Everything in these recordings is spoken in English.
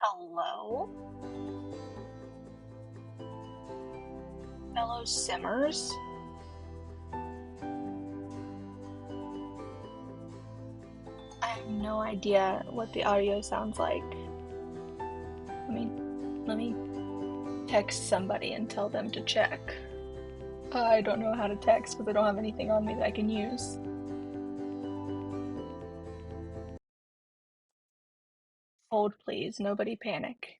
Hello, fellow simmers. I have no idea what the audio sounds like. Let me text somebody and tell them to check. I don't know how to text because I don't have anything on me that I can use. Hold please, nobody panic.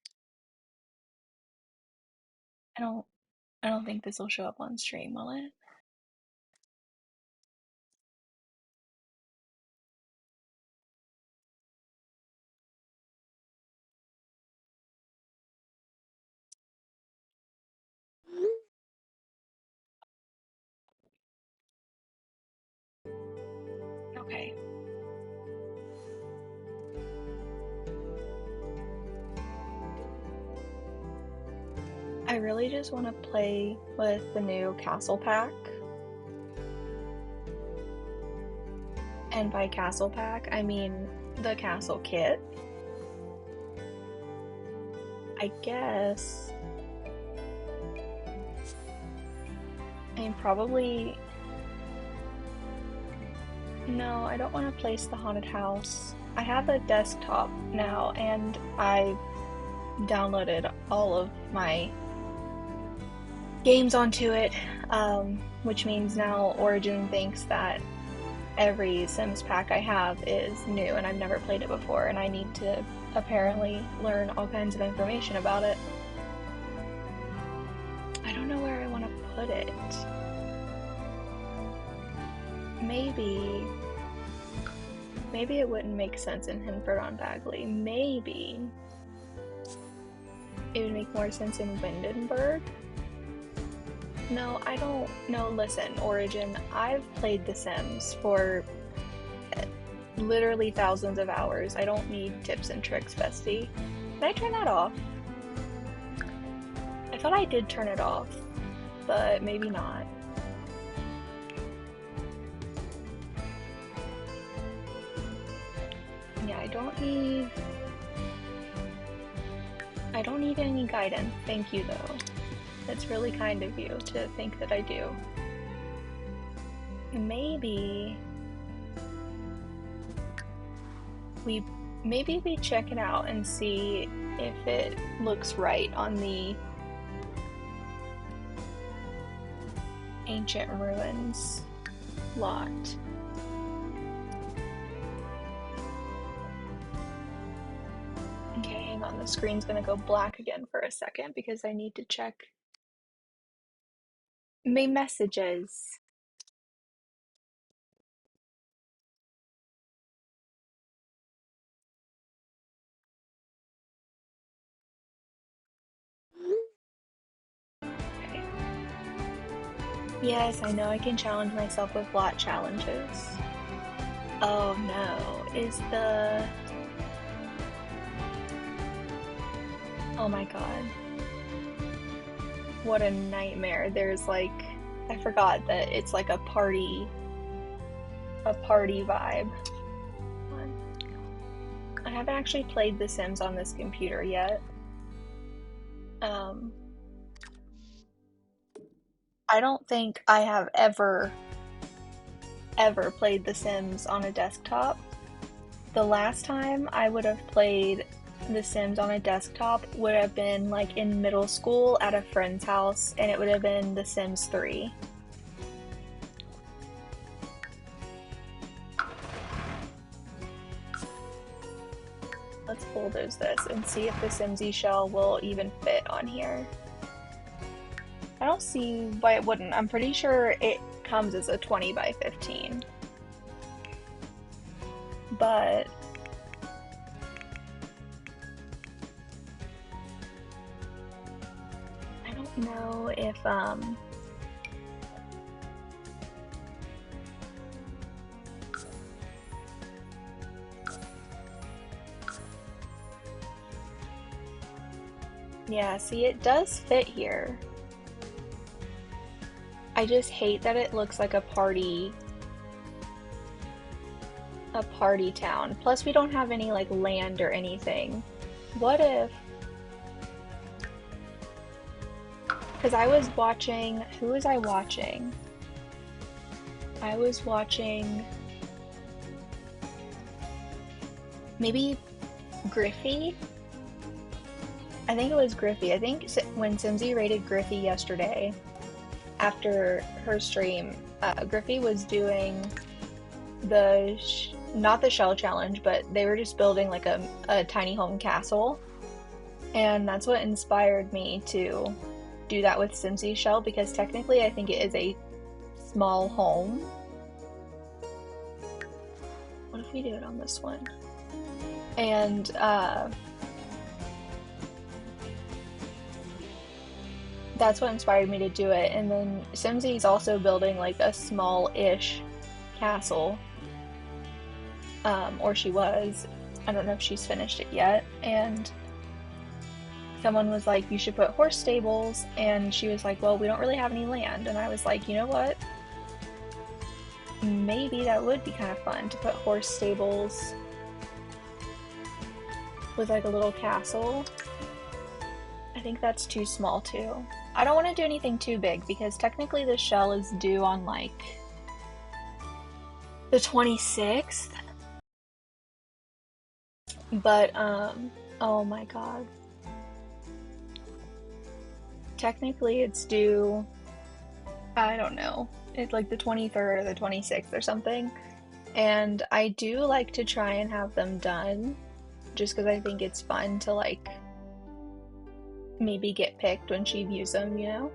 I don't I don't think this will show up on stream, will it? Okay. I really just want to play with the new castle pack. And by castle pack, I mean the castle kit. I guess. I mean, probably. No, I don't want to place the haunted house. I have a desktop now, and I downloaded all of my games onto it, which means now Origin thinks that every Sims pack I have is new, and I've never played it before, and I need to apparently learn all kinds of information about it. I don't know where I want to put it. Maybe it wouldn't make sense in Hinford on Bagley. Maybe it would make more sense in Windenburg. No, I don't. No, listen, Origin, I've played The Sims for literally thousands of hours. I don't need tips and tricks, bestie. Can I turn that off? I thought I did turn it off, but maybe not. Yeah, I don't need any guidance. Thank you, though. It's really kind of you to think that I do. Maybe we check it out and see if it looks right on the ancient ruins lot. Okay, hang on, the screen's gonna go black again for a second because I need to check my messages. Okay. Yes, I know I can challenge myself with lot challenges. Oh no, is the... Oh my god. What a nightmare. There's like... I forgot that it's like a party vibe. I haven't actually played The Sims on this computer yet. I don't think I have ever played The Sims on a desktop. The last time I would have played The Sims on a desktop would have been like in middle school at a friend's house, and it would have been The Sims 3. Let's bulldoze this and see if the Simsie shell will even fit on here. I don't see why it wouldn't. I'm pretty sure it comes as a 20 by 15. But I don't know if yeah, see, it does fit here. I just hate that it looks like a party town. Plus we don't have any like land or anything. What if... Because I was watching... Who was I watching? I was watching... Maybe Griffey? I think it was Griffey. I think when Simsie rated Griffey yesterday, after her stream, Griffey was doing the... not the shell challenge, but they were just building like a tiny home castle. And that's what inspired me to do that with Simsie shell, because technically I think it is a small home. What if we do it on this one? And that's what inspired me to do it. And then Simsie's also building like a small-ish castle. Or she was. I don't know if she's finished it yet. And someone was like, you should put horse stables. And she was like, well, we don't really have any land. And I was like, you know what? Maybe that would be kind of fun to put horse stables with like a little castle. I think that's too small too. I don't want to do anything too big because technically the shell is due on like the 26th. But, oh my god. Technically it's due, I don't know, it's like the 23rd or the 26th or something. And I do like to try and have them done, just because I think it's fun to like maybe get picked when she views them, you know?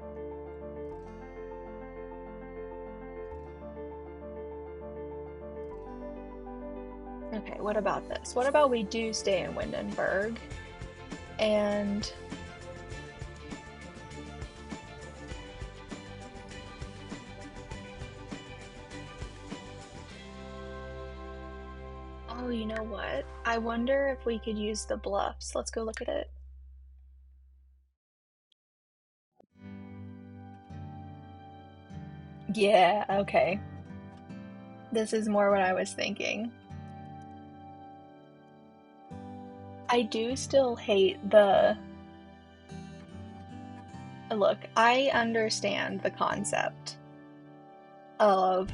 Okay, what about this? What about we do stay in Windenburg and oh, you know what? I wonder if we could use the bluffs. Let's go look at it. Yeah, okay. This is more what I was thinking. I do still hate the... Look, I understand the concept of...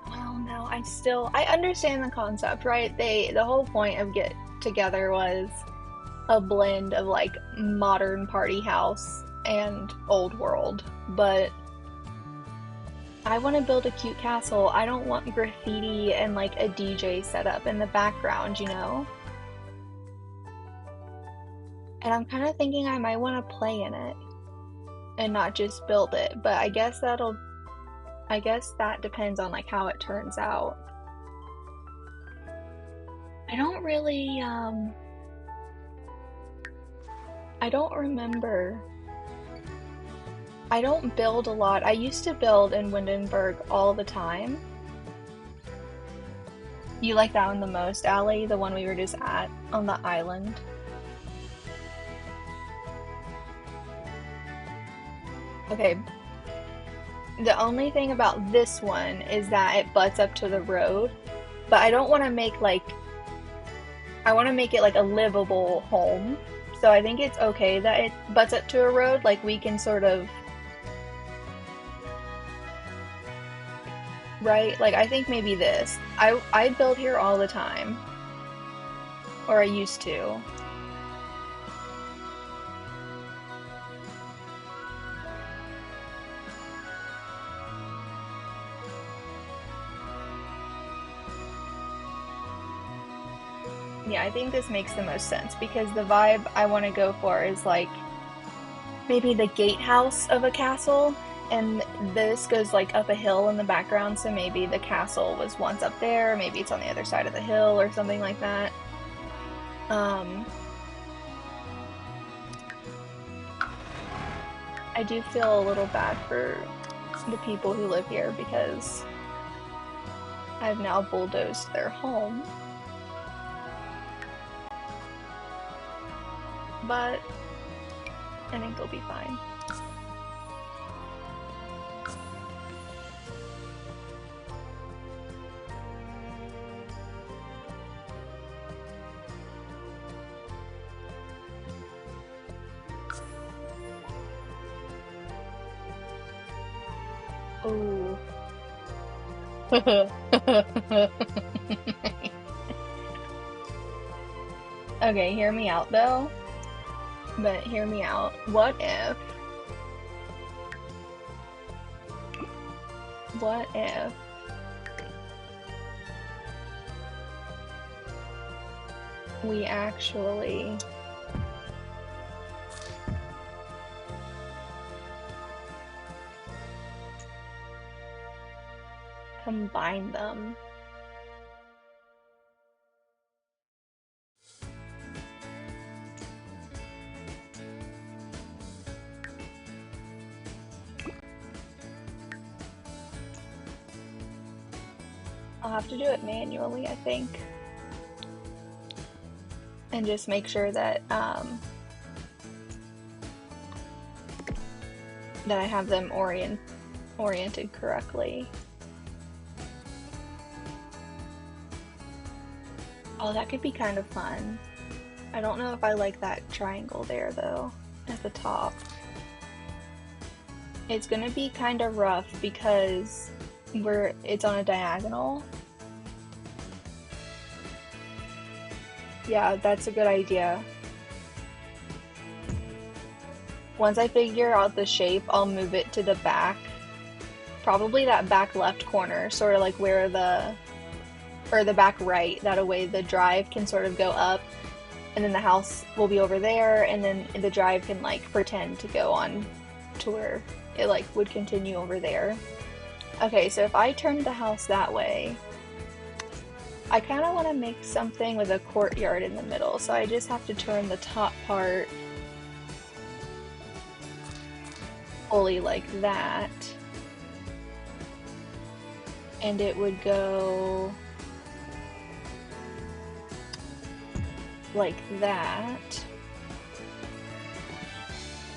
Well, no, I understand the concept, right? The whole point of Get Together was a blend of like modern party house and old world, but I want to build a cute castle. I don't want graffiti and like a DJ setup in the background, you know? And I'm kind of thinking I might want to play in it and not just build it, but I guess that depends on like how it turns out. I don't really, I don't remember. I don't build a lot. I used to build in Windenburg all the time. You like that one the most, Allie? The one we were just at on the island? Okay. The only thing about this one is that it butts up to the road, but I don't want to make like, I want to make it like a livable home. So I think it's okay that it butts up to a road, like we can sort of, right? Like I think maybe this. I build here all the time. Or I used to. Yeah, I think this makes the most sense because the vibe I want to go for is like maybe the gatehouse of a castle, and this goes like up a hill in the background, so maybe the castle was once up there, maybe it's on the other side of the hill or something like that. I do feel a little bad for the people who live here because I've now bulldozed their home. But I think they'll be fine. Ooh. Okay, hear me out though. But hear me out. What if we actually combine them? I'll have to do it manually, I think. And just make sure that that I have them oriented correctly. Oh, that could be kind of fun. I don't know if I like that triangle there though, at the top. It's gonna be kind of rough because it's on a diagonal. Yeah, that's a good idea. Once I figure out the shape, I'll move it to the back. Probably that back left corner, sort of like where or the back right. That way the drive can sort of go up, and then the house will be over there, and then the drive can like pretend to go on to where it like would continue over there. Okay, so if I turn the house that way, I kind of want to make something with a courtyard in the middle, so I just have to turn the top part fully like that, and it would go like that.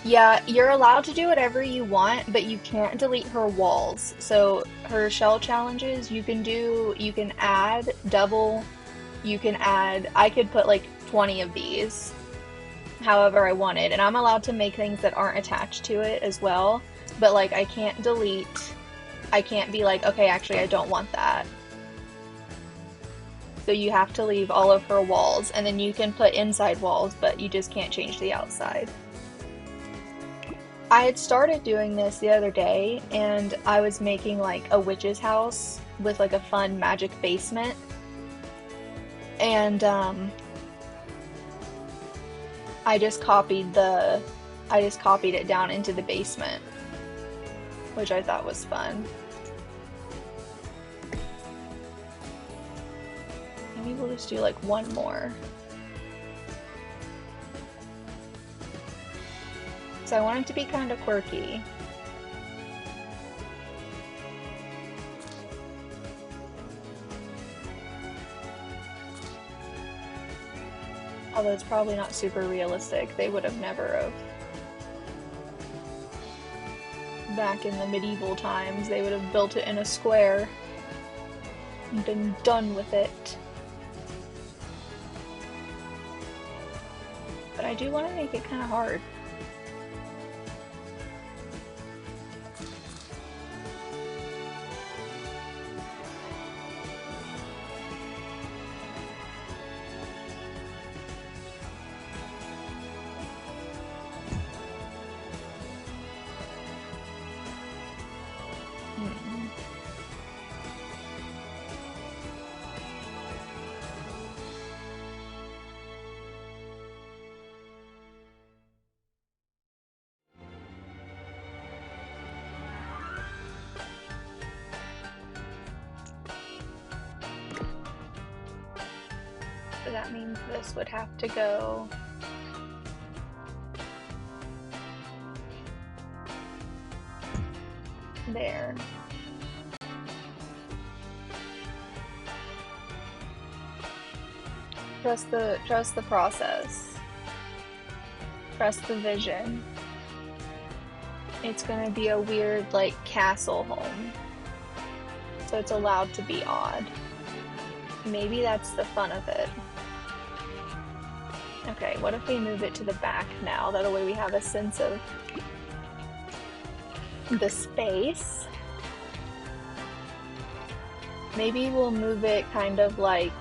Yeah, you're allowed to do whatever you want, but you can't delete her walls. So her shell challenges, you can add double, I could put like 20 of these however I wanted, and I'm allowed to make things that aren't attached to it as well, but like I can't be like, okay, actually I don't want that. So you have to leave all of her walls, and then you can put inside walls, but you just can't change the outside. I had started doing this the other day, and I was making like a witch's house with like a fun magic basement, and I just copied it down into the basement, which I thought was fun. Maybe we'll just do like one more. So I want it to be kind of quirky. Although it's probably not super realistic. They would have never have. Back in the medieval times, they would have built it in a square and been done with it. But I do want to make it kind of hard. So that means this would have to go there. Trust the process. Trust the vision. It's gonna be a weird, like, castle home. So it's allowed to be odd. Maybe that's the fun of it. Okay, what if we move it to the back now? That way we have a sense of the space. Maybe we'll move it kind of like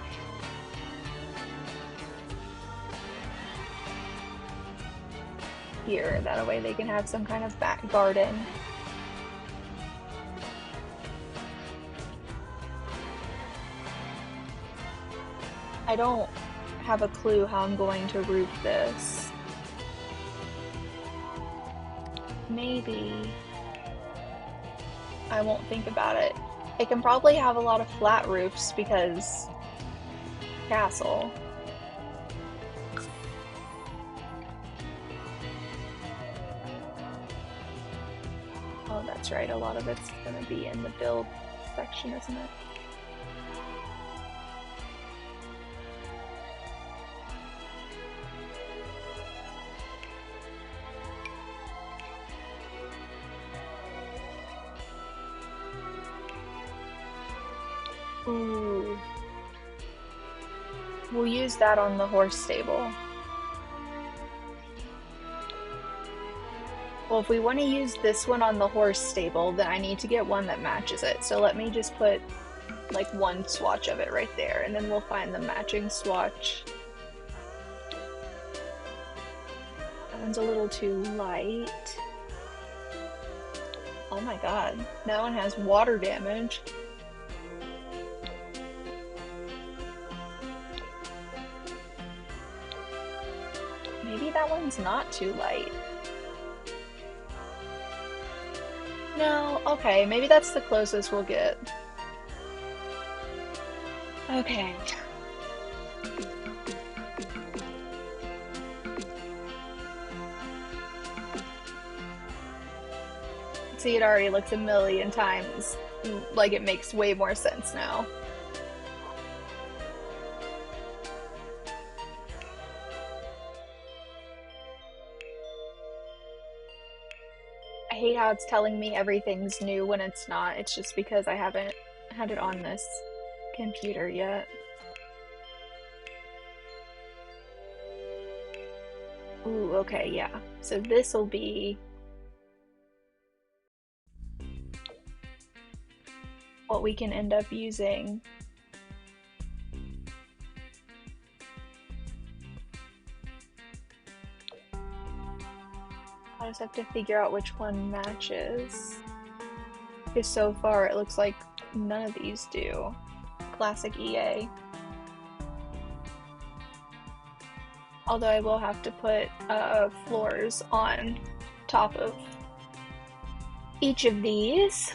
here. That way they can have some kind of back garden. I don't have a clue how I'm going to roof this. Maybe I won't think about it. It can probably have a lot of flat roofs because castle. Oh, that's right. A lot of it's going to be in the build section, isn't it? Ooh. We'll use that on the horse stable. Well, if we want to use this one on the horse stable, then I need to get one that matches it. So let me just put like one swatch of it right there, and then we'll find the matching swatch. That one's a little too light. Oh my god, that one has water damage. Maybe that one's not too light. No, okay, maybe that's the closest we'll get. Okay. See, it already looks a million times like it makes way more sense now. I hate how it's telling me everything's new when it's not. It's just because I haven't had it on this computer yet. Ooh, okay, yeah. So this'll be what we can end up using. I just have to figure out which one matches. Because so far it looks like none of these do. Classic EA. Although I will have to put floors on top of each of these.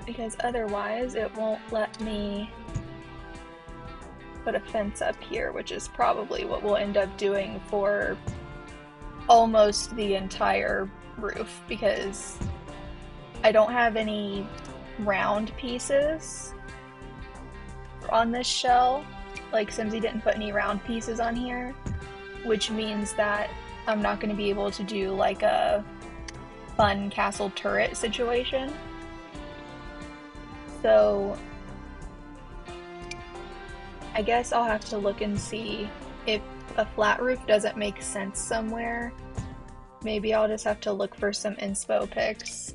Because otherwise it won't let me put a fence up here, which is probably what we'll end up doing for almost the entire roof, because I don't have any round pieces on this shell. Like, Simsie didn't put any round pieces on here, which means that I'm not going to be able to do like a fun castle turret situation. So I guess I'll have to look and see if a flat roof doesn't make sense somewhere. Maybe I'll just have to look for some inspo pics.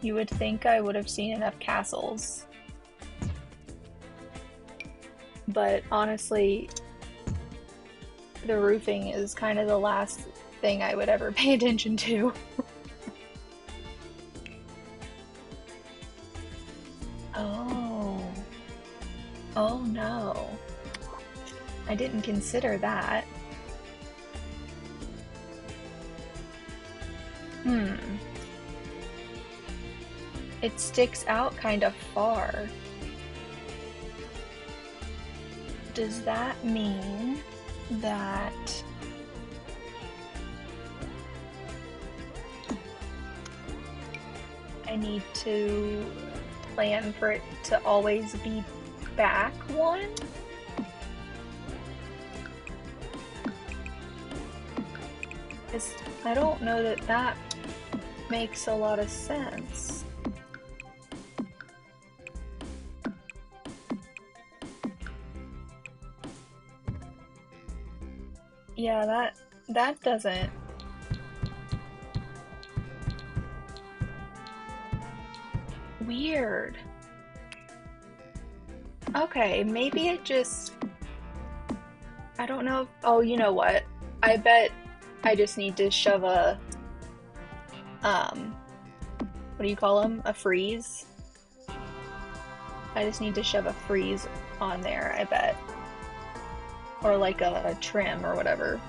You would think I would have seen enough castles. But honestly, the roofing is kind of the last thing I would ever pay attention to. Oh no. I didn't consider that. It sticks out kind of far. Does that mean that I need to plan for it to always be back one? Because I don't know that that makes a lot of sense. Yeah, that doesn't. Weird. Okay, maybe it just... I don't know if... Oh, you know what? I bet I just need to shove a... what do you call them? A freeze? I just need to shove a freeze on there, I bet. Or like a trim or whatever.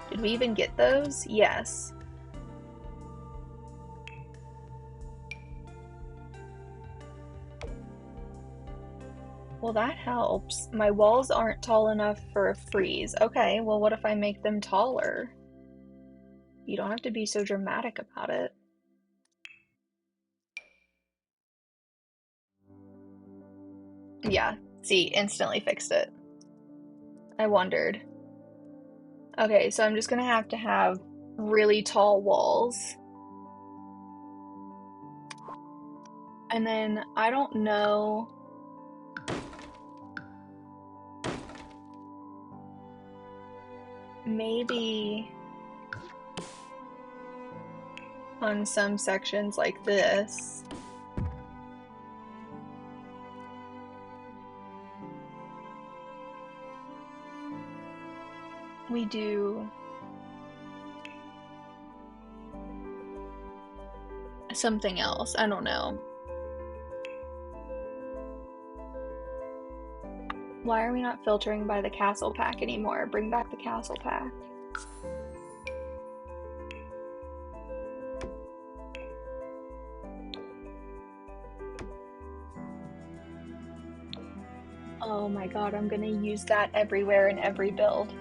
Did we even get those? Yes. Well, that helps. My walls aren't tall enough for a freeze. Okay, well, what if I make them taller? You don't have to be so dramatic about it. Yeah, see, instantly fixed it. I wondered. Okay, so I'm just gonna have to have really tall walls. And then, I don't know... Maybe on some sections like this, we do something else. I don't know. Why are we not filtering by the castle pack anymore? Bring back the castle pack. Oh my god, I'm gonna use that everywhere in every build.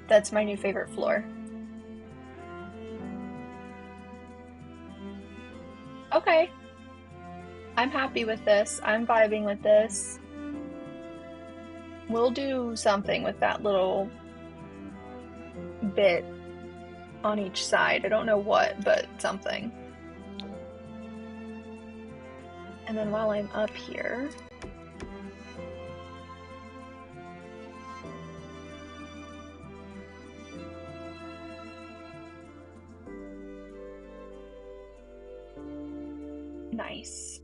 That's my new favorite floor. Okay. I'm happy with this. I'm vibing with this. We'll do something with that little bit on each side. I don't know what, but something. And then while I'm up here, nice.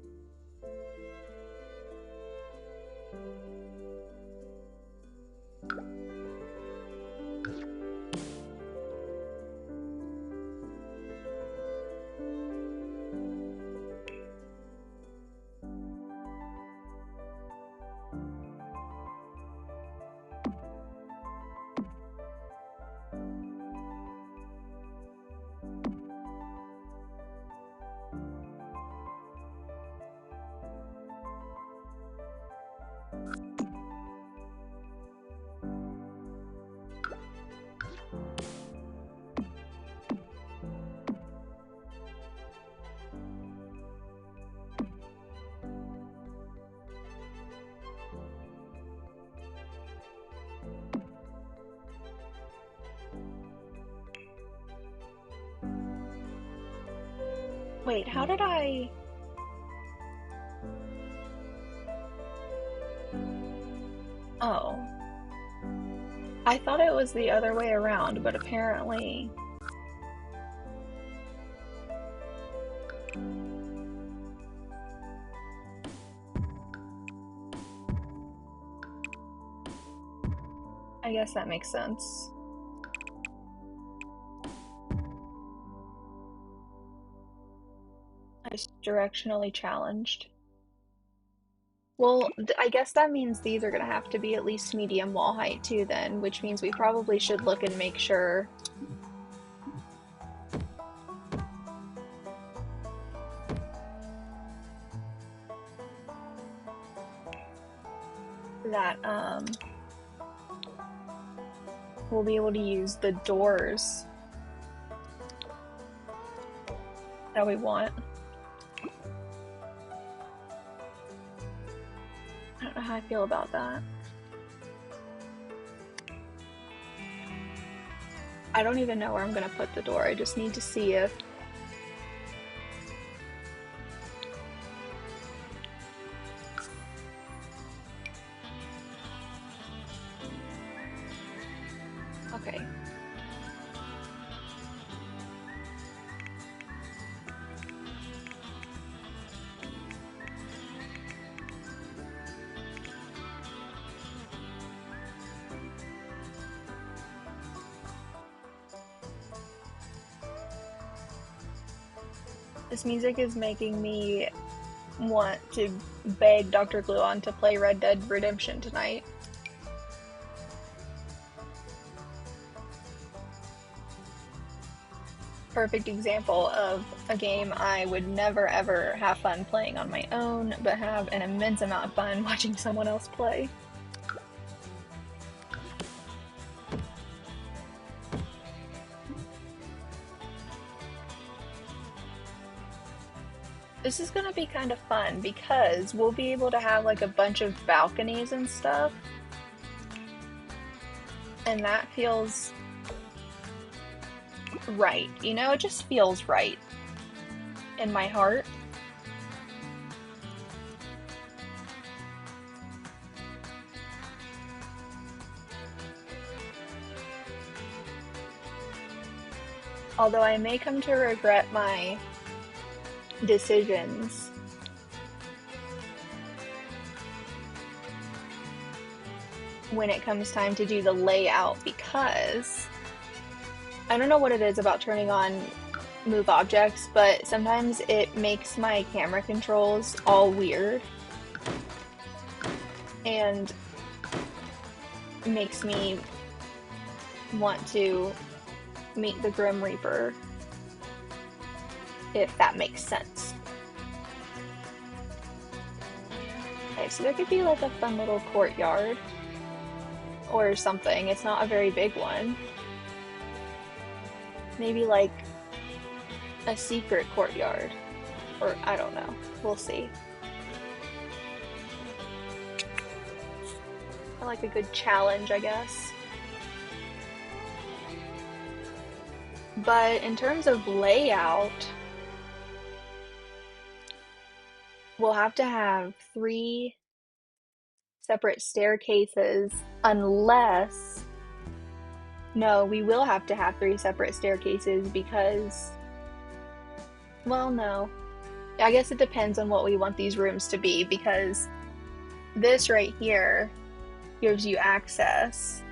Wait, how did I... Oh. I thought it was the other way around, but apparently... I guess that makes sense. I was directionally challenged. Well, I guess that means these are gonna have to be at least medium wall height too then, which means we probably should look and make sure that we'll be able to use the doors that we want. I don't know how I feel about that. I don't even know where I'm gonna put the door. I just need to see if... Okay. This music is making me want to beg Dr. Gluon to play Red Dead Redemption tonight. Perfect example of a game I would never ever have fun playing on my own, but have an immense amount of fun watching someone else play. This is gonna be kind of fun because we'll be able to have like a bunch of balconies and stuff. And that feels right. You know, it just feels right in my heart. Although I may come to regret my decisions. When it comes time to do the layout, because I don't know what it is about turning on move objects, but sometimes it makes my camera controls all weird and makes me want to meet the Grim Reaper, if that makes sense. Okay, so there could be like a fun little courtyard or something. It's not a very big one. Maybe like a secret courtyard, or I don't know. We'll see. I like a good challenge, I guess. But in terms of layout, we'll have to have 3 separate staircases, unless... No, we will have to have 3 separate staircases because... Well, no. I guess it depends on what we want these rooms to be, because this right here gives you access.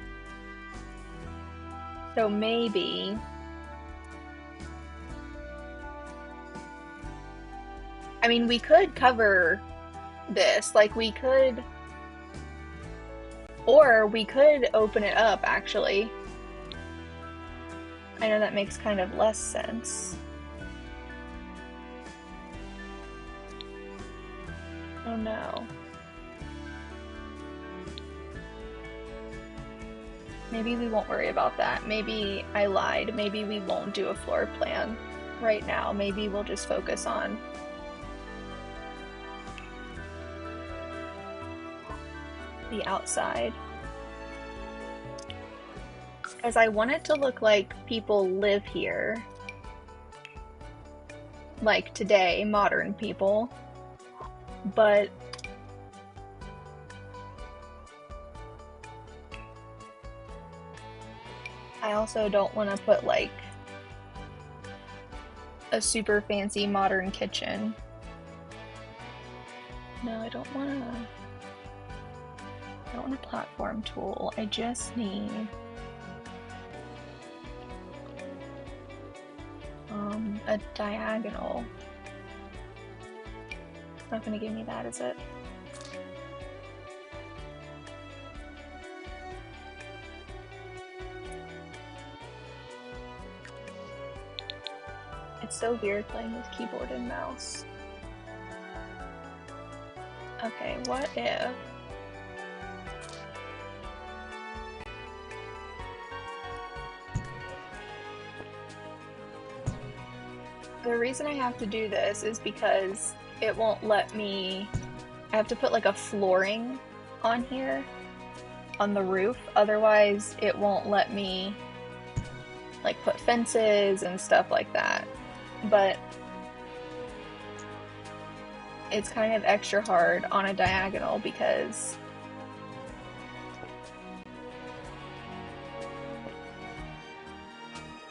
So maybe... I mean, we could cover this, like we could... Or we could open it up, actually. I know that makes kind of less sense. Oh no. Maybe we won't worry about that. Maybe I lied. Maybe we won't do a floor plan right now. Maybe we'll just focus on the outside. Because I want it to look like people live here. Like today, modern people. But I also don't want to put like a super fancy modern kitchen. No, I don't want a platform tool. I just need a diagonal. It's not gonna give me that, is it? It's so weird playing with keyboard and mouse. Okay, what if... The reason I have to do this is because it won't let me... I have to put like a flooring on here, on the roof, otherwise it won't let me like put fences and stuff like that. But it's kind of extra hard on a diagonal because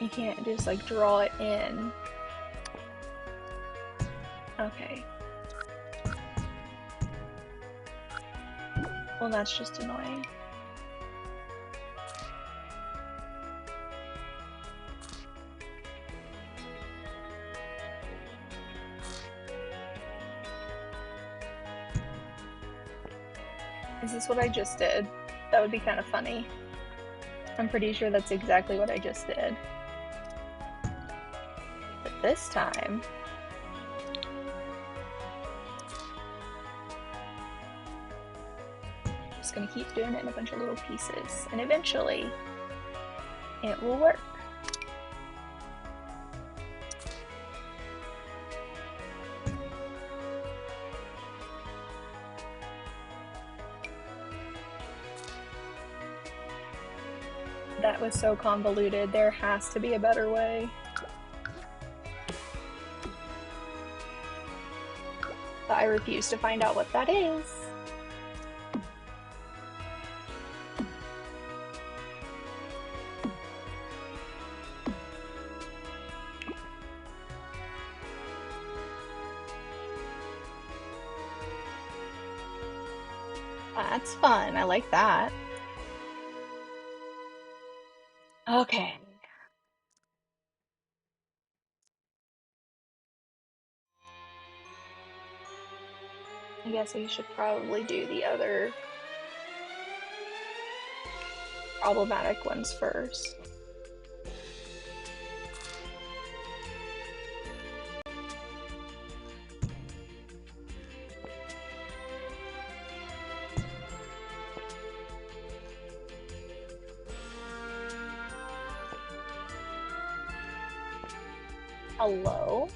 you can't just like draw it in. Okay. Well, that's just annoying. Is this what I just did? That would be kind of funny. I'm pretty sure that's exactly what I just did. But this time... I'm just gonna keep doing it in a bunch of little pieces, and eventually it will work. That was so convoluted. There has to be a better way. But I refuse to find out what that is. That's fun. I like that. Okay. I guess we should probably do the other problematic ones first. Hello?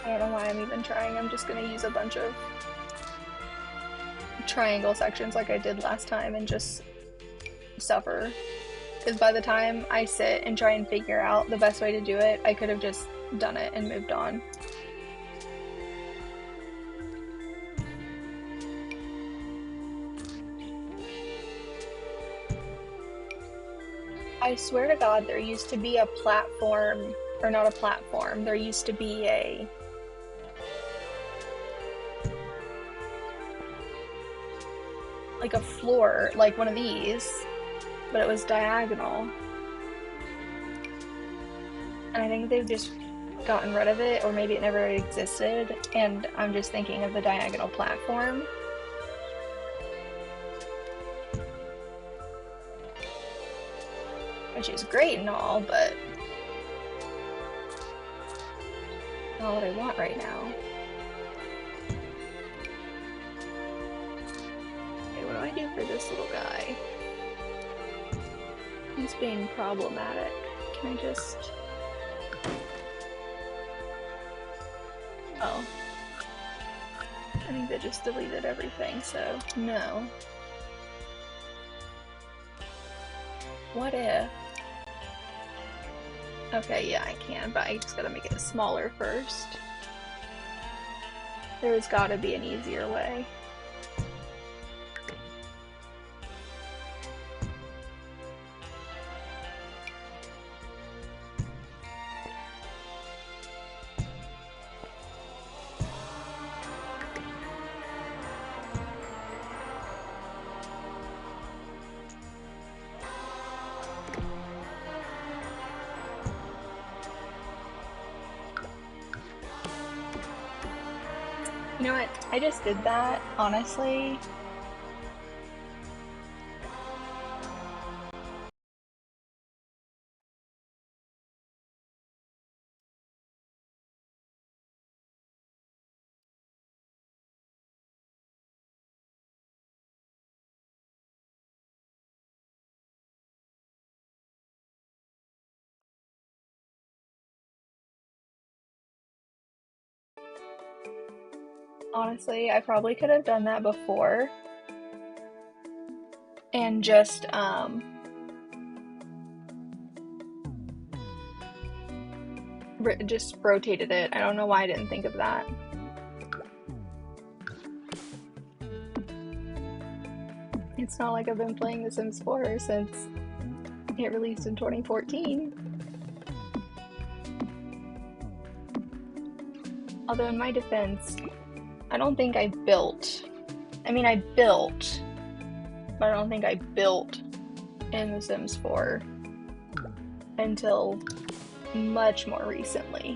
I don't know why I'm even trying. I'm just gonna use a bunch of triangle sections like I did last time and just suffer. Because by the time I sit and try and figure out the best way to do it, I could have just done it and moved on. I swear to God, there used to be a platform, or not a platform, there used to be like a floor, like one of these, but it was diagonal. And I think they've just gotten rid of it, or maybe it never existed, and I'm just thinking of the diagonal platform. Which is great and all, but not what I want right now. Okay, what do I do for this little guy? He's being problematic. Can I just... Oh. I think they just deleted everything, so no. What if... Okay, yeah, I can, but I just gotta make it smaller first. There's gotta be an easier way. You know what? I just did that, honestly. Honestly, I probably could have done that before. And just rotated it. I don't know why I didn't think of that. It's not like I've been playing The Sims 4 since it released in 2014. Although in my defense, I don't think I built. I mean, I built, but I don't think I built in The Sims 4 until much more recently.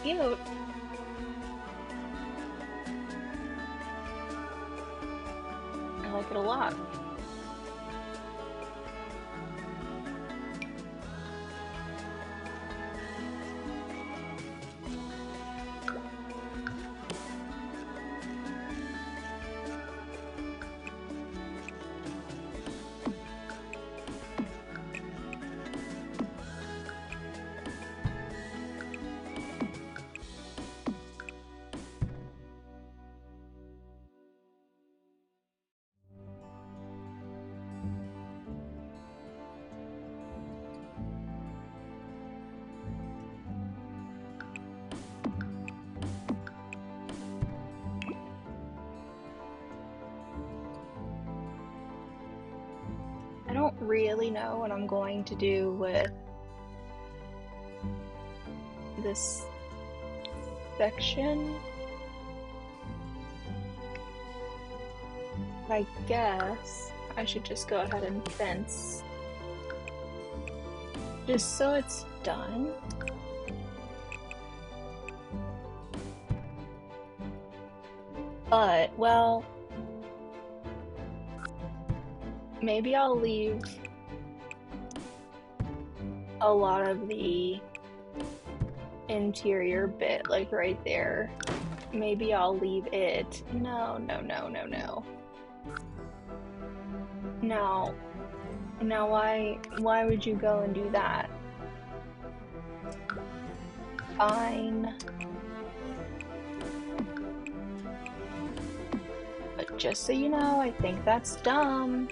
Emote. I like it a lot. I don't really know what I'm going to do with this section. I guess I should just go ahead and fence just so it's done. But, well, maybe I'll leave a lot of the interior bit, like right there. Maybe I'll leave it. No. Now why would you go and do that? Fine. But just so you know, I think that's dumb.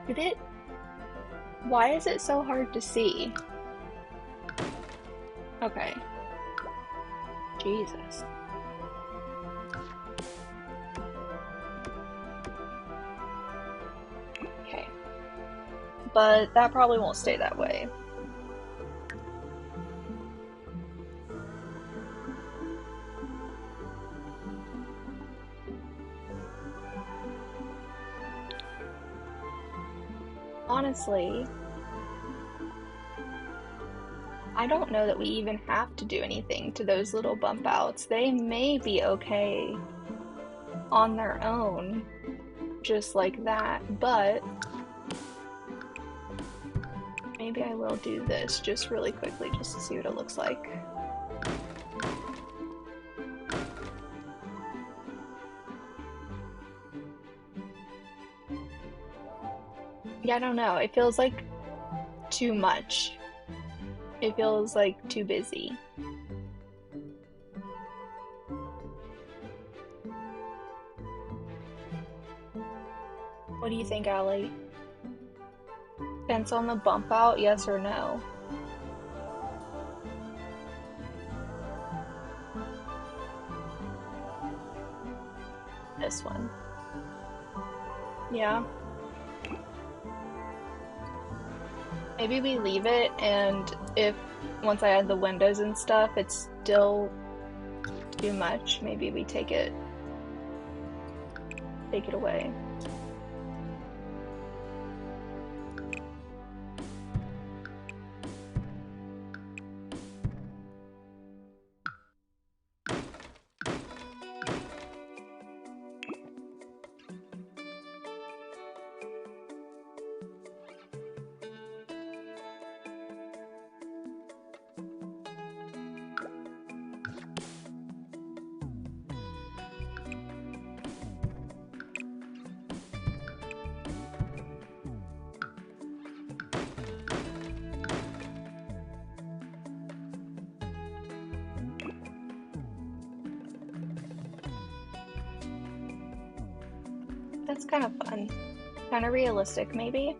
Did it? Why is it so hard to see? Okay. Jesus. Okay. But that probably won't stay that way. Honestly, I don't know that we even have to do anything to those little bump outs. They may be okay on their own, just like that, but maybe I will do this just really quickly just to see what it looks like. Yeah, I don't know. It feels like too much. It feels like too busy. What do you think, Allie? Fence on the bump out, yes or no? This one. Yeah. Maybe we leave it, and if once I add the windows and stuff, it's still too much, maybe we take it away. That's kind of fun. Kind of realistic, maybe?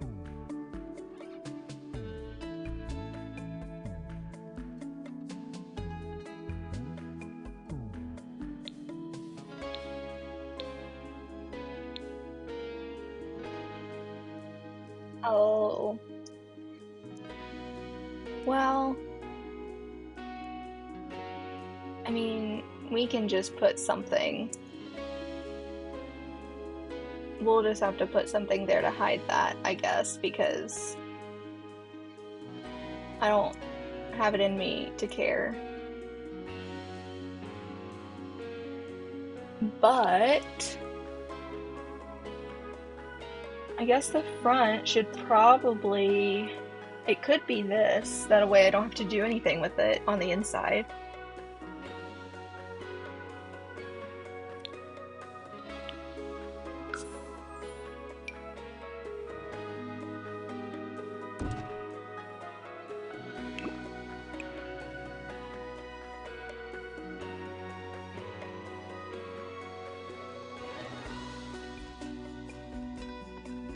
Oh. Well, I mean, we can just put something. We'll just have to put something there to hide that, I guess, because I don't have it in me to care. But I guess the front should probably, it could be this, that way I don't have to do anything with it on the inside.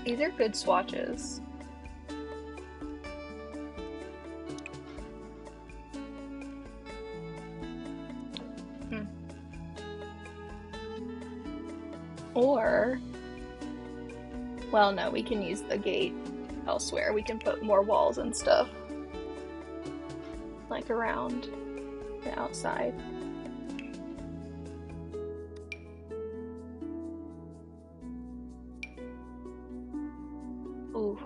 These are good swatches. Or, well, no, we can use the gate elsewhere. We can put more walls and stuff, like around the outside. Ooh,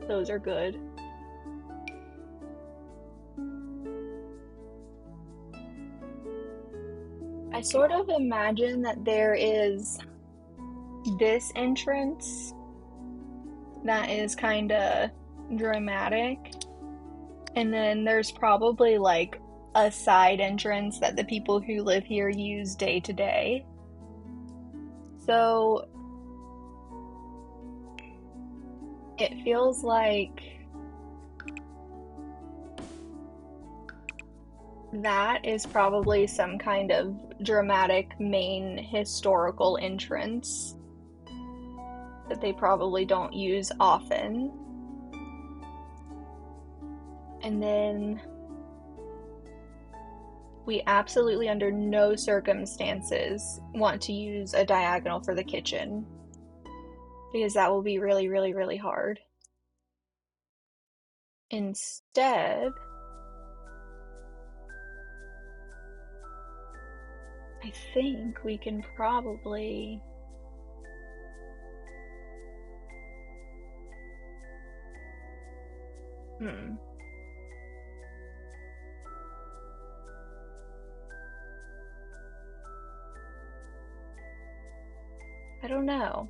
those are good. I sort of imagine that there is this entrance that is kind of dramatic, and then there's probably like a side entrance that the people who live here use day to day. So it feels like that is probably some kind of dramatic main historical entrance that they probably don't use often. And then we absolutely under no circumstances want to use a diagonal for the kitchen, because that will be really, really, really hard. Instead, I think we can probably I don't know.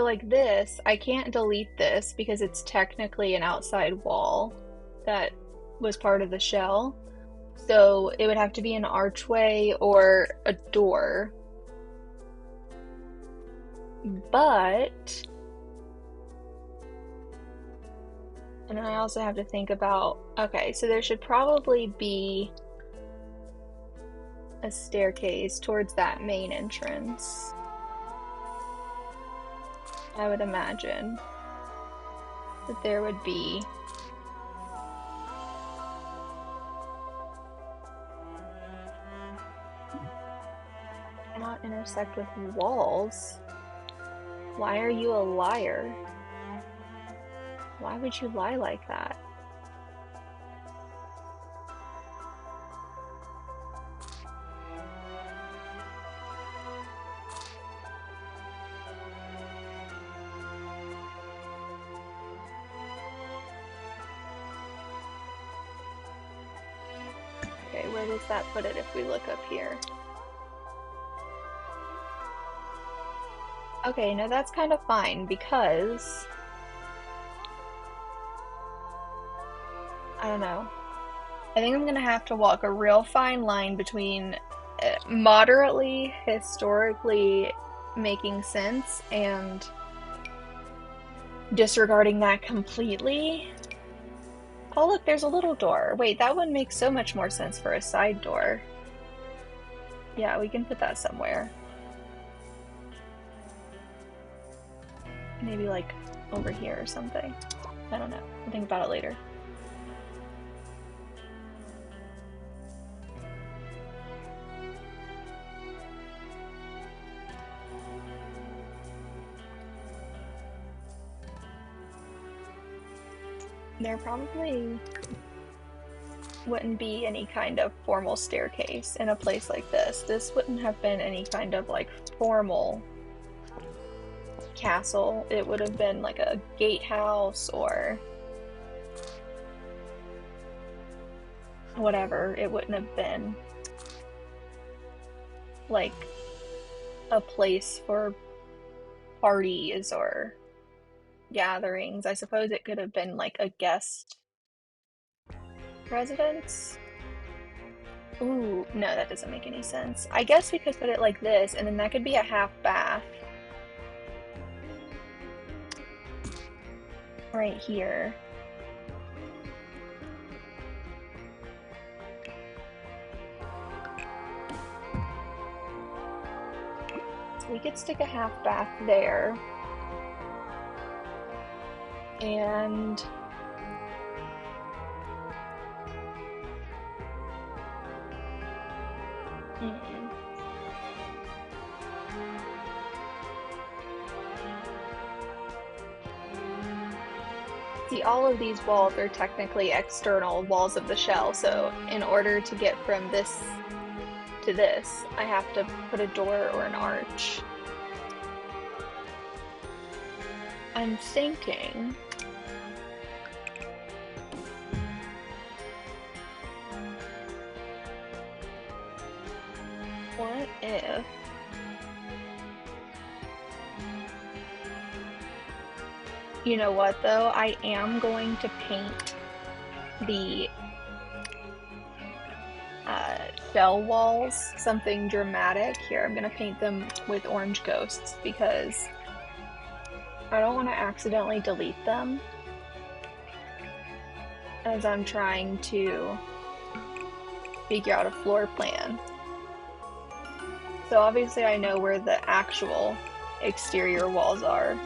So like this, I can't delete this because it's technically an outside wall that was part of the shell. So it would have to be an archway or a door. But, and then I also have to think about, okay, so there should probably be a staircase towards that main entrance. I would imagine that there would be cannot intersect with walls. Why are you a liar? Why would you lie like that? Okay, where does that put it if we look up here? Okay, no, that's kind of fine because I don't know. I think I'm gonna have to walk a real fine line between moderately historically making sense and disregarding that completely. Oh look, there's a little door. Wait, that one makes so much more sense for a side door. Yeah, we can put that somewhere. Maybe like over here or something. I don't know. I'll think about it later. There probably wouldn't be any kind of formal staircase in a place like this. This wouldn't have been any kind of like formal castle. It would have been like a gatehouse or whatever. It wouldn't have been like a place for parties or gatherings. I suppose it could have been like a guest residence. Ooh, no, that doesn't make any sense. I guess we could put it like this, and then that could be a half bath. Right here. So we could stick a half bath there. And see, all of these walls are technically external walls of the shell, so in order to get from this to this, I have to put a door or an arch. I'm thinking what if you know what though? I am going to paint the shell walls something dramatic. Here, I'm gonna paint them with orange ghosts because I don't want to accidentally delete them as I'm trying to figure out a floor plan. So obviously I know where the actual exterior walls are.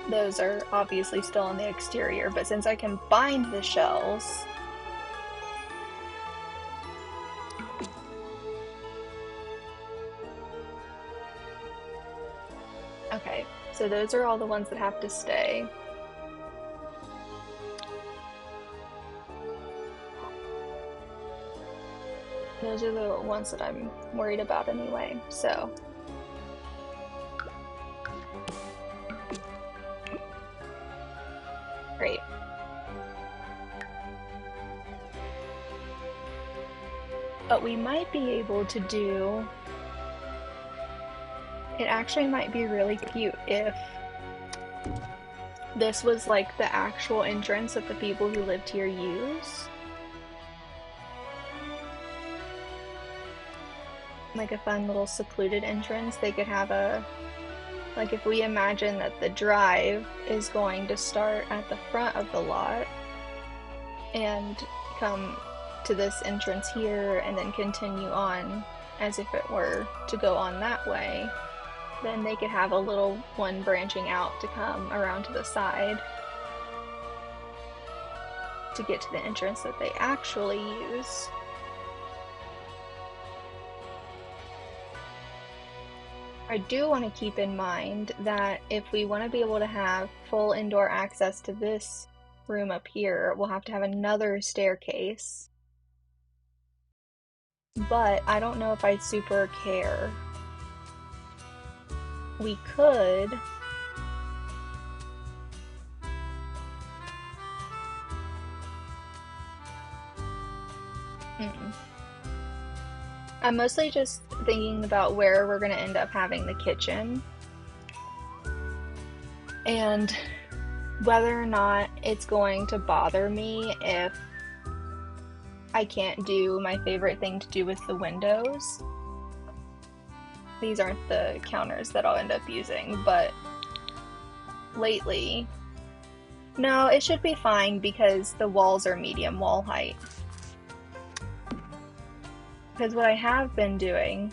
Those are obviously still on the exterior, but since I can bind the shells, okay, so those are all the ones that have to stay. Those are the ones that I'm worried about anyway, so. Great. But we might be able to do It actually might be really cute if this was like the actual entrance that the people who lived here use. Like a fun little secluded entrance. They could have a, like if we imagine that the drive is going to start at the front of the lot and come to this entrance here and then continue on as if it were to go on that way, then they could have a little one branching out to come around to the side to get to the entrance that they actually use. I do want to keep in mind that if we want to be able to have full indoor access to this room up here, we'll have to have another staircase. But I don't know if I super care. We could I'm mostly just thinking about where we're going to end up having the kitchen and whether or not it's going to bother me if I can't do my favorite thing to do with the windows. These aren't the counters that I'll end up using, but lately, no, it should be fine because the walls are medium wall height. Because what I have been doing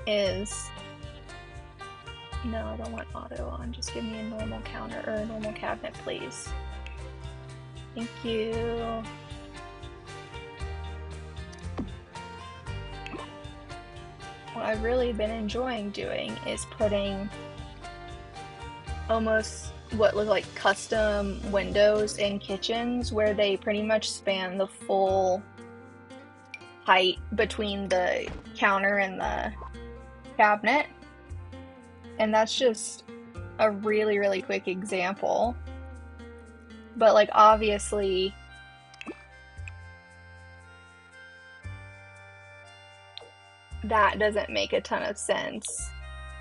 is, no, I don't want auto on, just give me a normal counter, or a normal cabinet, please. Thank you. What I've really been enjoying doing is putting almost what look like custom windows in kitchens where they pretty much span the full height between the counter and the cabinet. And that's just a really, really quick example. But like obviously that doesn't make a ton of sense.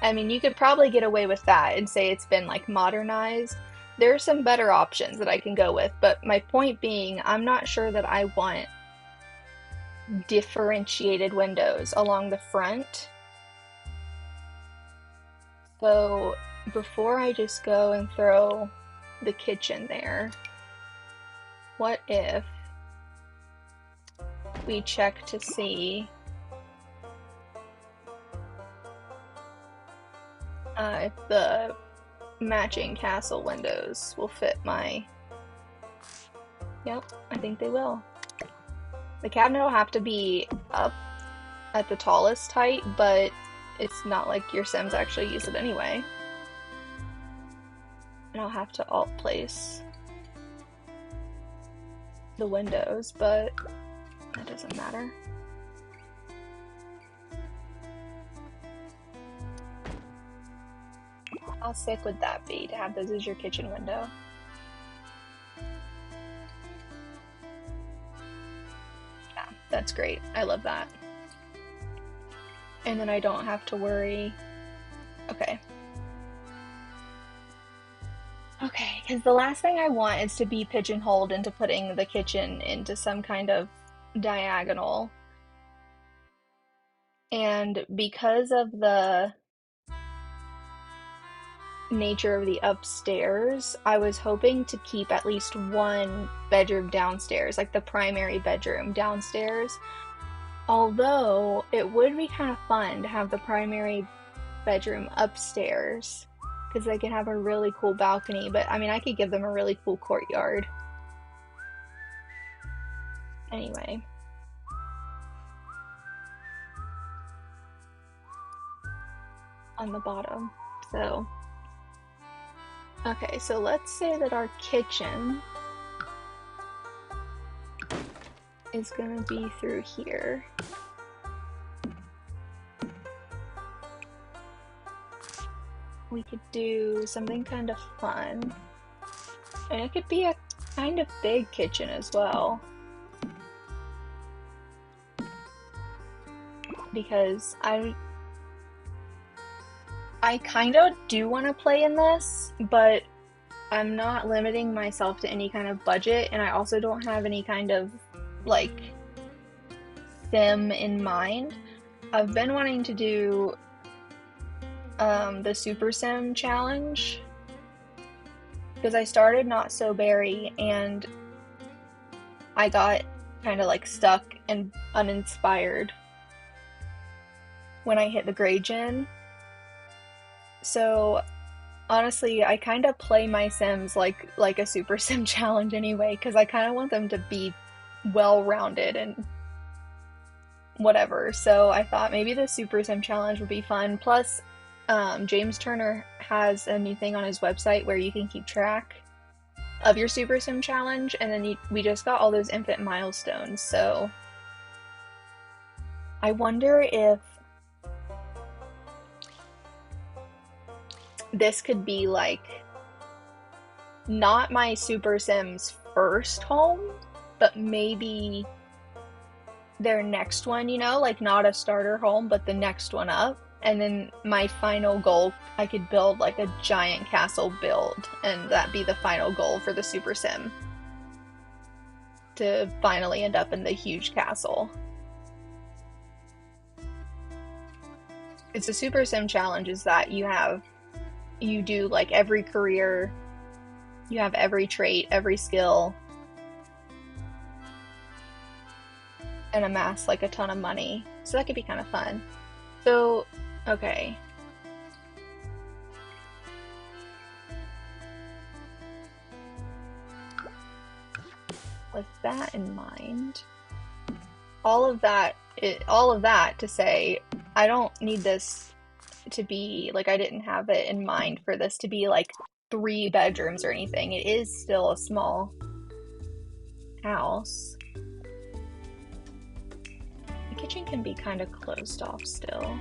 I mean, you could probably get away with that and say it's been like modernized. There are some better options that I can go with, but my point being, I'm not sure that I want differentiated windows along the front. So before I just go and throw the kitchen there, what if we check to see if the matching castle windows will fit my... Yep, I think they will. The cabinet will have to be up at the tallest height, but it's not like your Sims actually use it anyway. And I'll have to alt place the windows, but that doesn't matter. How sick would that be to have those as your kitchen window? Yeah, that's great. I love that. And then I don't have to worry. Okay. Okay, because the last thing I want is to be pigeonholed into putting the kitchen into some kind of diagonal. And because of the nature of the upstairs, I was hoping to keep at least one bedroom downstairs, like the primary bedroom downstairs. Although it would be kind of fun to have the primary bedroom upstairs because they could have a really cool balcony, but I mean, I could give them a really cool courtyard. Anyway. On the bottom. So, okay, so let's say that our kitchen is gonna be through here. We could do something kind of fun. And it could be a kind of big kitchen as well. Because I kind of do want to play in this, but I'm not limiting myself to any kind of budget, and I also don't have any kind of, like, sim in mind. I've been wanting to do the Super Sim challenge because I started Not So Berry and I got kind of like stuck and uninspired when I hit the grade gen. So honestly, I kind of play my Sims like a Super Sim challenge anyway, because I kind of want them to be well-rounded and whatever. So I thought maybe the Super Sim challenge would be fun. Plus, James Turner has a new thing on his website where you can keep track of your Super Sim challenge, and then we just got all those infant milestones. So I wonder if this could be like not my Super Sim's first home, but maybe their next one, you know, like not a starter home, but the next one up. And then my final goal, I could build like a giant castle build, and that be the final goal for the Super Sim. To finally end up in the huge castle. It's a Super Sim challenge is that you do like every career, you have every trait, every skill, and amass like a ton of money. So that could be kind of fun. So, okay. With that in mind, all of that to say, I don't need this to be like, I didn't have it in mind for this to be like 3 bedrooms or anything. It is still a small house. The kitchen can be kind of closed off still,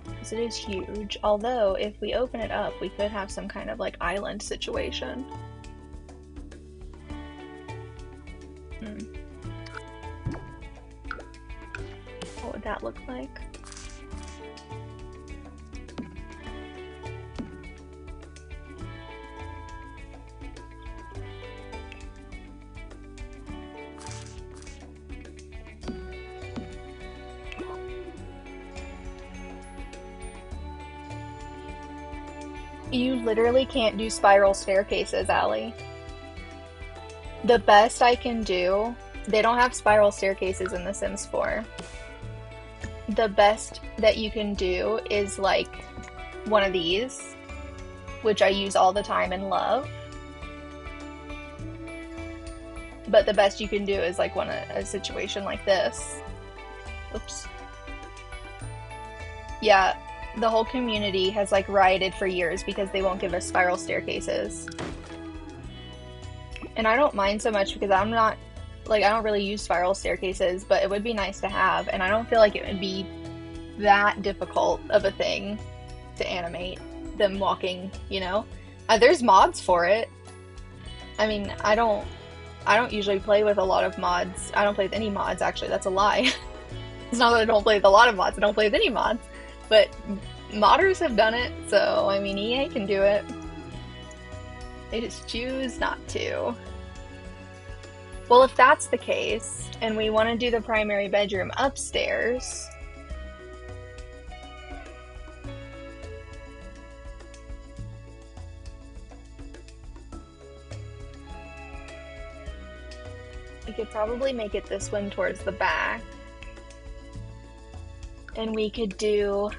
because it is huge. Although if we open it up, we could have some kind of like island situation. What would that look like? You literally can't do spiral staircases, Allie. The best I can do, they don't have spiral staircases in The Sims 4. The best that you can do is like one of these, which I use all the time and love. But the best you can do is like a situation like this. Oops. Yeah, the whole community has like rioted for years because they won't give us spiral staircases. And I don't mind so much because I'm not, like, I don't really use spiral staircases, but it would be nice to have, and I don't feel like it would be that difficult of a thing to animate them walking, you know? There's mods for it. I mean, I don't usually play with a lot of mods. I don't play with any mods, actually. That's a lie. It's not that I don't play with a lot of mods. I don't play with any mods. But modders have done it, so, I mean, EA can do it. They just choose not to. Well, if that's the case, and we want to do the primary bedroom upstairs, we could probably make it this one towards the back. And we could do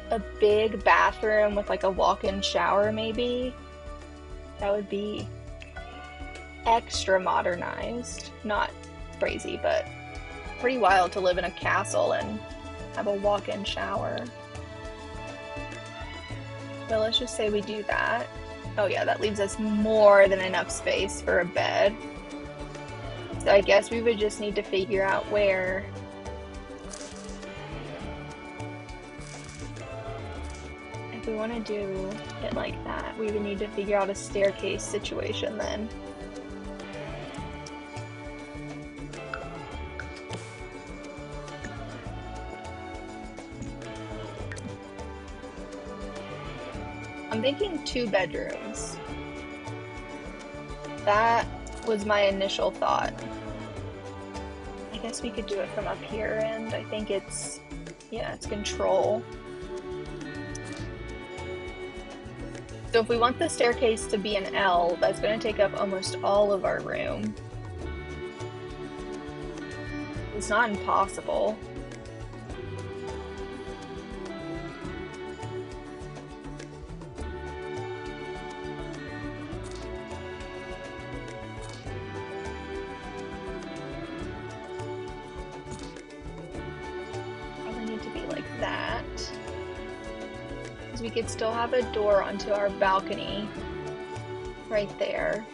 a big bathroom with like a walk-in shower, maybe. That would be extra modernized. Not crazy, but pretty wild to live in a castle and have a walk-in shower. But let's just say we do that. Oh yeah, that leaves us more than enough space for a bed. So I guess we would just need to figure out where. If we want to do it like that, we would need to figure out a staircase situation then. I'm thinking 2 bedrooms. That was my initial thought. I guess we could do it from up here, and I think it's, yeah, it's control. So if we want the staircase to be an L, that's going to take up almost all of our room. It's not impossible. Probably need to be like that. Because we could still have a door onto our balcony right there.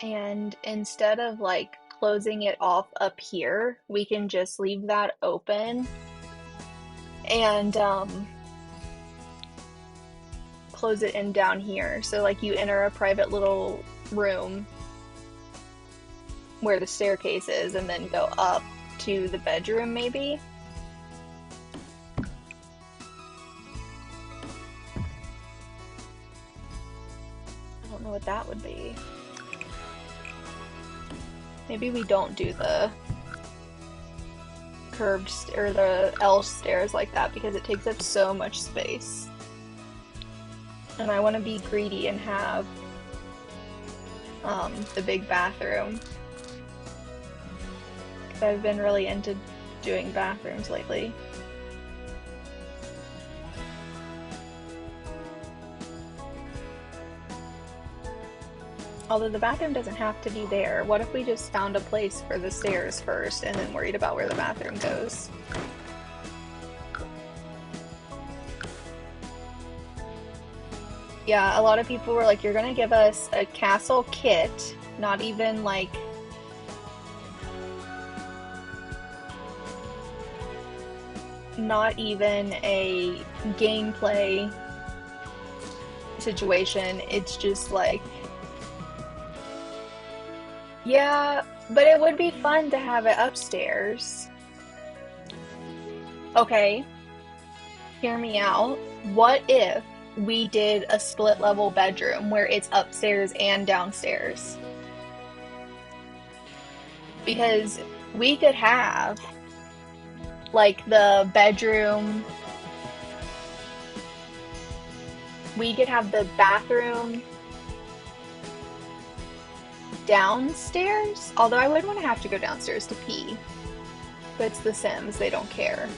And instead of like closing it off up here, we can just leave that open and close it in down here. So like you enter a private little room where the staircase is and then go up to the bedroom maybe. I don't know what that would be. Maybe we don't do the curved or the L stairs like that because it takes up so much space. And I want to be greedy and have the big bathroom. Because I've been really into doing bathrooms lately. Although the bathroom doesn't have to be there. What if we just found a place for the stairs first and then worried about where the bathroom goes? Yeah, a lot of people were like, you're gonna give us a castle kit, not even like... not even a gameplay situation. It's just like... Yeah, but it would be fun to have it upstairs. Okay, hear me out. What if we did a split level bedroom where it's upstairs and downstairs? Because we could have like the bedroom, we could have the bathroom downstairs, although I wouldn't want to have to go downstairs to pee. But it's The Sims, they don't care.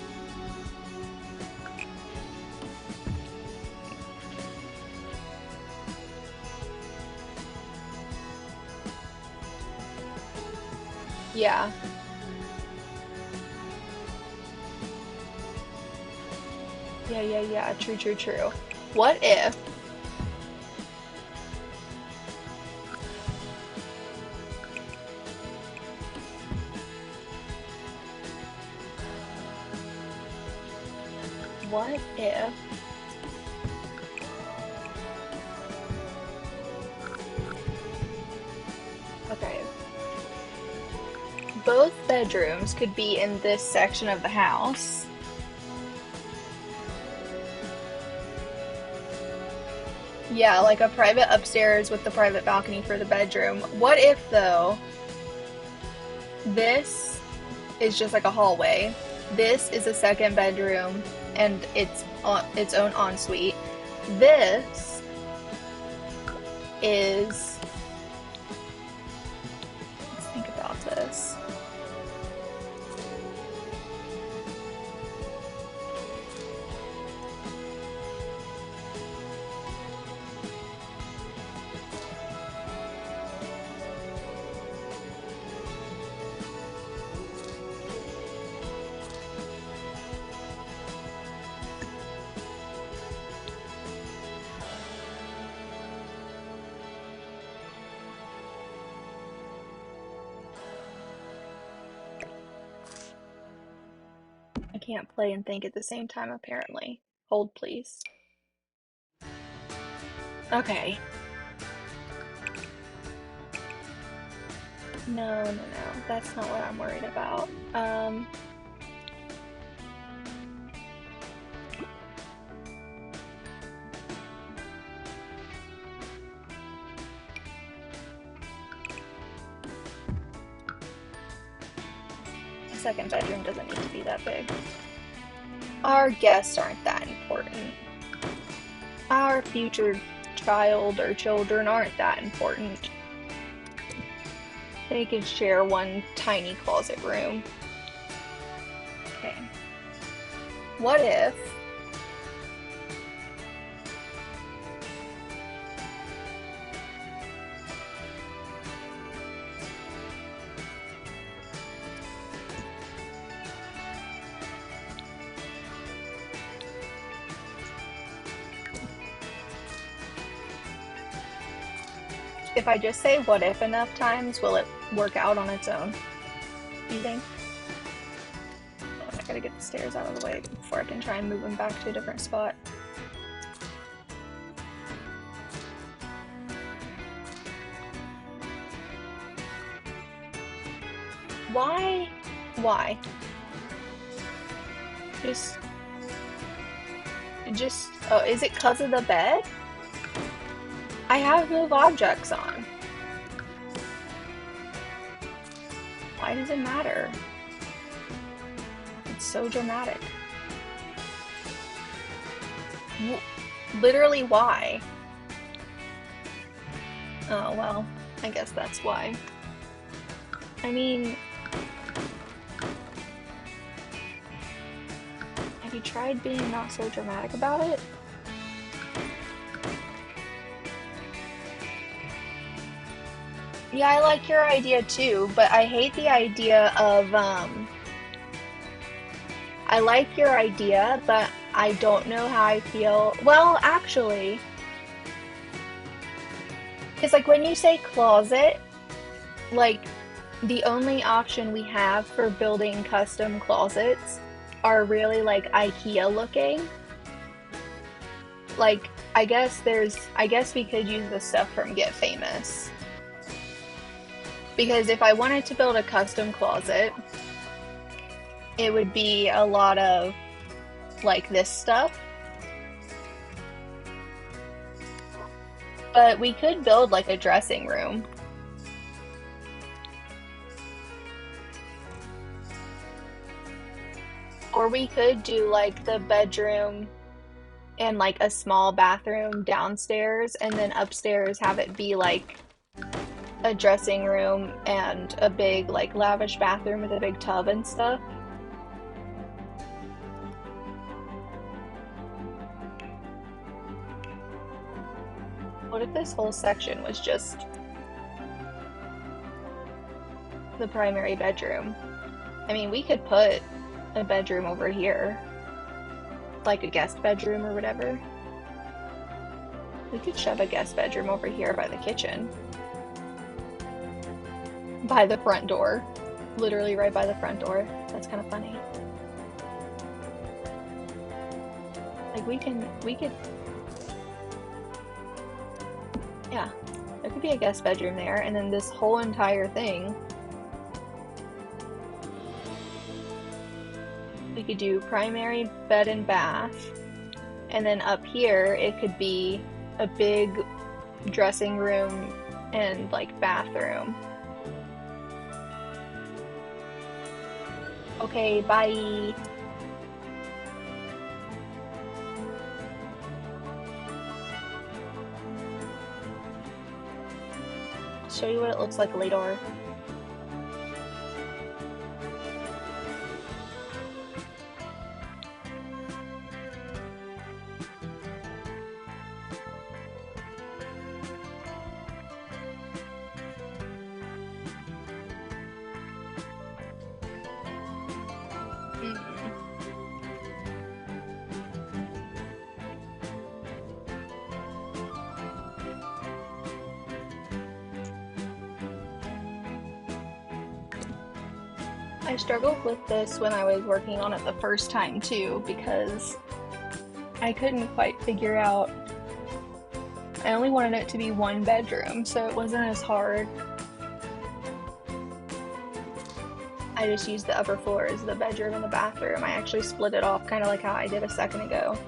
Yeah. Yeah. True. What if okay, both bedrooms could be in this section of the house. Yeah, like a private upstairs with the private balcony for the bedroom. What if, though, this is just like a hallway, this is a second bedroom, and it's its own ensuite. This is... Let's think about this. I can't play and think at the same time, apparently. Hold, please. Okay. No. That's not what I'm worried about. The second bedroom doesn't need to be that big. Our guests aren't that important. Our future child or children aren't that important. They can share one tiny closet room. Okay. What if I just say what if enough times, will it work out on its own? You think? Oh, I gotta get the stairs out of the way before I can try and move them back to a different spot. Why? Why? Just, oh, is it 'cause of the bed? I have move objects on. Why does it matter? It's so dramatic. Literally, why? Oh, well, I guess that's why. I mean, have you tried being not so dramatic about it? Yeah, I like your idea too, but I hate the idea of, I like your idea, but I don't know how I feel. Well, actually, because like when you say closet, like the only option we have for building custom closets are really like IKEA looking. Like, I guess we could use the stuff from Get Famous. Because if I wanted to build a custom closet, it would be a lot of like this stuff. But we could build like a dressing room. Or we could do like the bedroom and like a small bathroom downstairs, and then upstairs have it be like a dressing room and a big like lavish bathroom with a big tub and stuff. What if this whole section was just the primary bedroom? I mean, we could put a bedroom over here, like a guest bedroom or whatever. We could shove a guest bedroom over here by the kitchen. By the front door. Literally right by the front door. That's kind of funny. Like we could, yeah, there could be a guest bedroom there, and then this whole entire thing, we could do primary bed and bath, and then up here it could be a big dressing room and like bathroom. Okay, bye. I'll show you what it looks like later. I struggled with this when I was working on it the first time too, because I couldn't quite figure out. I only wanted it to be one bedroom, so it wasn't as hard. I just used the upper floor as the bedroom and the bathroom. I actually split it off, kind of like how I did a second ago.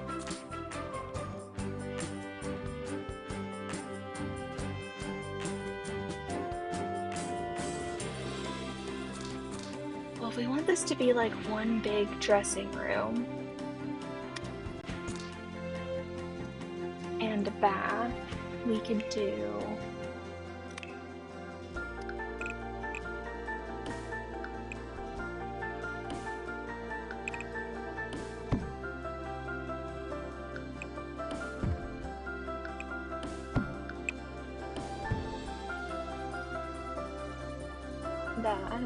if we want this to be like one big dressing room and a bath, we could do that.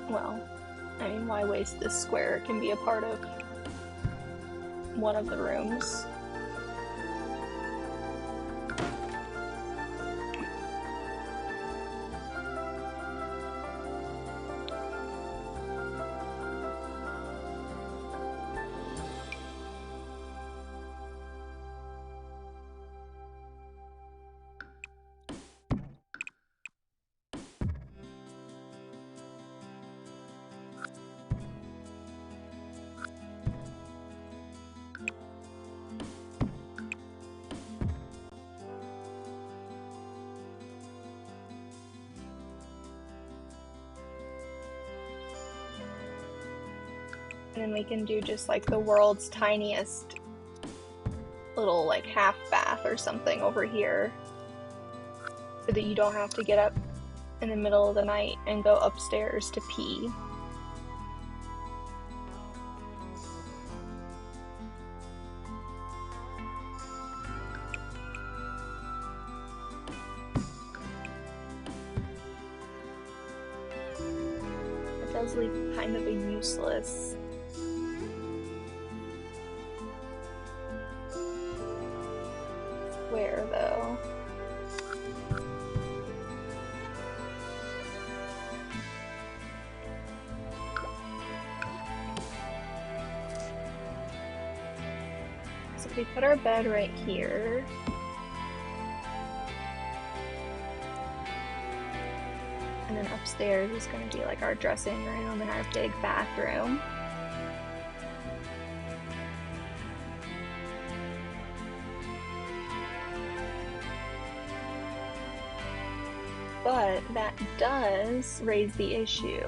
Well, I mean, why waste this square? It can be a part of one of the rooms. And then we can do just like the world's tiniest little like half bath or something over here, so that you don't have to get up in the middle of the night and go upstairs to pee. It does leave kind of a useless square though. So if we put our bed right here, and then upstairs is going to be like our dressing room and our big bathroom. But that does raise the issue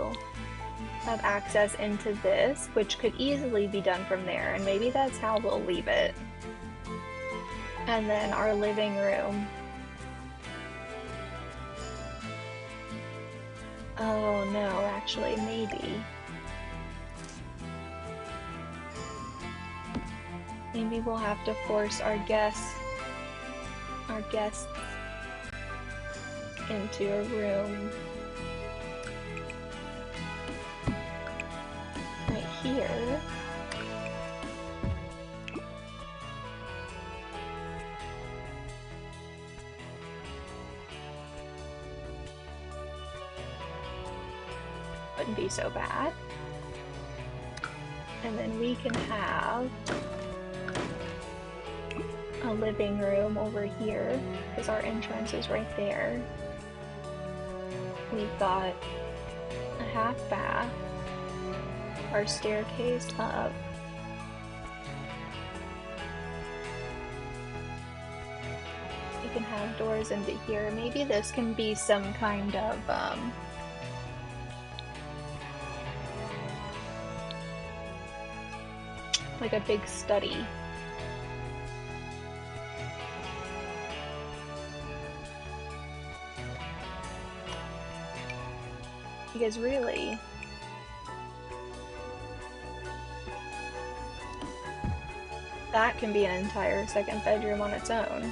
of access into this, which could easily be done from there, and maybe that's how we'll leave it. And then our living room. Oh no, actually, maybe. Maybe we'll have to force our guests into a room right here. Wouldn't be so bad. And then we can have a living room over here because our entrance is right there. We've got a half bath, our staircase up, we can have doors into here. Maybe this can be some kind of like a big study. Because really, that can be an entire second bedroom on its own.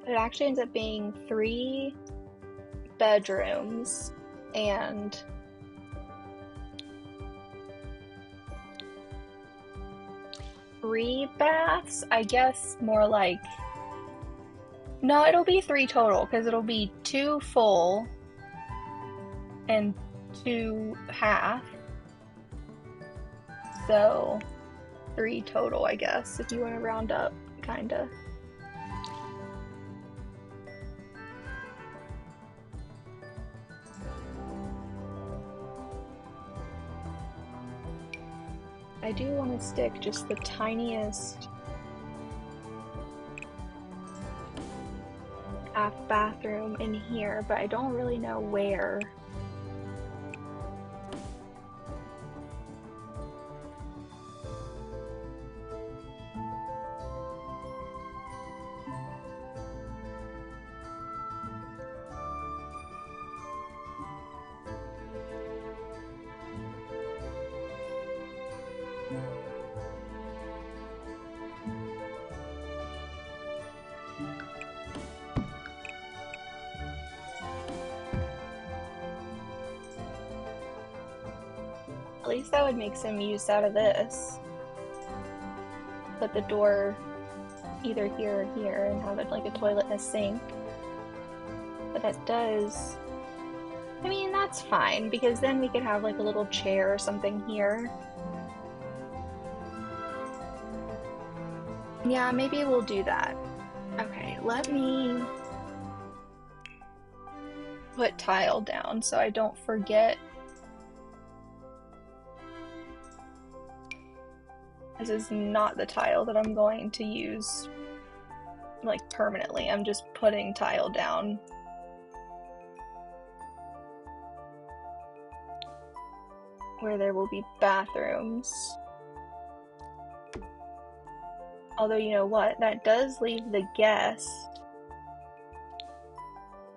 It actually ends up being 3 bedrooms and 3 baths, I guess. More like, no, it'll be 3 total because it'll be 2 full and 2 half, so 3 total, I guess, if you want to round up, kinda. I do want to stick just the tiniest half bathroom in here, but I don't really know where. At least that would make some use out of this. Put the door either here or here and have it like a toilet and a sink. But that does... I mean, that's fine, because then we could have like a little chair or something here. Yeah, maybe we'll do that. Okay, let me put tile down so I don't forget. This is not the tile that I'm going to use like permanently. I'm just putting tile down. Where there will be bathrooms. Although, you know what? That does leave the guest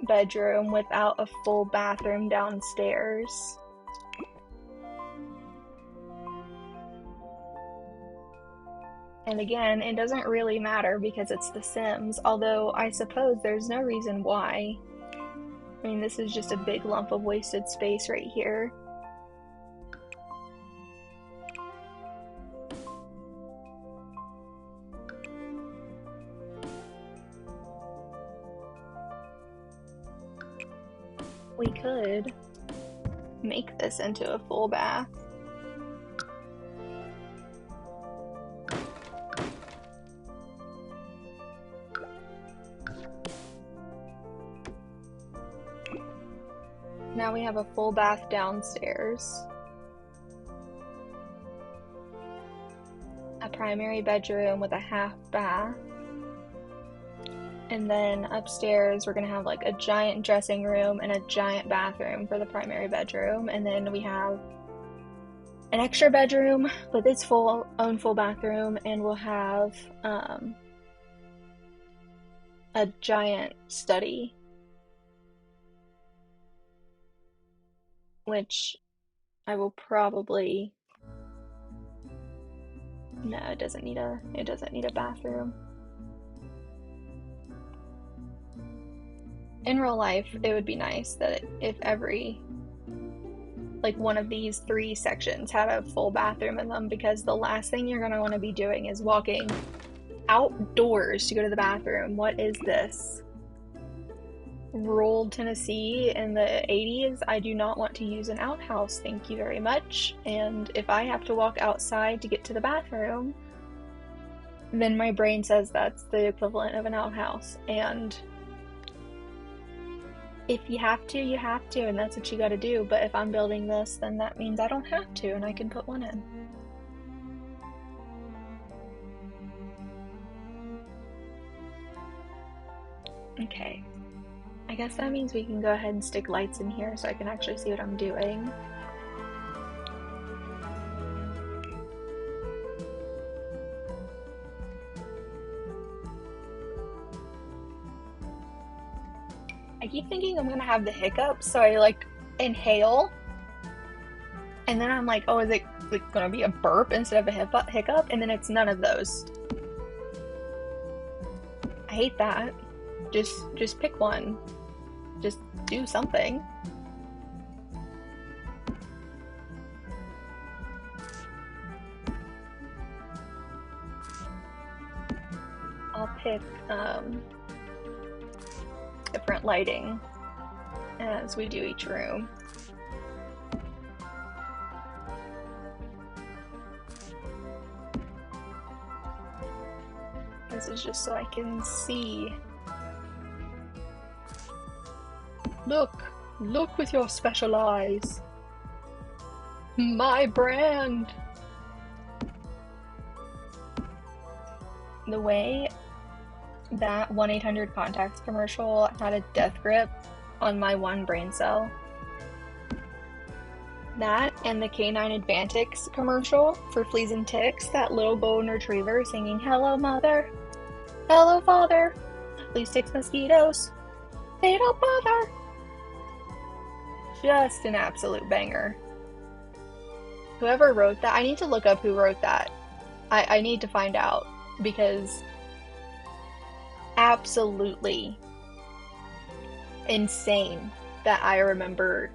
bedroom without a full bathroom downstairs. And again, it doesn't really matter because it's The Sims, although I suppose there's no reason why. I mean, this is just a big lump of wasted space right here. We could make this into a full bath. Now we have a full bath downstairs. A primary bedroom with a half bath. And then upstairs we're gonna have like a giant dressing room and a giant bathroom for the primary bedroom. And then we have an extra bedroom with its own full bathroom, and we'll have a giant study. Which I will probably... No, it doesn't need a bathroom. In real life, it would be nice that if every, like, one of these 3 sections had a full bathroom in them, because the last thing you're gonna want to be doing is walking outdoors to go to the bathroom. What is this? Rural Tennessee in the 80s? I do not want to use an outhouse, thank you very much. And if I have to walk outside to get to the bathroom, then my brain says that's the equivalent of an outhouse. And if you have to, you have to, and that's what you gotta do. But if I'm building this, then that means I don't have to, and I can put one in. Okay. I guess that means we can go ahead and stick lights in here so I can actually see what I'm doing. I keep thinking I'm gonna have the hiccups, so I like inhale, and then I'm like, oh, is it like gonna be a burp instead of a hiccup? And then it's none of those. I hate that. Just pick one. Just do something. I'll pick different lighting as we do each room. This is just so I can see. Look with your special eyes. My brand. the way that 1-800-CONTACTS commercial had a death grip on my one brain cell. That and the Canine Advantix commercial for fleas and ticks, that little golden retriever singing, "Hello, mother. Hello, father. Fleas, ticks, mosquitoes. They don't bother." Just an absolute banger. Whoever wrote that, I need to look up who wrote that. I need to find out, because absolutely insane that I remember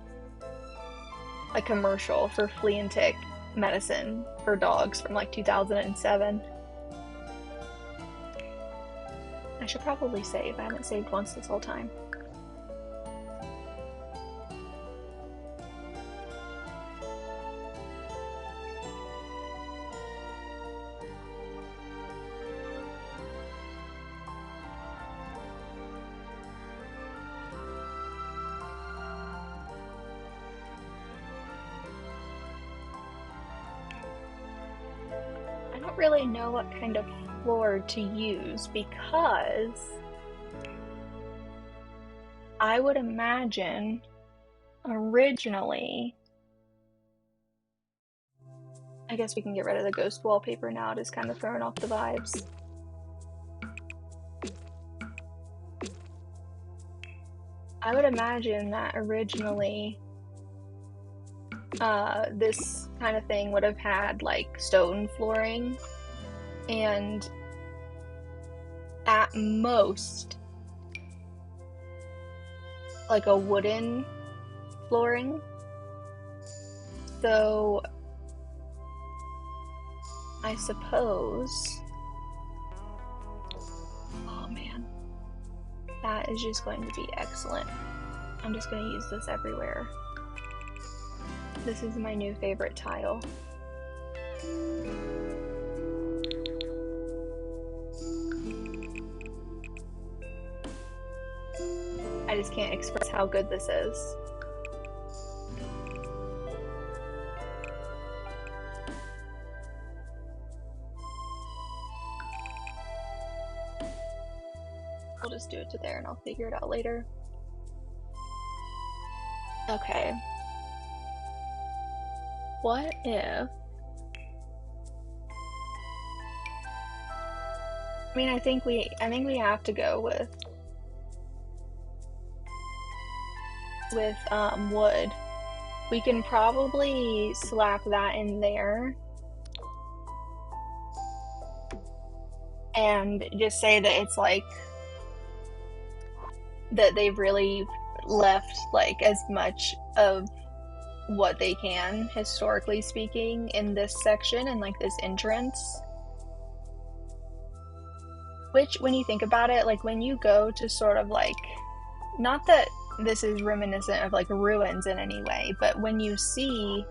a commercial for flea and tick medicine for dogs from like 2007. I should probably save. I haven't saved once this whole time. I don't really know what kind of floor to use, because I would imagine originally, I guess we can get rid of the ghost wallpaper now, it is kind of throwing off the vibes. I would imagine that originally this kind of thing would have had like stone flooring and at most like a wooden flooring. So I suppose, oh man, that is just going to be excellent. I'm just going to use this everywhere. This is my new favorite tile. I just can't express how good this is. We'll just do it to there and I'll figure it out later. Okay. What if... I mean, I think we have to go with wood. We can probably slap that in there and just say that it's like that they've really left like as much of what they can, historically speaking, in this section and like this entrance. Which, when you think about it, like when you go to sort of like, not that this is reminiscent of like ruins in any way, but when you see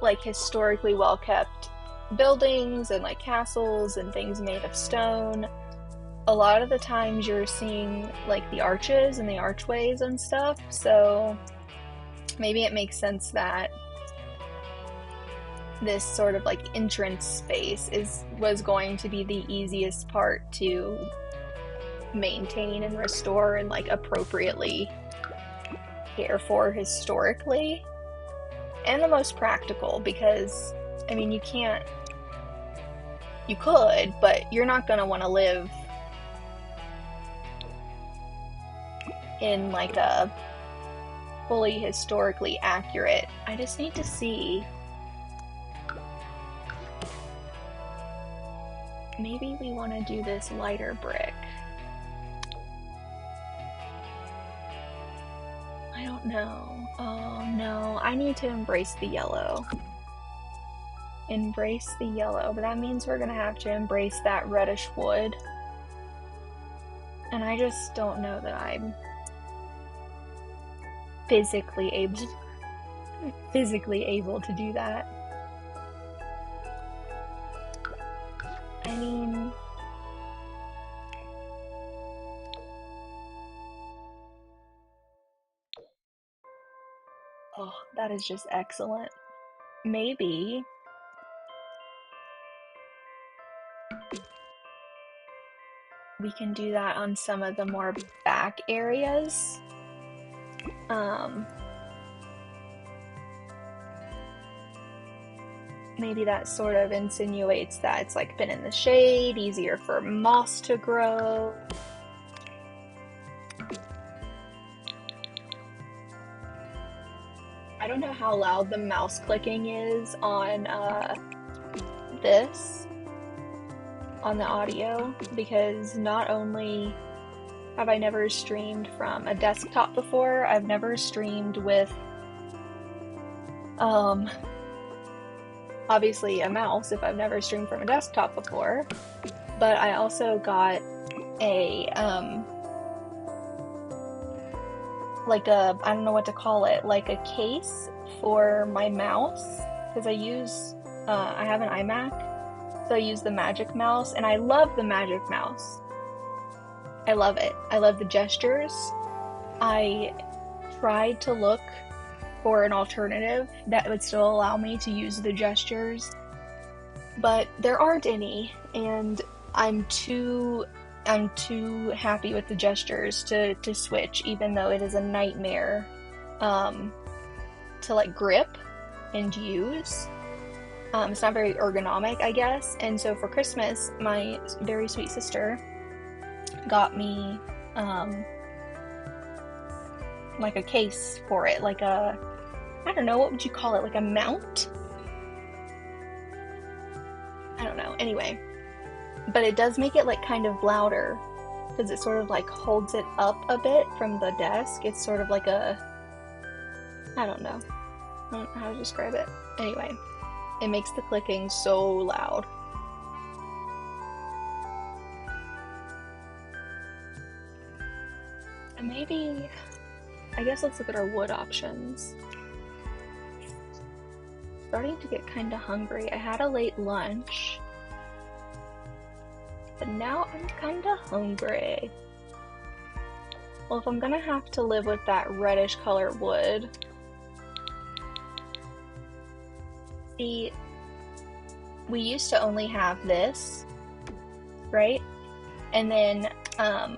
like historically well kept buildings and like castles and things made of stone, a lot of the times you're seeing like the arches and the archways and stuff, so maybe it makes sense that this sort of like entrance space was going to be the easiest part to maintain and restore and like appropriately care for historically, and the most practical, because I mean you could, but you're not gonna want to live in like a fully historically accurate. I just need to see. Maybe we want to do this lighter brick. I don't know. Oh no, I need to embrace the yellow. Embrace the yellow, but that means we're gonna have to embrace that reddish wood. And I just don't know that I'm physically able to do that. I mean, oh, that is just excellent. Maybe we can do that on some of the more back areas. Maybe that sort of insinuates that it's like been in the shade, easier for moss to grow. I don't know how loud the mouse clicking is on this, on the audio, because not only have I never streamed from a desktop before, I've never streamed with obviously a mouse if I've never streamed from a desktop before, but I also got a like a, I don't know what to call it, like a case for my mouse, because I have an iMac, so I use the Magic Mouse, and I love the Magic Mouse. I love it. I love the gestures. I tried to look for an alternative that would still allow me to use the gestures, but there aren't any, and I'm too happy with the gestures to switch, even though it is a nightmare to like grip and use. It's not very ergonomic, I guess. And so for Christmas, my very sweet sister got me like a case for it, like a, I don't know, what would you call it, like a mount? I don't know. Anyway, but it does make it like kind of louder because it sort of like holds it up a bit from the desk. It's sort of like a, I don't know how to describe it. Anyway, it makes the clicking so loud. And maybe, I guess let's look at our wood options. Starting to get kind of hungry. I had a late lunch, but now I'm kind of hungry. Well, if I'm gonna have to live with that reddish color wood, see, we used to only have this, right? And then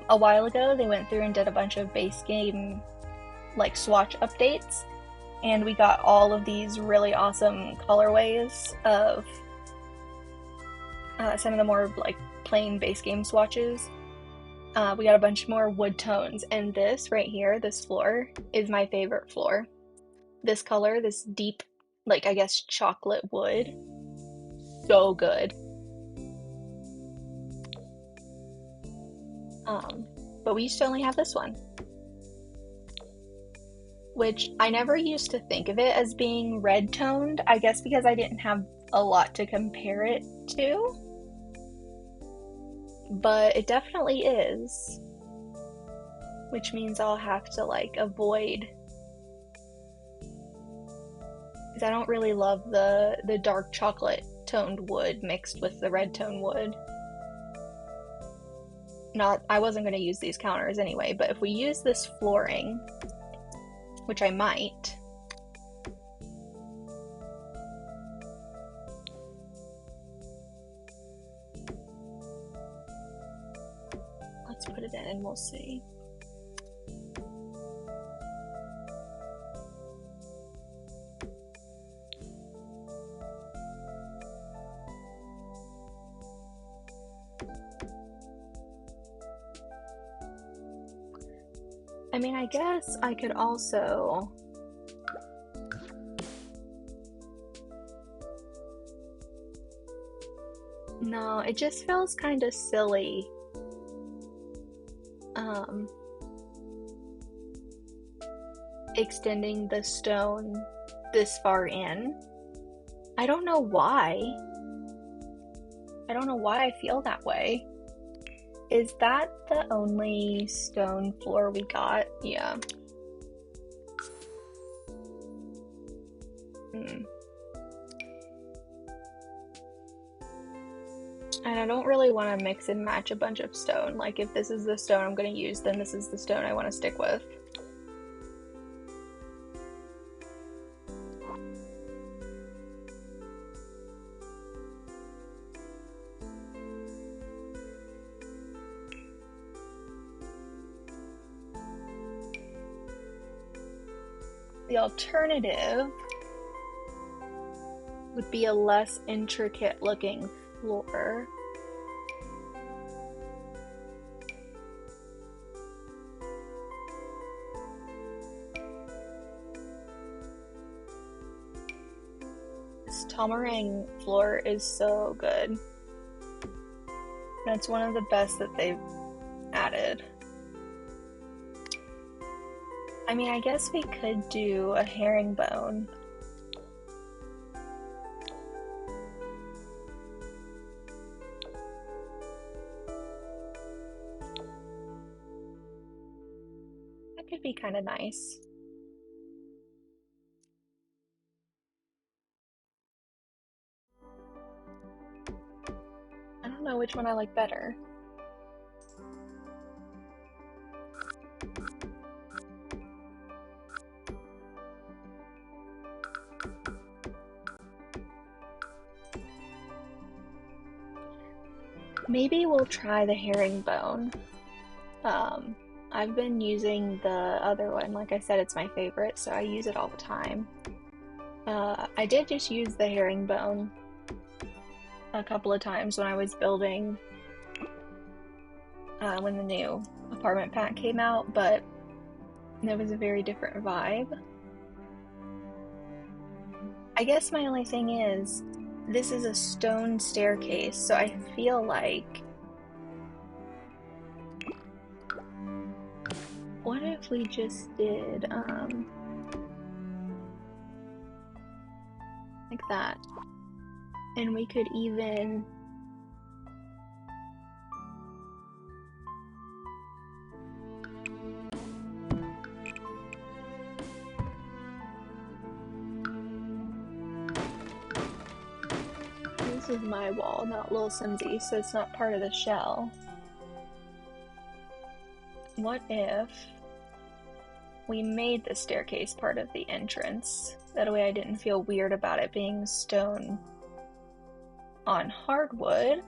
a while ago they went through and did a bunch of base game like swatch updates, and we got all of these really awesome colorways of some of the more like plain base game swatches. We got a bunch more wood tones, and this right here, this floor, is my favorite floor. This color, this deep, like I guess chocolate wood, so good. But we used to only have this one, which I never used to think of it as being red toned, I guess because I didn't have a lot to compare it to, but it definitely is, which means I'll have to like avoid, because I don't really love the dark chocolate toned wood mixed with the red tone wood. I wasn't going to use these counters anyway, but if we use this flooring, which I might, let's put it in and we'll see. I mean, I guess I could also no, it just feels kind of silly. Extending the stone this far in. I don't know why. I don't know why I feel that way. Is that the only stone floor we got? Yeah. And I don't really want to mix and match a bunch of stone. Like, if this is the stone I'm going to use, then this is the stone I want to stick with. The alternative would be a less intricate looking floor. This Tamarang floor is so good. That's one of the best that they've added. I mean, I guess we could do a herringbone. That could be kind of nice. I don't know which one I like better. Maybe we'll try the herringbone. I've been using the other one. Like I said, it's my favorite, so I use it all the time. I did just use the herringbone a couple of times when I was building when the new apartment pack came out, but it was a very different vibe. I guess my only thing is, this is a stone staircase, so I feel like... What if we just did, like that? And we could even... This is my wall, not lilsimsie, so it's not part of the shell. What if we made the staircase part of the entrance? That way I didn't feel weird about it being stone on hardwood.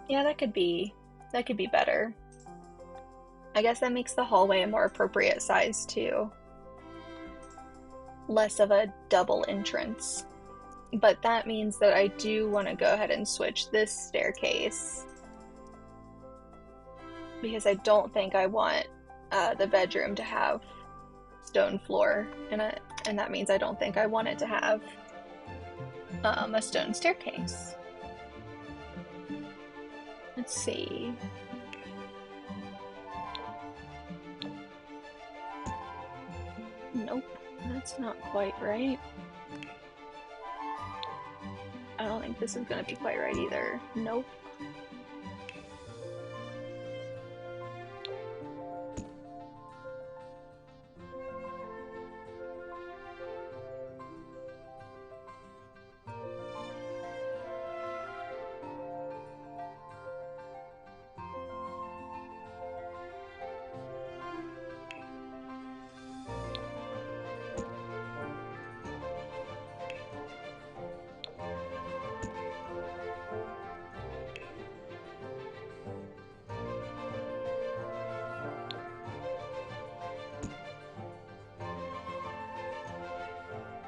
Yeah, that could be better. I guess that makes the hallway a more appropriate size too. Less of a double entrance. But that means that I do want to go ahead and switch this staircase, because I don't think I want the bedroom to have stone floor, and that means I don't think I want it to have a stone staircase. Let's see. Nope, that's not quite right. I don't think this is gonna be quite right either. Nope.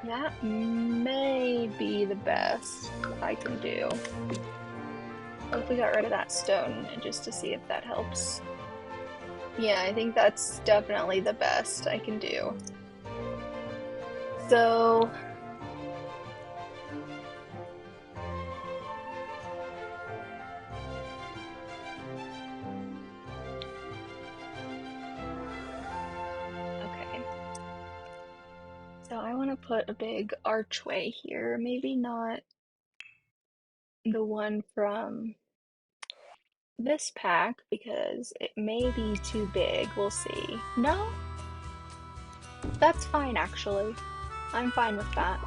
That may be the best I can do. What if we got rid of that stone just to see if that helps? Yeah, I think that's definitely the best I can do. So... So I want to put a big archway here, maybe not the one from this pack because it may be too big, we'll see. No? That's fine actually. I'm fine with that.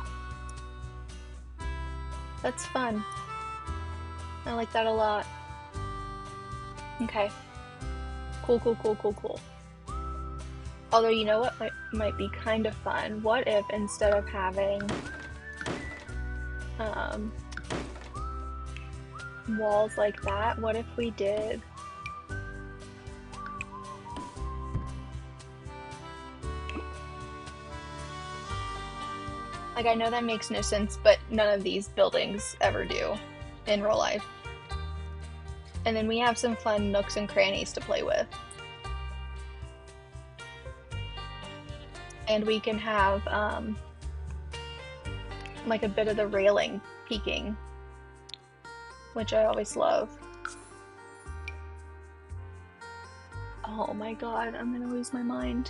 That's fun. I like that a lot. Okay. Cool, cool, cool, cool, cool. Although, you know what might be kind of fun? What if instead of having walls like that, what if we did Like, I know that makes no sense, but none of these buildings ever do in real life. And then we have some fun nooks and crannies to play with. And we can have, like a bit of the railing peeking, which I always love. Oh my god, I'm gonna lose my mind.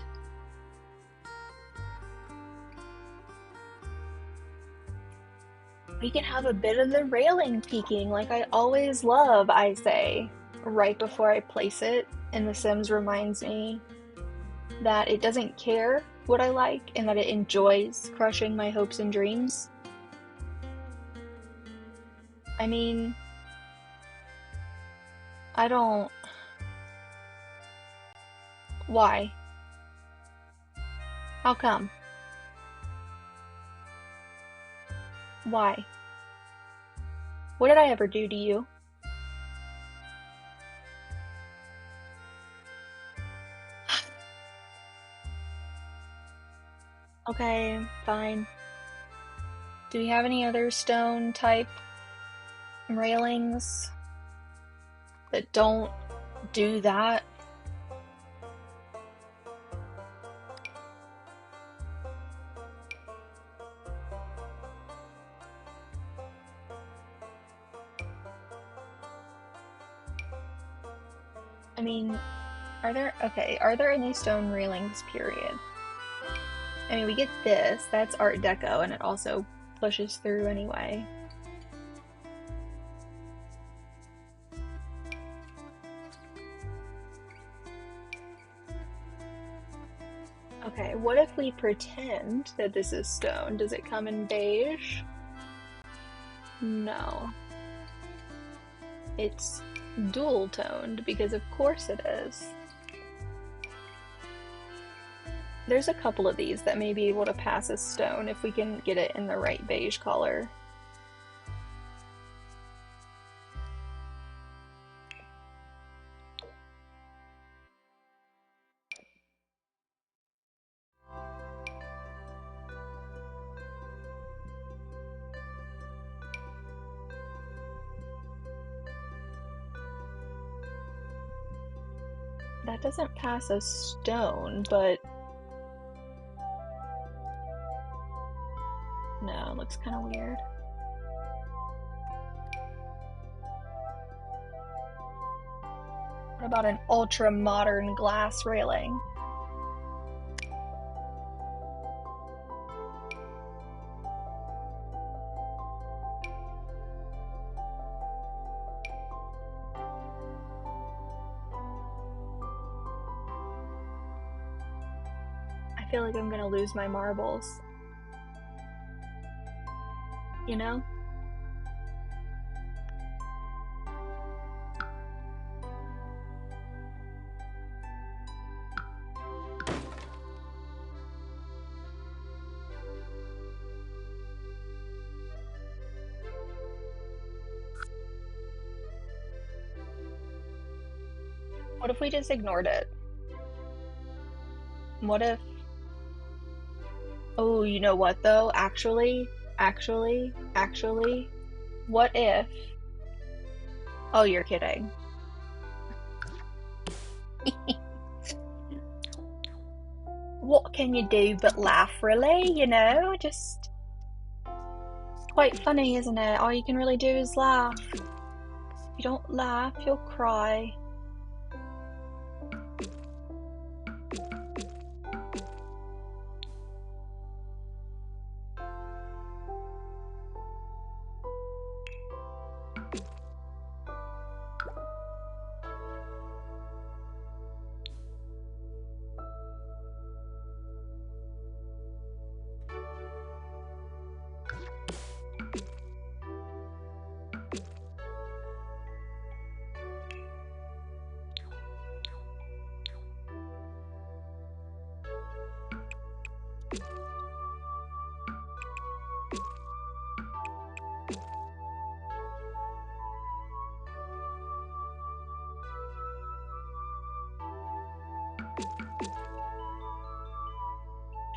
We can have a bit of the railing peeking like I always love, I say, right before I place it, and The Sims reminds me that it doesn't care what I like and that it enjoys crushing my hopes and dreams. I mean, I don't... Why? How come? Why? What did I ever do to you? Okay, fine. Do we have any other stone type railings that don't do that? I mean, are there any stone railings, period? I mean, we get this, that's Art Deco, and it also pushes through anyway. Okay, what if we pretend that this is stone? Does it come in beige? No. It's dual toned, because of course it is. There's a couple of these that may be able to pass as stone if we can get it in the right beige color. That doesn't pass as stone, but no, it looks kind of weird. What about an ultra modern glass railing? I feel like I'm gonna lose my marbles. You know? What if we just ignored it? What if... Oh, you know what though? Actually, what if... Oh, you're kidding. What can you do but laugh, really? You know, just... It's quite funny, isn't it? All you can really do is laugh. If you don't laugh, you'll cry.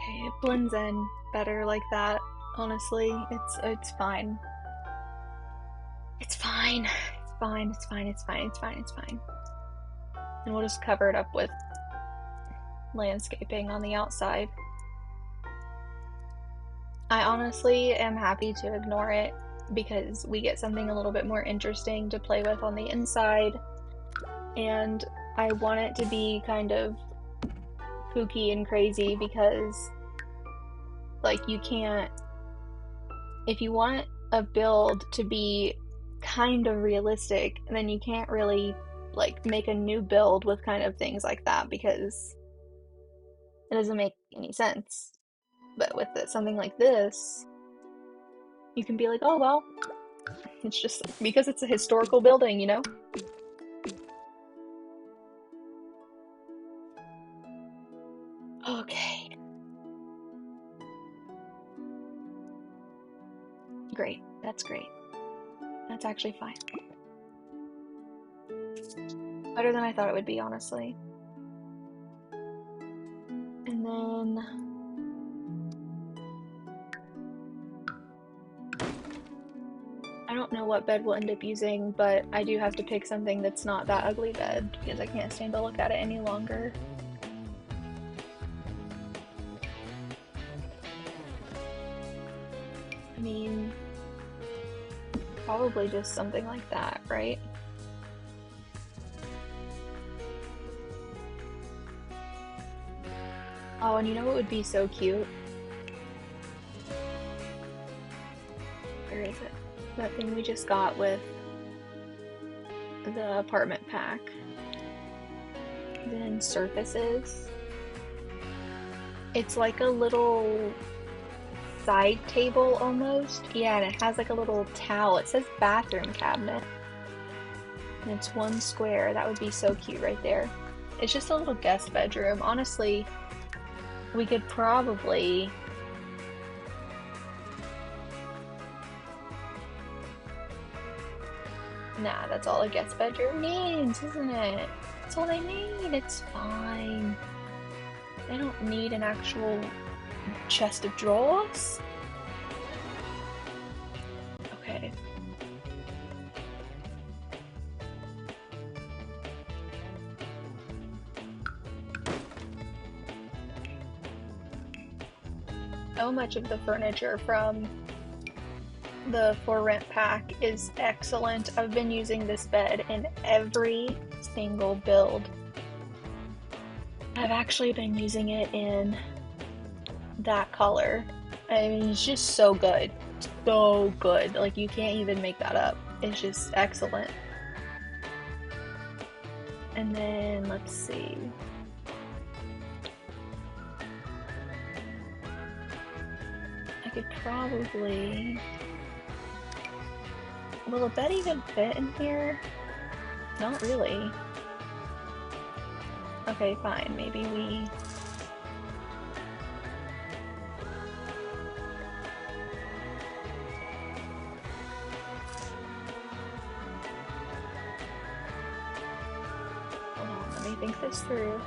Okay, it blends in better like that. Honestly, it's fine. It's fine. It's fine. It's fine. It's fine. It's fine. It's fine. And we'll just cover it up with landscaping on the outside. I honestly am happy to ignore it because we get something a little bit more interesting to play with on the inside, and I want it to be kind of kooky and crazy because, like, you can't, if you want a build to be kind of realistic, then you can't really, like, make a new build with kind of things like that because it doesn't make any sense. But with something like this, you can be like, oh, well, it's just because it's a historical building, you know? Okay. Great. That's great. That's actually fine. Better than I thought it would be, honestly. And then I don't know what bed we'll end up using, but I do have to pick something that's not that ugly bed because I can't stand to look at it any longer. I mean, probably just something like that, right? Oh, and you know what would be so cute? Where is it? That thing we just got with the apartment pack. Then surfaces. It's like a little side table almost. Yeah, and it has like a little towel. It says bathroom cabinet. And it's one square. That would be so cute right there. It's just a little guest bedroom. Honestly, we could probably... Nah, that's all a guest bedroom needs, isn't it? That's all they need. It's fine. They don't need an actual chest of drawers. Okay. So much of the furniture from the For Rent pack is excellent. I've been using this bed in every single build. I've actually been using it in that color. I mean, it's just so good. So good. Like, you can't even make that up. It's just excellent. And then, let's see. I could probably... Will a bed even fit in here? Not really. Okay, fine. Maybe we... Hold on, let me think this through.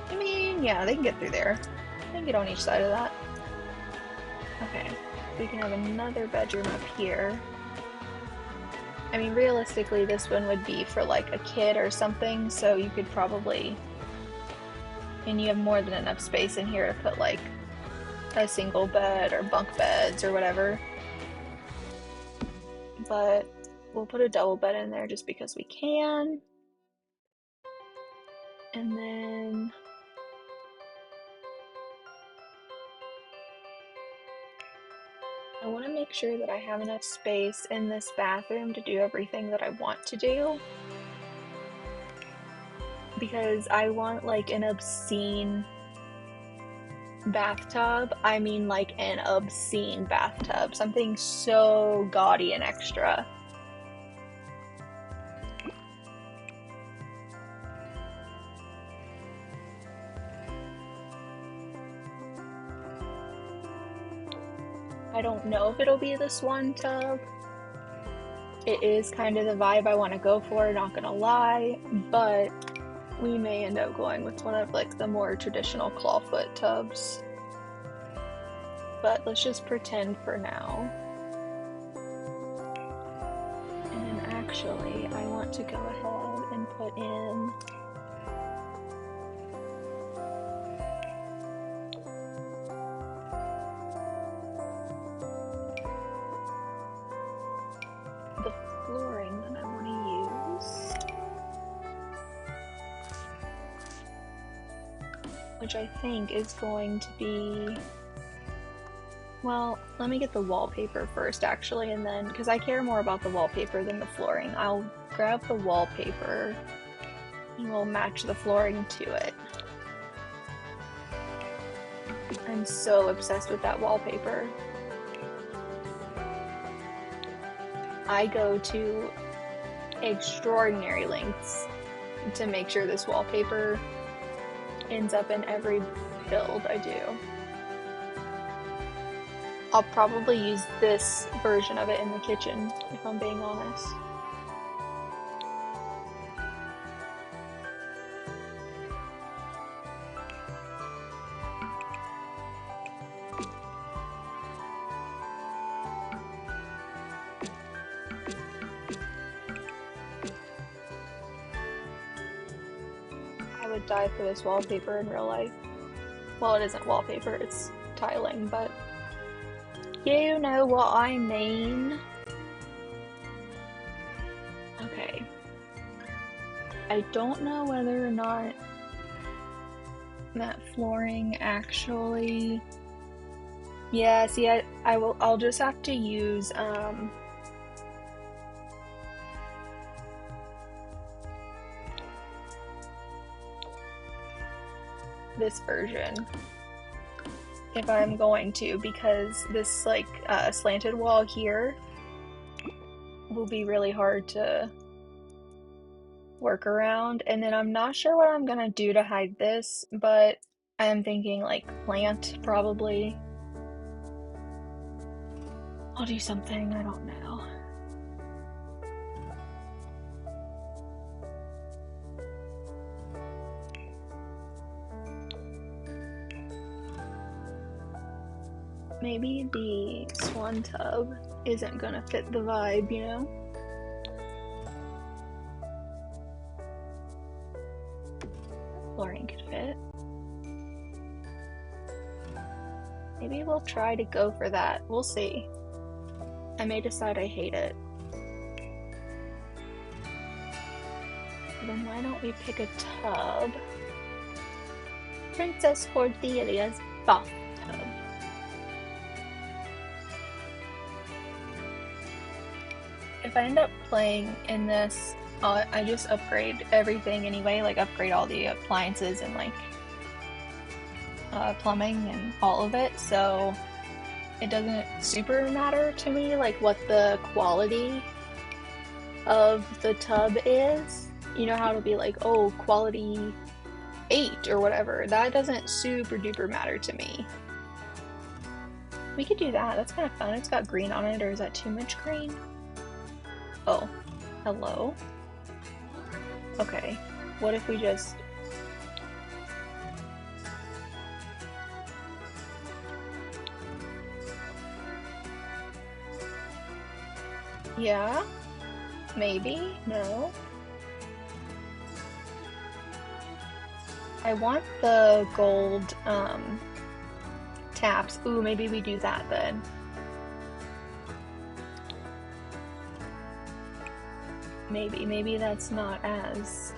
I mean, yeah, they can get through there. They can get on each side of that. Okay, we can have another bedroom up here. I mean, realistically, this one would be for like a kid or something, so you could probably... And you have more than enough space in here to put like a single bed or bunk beds or whatever. But we'll put a double bed in there just because we can. And then... I want to make sure that I have enough space in this bathroom to do everything that I want to do. Because I want like an obscene bathtub. I mean like an obscene bathtub. Something so gaudy and extra. I don't know if it'll be the swan tub. It is kind of the vibe I want to go for, not gonna lie, but we may end up going with one of like the more traditional clawfoot tubs. but let's just pretend for now. And then actually, I want to go ahead and put in the flooring that I want to use, which I think is going to be, well, let me get the wallpaper first actually, and then, because I care more about the wallpaper than the flooring, I'll grab the wallpaper and we'll match the flooring to it. I'm so obsessed with that wallpaper. I go to extraordinary lengths to make sure this wallpaper ends up in every build I do. I'll probably use this version of it in the kitchen, if I'm being honest. I would die for this wallpaper in real life. Well, it isn't wallpaper, it's tiling, but you know what I mean. Okay. I don't know whether or not that flooring actually... Yeah, see, I'll just have to use, this version if I'm going to, because this like slanted wall here will be really hard to work around, and then I'm not sure what I'm gonna do to hide this, but I'm thinking like plant probably. I'll do something, I don't know. Maybe the swan tub isn't gonna fit the vibe, you know? Flooring could fit. Maybe we'll try to go for that. We'll see. I may decide I hate it. Then why don't we pick a tub? Princess Cordelia's bathtub. If I end up playing in this, I just upgrade everything anyway, like upgrade all the appliances and like plumbing and all of it, so it doesn't super matter to me like what the quality of the tub is. You know how it'll be like, oh, quality 8 or whatever. That doesn't super duper matter to me. We could do that. That's kind of fun. It's got green on it, or is that too much green? Oh, hello? Okay, what if we just... Yeah? Maybe? No? I want the gold, taps. Ooh, maybe we do that then. Maybe that's not as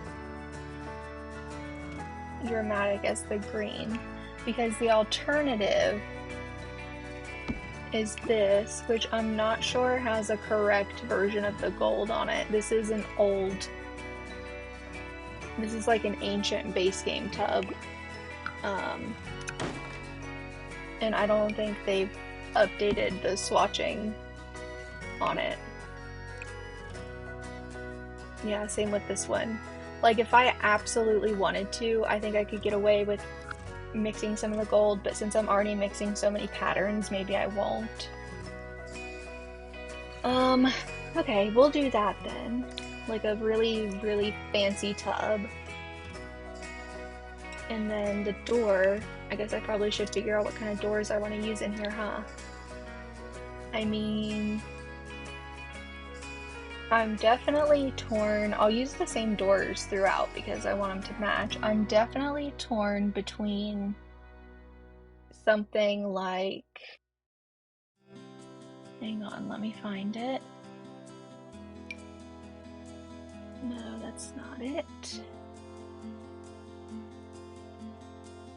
dramatic as the green, because the alternative is this, which I'm not sure has a correct version of the gold on it. This is an old, this is like an ancient base game tub, and I don't think they've updated the swatching on it. Yeah, same with this one. Like, if I absolutely wanted to, I think I could get away with mixing some of the gold, but since I'm already mixing so many patterns, maybe I won't. Okay, we'll do that then. Like a really, really fancy tub. And then the door, I guess I probably should figure out what kind of doors I want to use in here, huh? I mean, I'm definitely torn. I'll use the same doors throughout because I want them to match. I'm definitely torn between something like, hang on, let me find it. No, that's not it.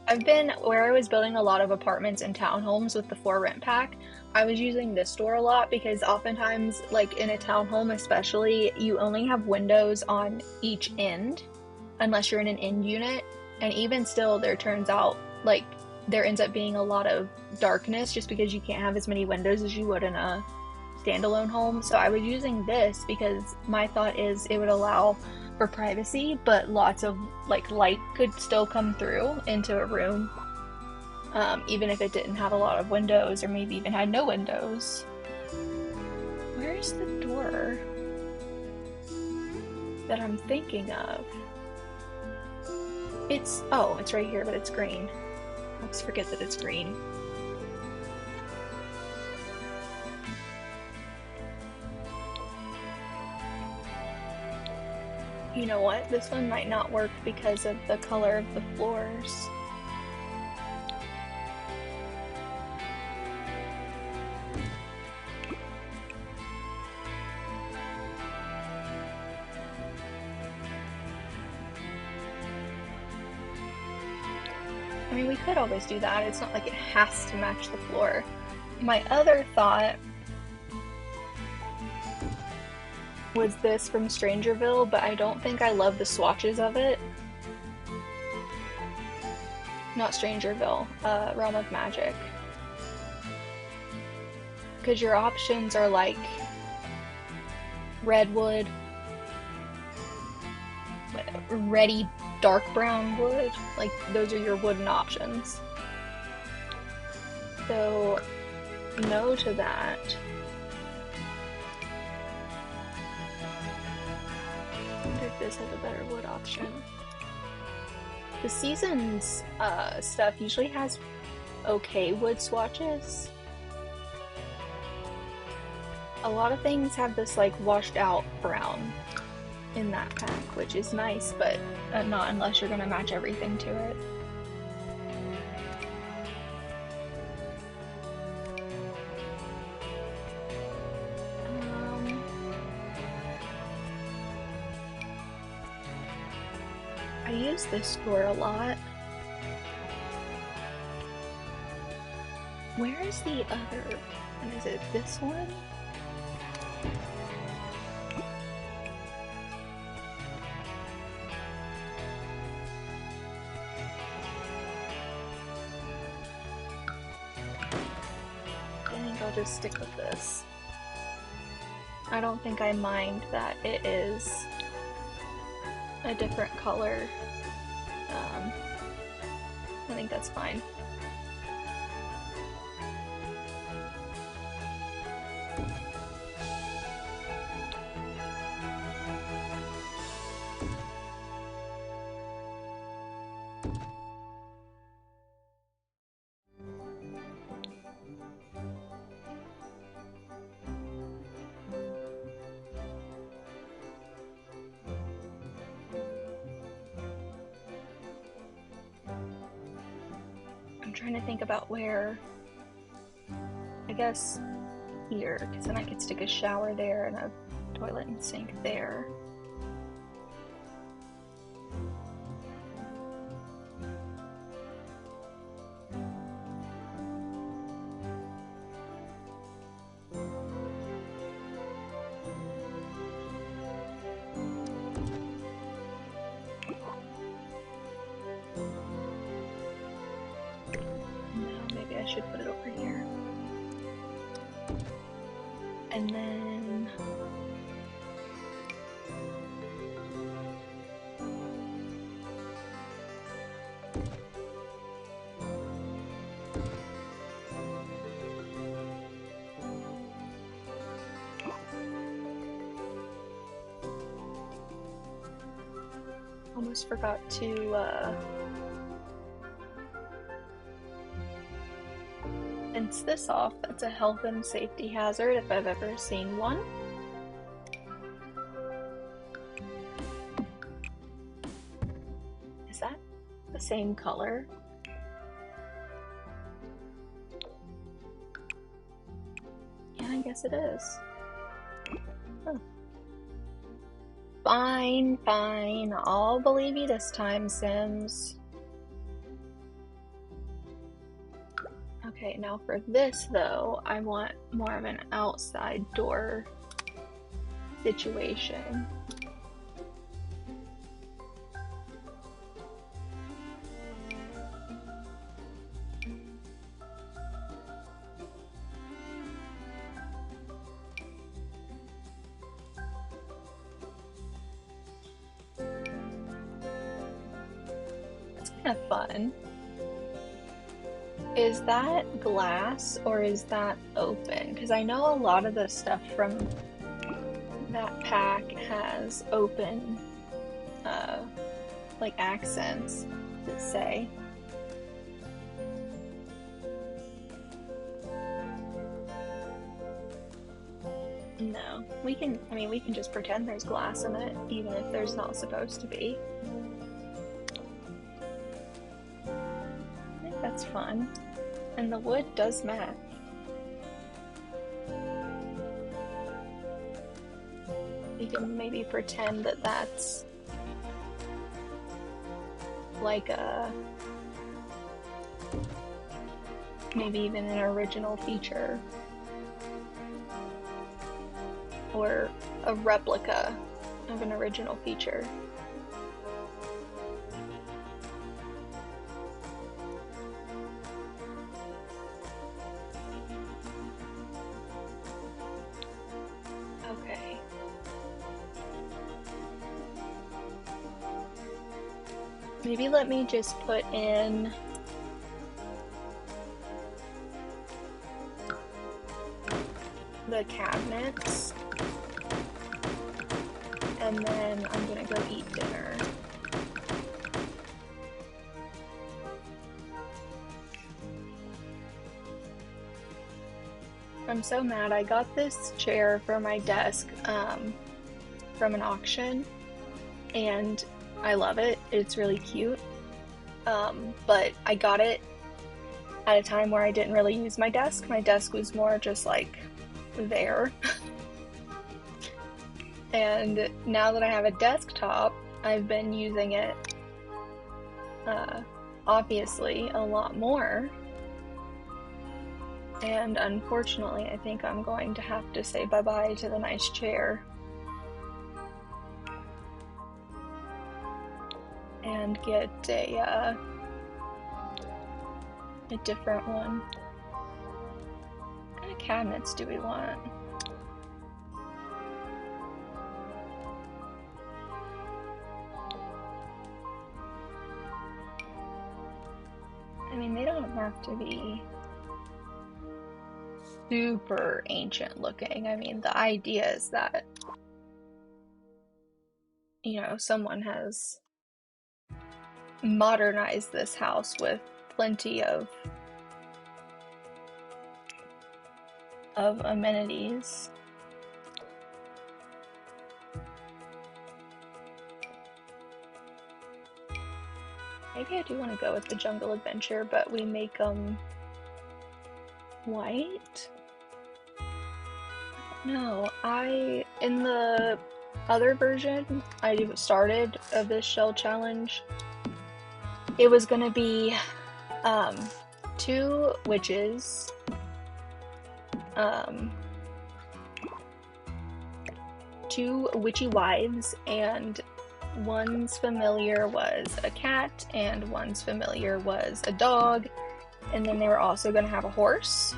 I've been, where I was building a lot of apartments and townhomes with the for rent pack, I was using this door a lot because oftentimes, like in a townhome especially, you only have windows on each end, unless you're in an end unit. And even still, there turns out, like, there ends up being a lot of darkness just because you can't have as many windows as you would in a standalone home. So I was using this because my thought is it would allow for privacy, but lots of like light could still come through into a room, even if it didn't have a lot of windows or maybe even had no windows. Where's the door that I'm thinking of? It's, oh, it's right here, but it's green. Let's forget that it's green. You know what? This one might not work because of the color of the floors. I mean, we could always do that. It's not like it has to match the floor. My other thought was this from Strangerville, but I don't think I love the swatches of it. Not Strangerville, Realm of Magic. Because your options are like redwood, reddy dark brown wood, like those are your wooden options. So, no to that. I wonder if this has a better wood option. The Seasons stuff usually has okay wood swatches. A lot of things have this like washed out brown in that pack, which is nice, but not unless you're gonna match everything to it. I use this door a lot. Where is the other? And is it this one? I think I'll just stick with this. I don't think I mind that it is a different color. I think that's fine. I'm trying to think about where, I guess here, because then I could stick a shower there and a toilet and sink there. Should put it over here. And then almost forgot to rinse this off. That's a health and safety hazard if I've ever seen one. Is that the same color? Yeah, I guess it is. Huh. Fine, fine. I'll believe you this time, Sims. Okay, now for this though, I want more of an outside door situation. It's kind of fun. Is that glass or is that open? Because I know a lot of the stuff from that pack has open, like accents that say. No, we can just pretend there's glass in it, even if there's not supposed to be. I think that's fun. And the wood does match. You can maybe pretend that that's like a, maybe even an original feature. Or a replica of an original feature. Okay. Maybe let me just put in the cabinets. And then I'm gonna go eat dinner. I'm so mad. I got this chair for my desk from an auction, and I love it. It's really cute. But I got it at a time where I didn't really use my desk. My desk was more just like there. And now that I have a desktop, I've been using it, obviously, a lot more. And unfortunately, I think I'm going to have to say bye-bye to the nice chair. And get a different one. What kind of cabinets do we want? I mean, they don't have to be super ancient looking. I mean, the idea is that, you know, someone has modernized this house with plenty of amenities. Maybe I do want to go with the jungle adventure, but we make them white? No, in the other version I started of this shell challenge, it was gonna be 2 witches, 2 witchy wives, and one's familiar was a cat and one's familiar was a dog, and then they were also going to have a horse.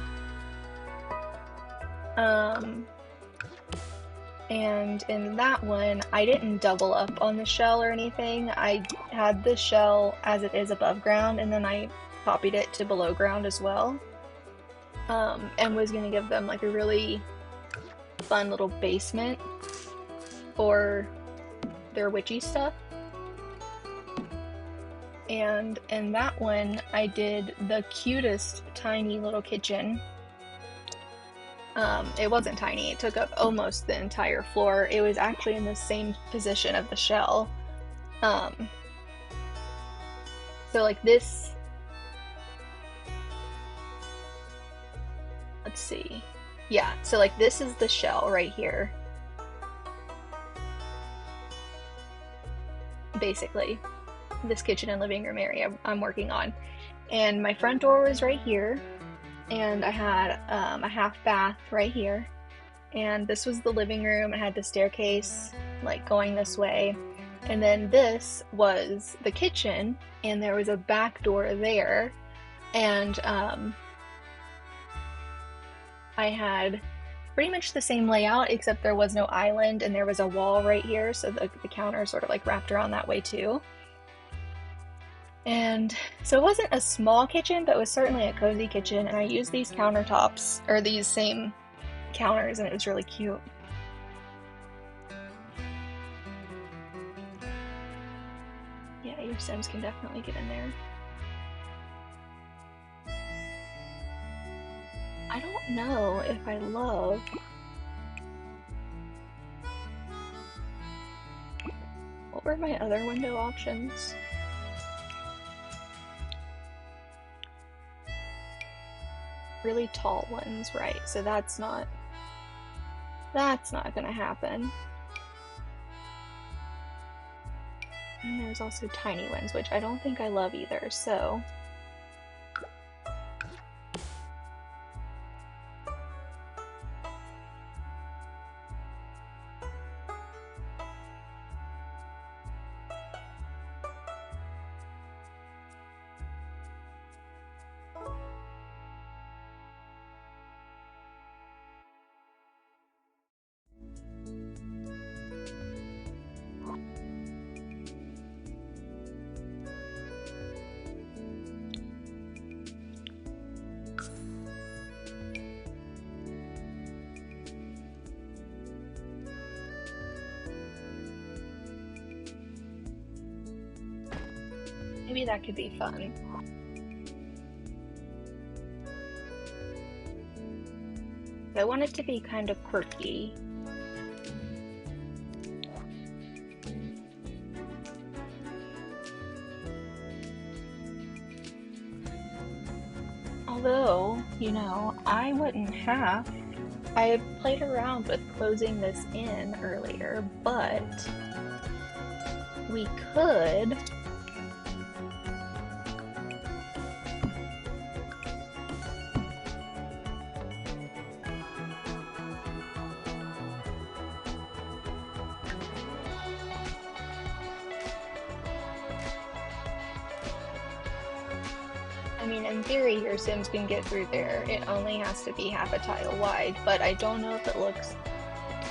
And in that one, I didn't double up on the shell or anything. I had the shell as it is above ground, and then I copied it to below ground as well. And was going to give them like a really fun little basement for their witchy stuff. and in that one I did the cutest tiny little kitchen. It wasn't tiny, it took up almost the entire floor. It was actually in the same position of the shell. So like this, let's see. Yeah, so like this is the shell right here. Basically, this kitchen and living room area I'm working on. And my front door was right here, and I had a half bath right here. And this was the living room. It had the staircase like going this way. And then this was the kitchen, and there was a back door there. And I had pretty much the same layout, except there was no island, and there was a wall right here, so the counter sort of like wrapped around that way too. And so it wasn't a small kitchen, but it was certainly a cozy kitchen, and I used these countertops, or these same counters, and it was really cute. Yeah, your Sims can definitely get in there. I don't know if I love... What were my other window options? Really tall ones, right? So that's not gonna happen. And there's also tiny ones, which I don't think I love either, so... Maybe that could be fun. I want it to be kind of quirky. Although, you know, I wouldn't have. I played around with closing this in earlier, but we could... I mean, in theory, your Sims can get through there. It only has to be half a tile wide, but I don't know if it looks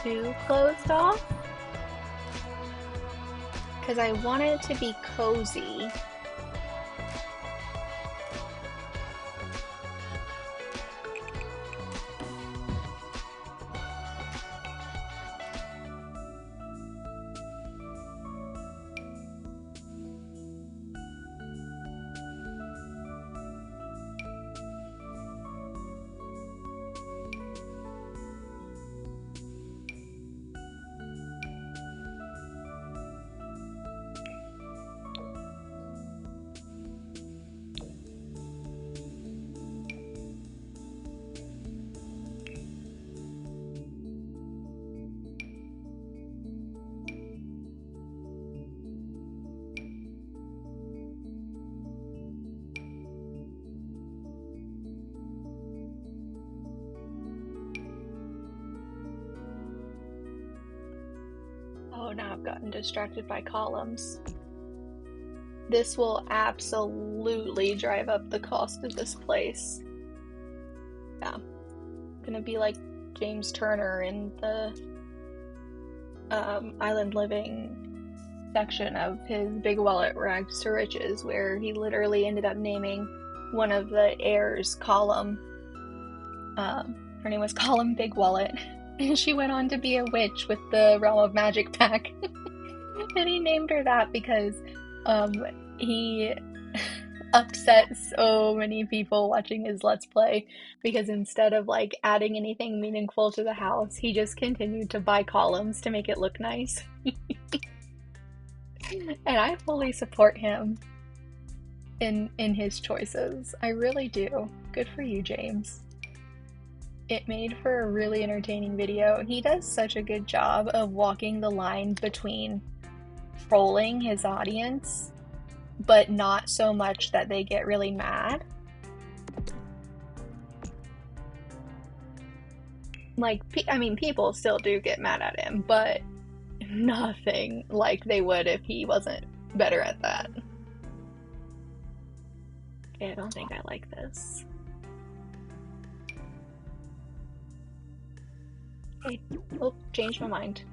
too closed off. Because I want it to be cozy. Oh, now I've gotten distracted by columns. This will absolutely drive up the cost of this place. Yeah. Gonna be like James Turner in the Island Living section of his Big Wallet Rags to Riches, where he literally ended up naming one of the heirs Column. Her name was Column Big Wallet. And she went on to be a witch with the Realm of Magic pack. And he named her that because he upset so many people watching his Let's Play because instead of like adding anything meaningful to the house, he just continued to buy columns to make it look nice. And I fully support him in his choices. I really do. Good for you, James. It made for a really entertaining video. He does such a good job of walking the line between trolling his audience, but not so much that they get really mad. Like, I mean, people still do get mad at him, but nothing like they would if he wasn't better at that. Okay, I don't think I like this. Okay. Oh, changed my mind.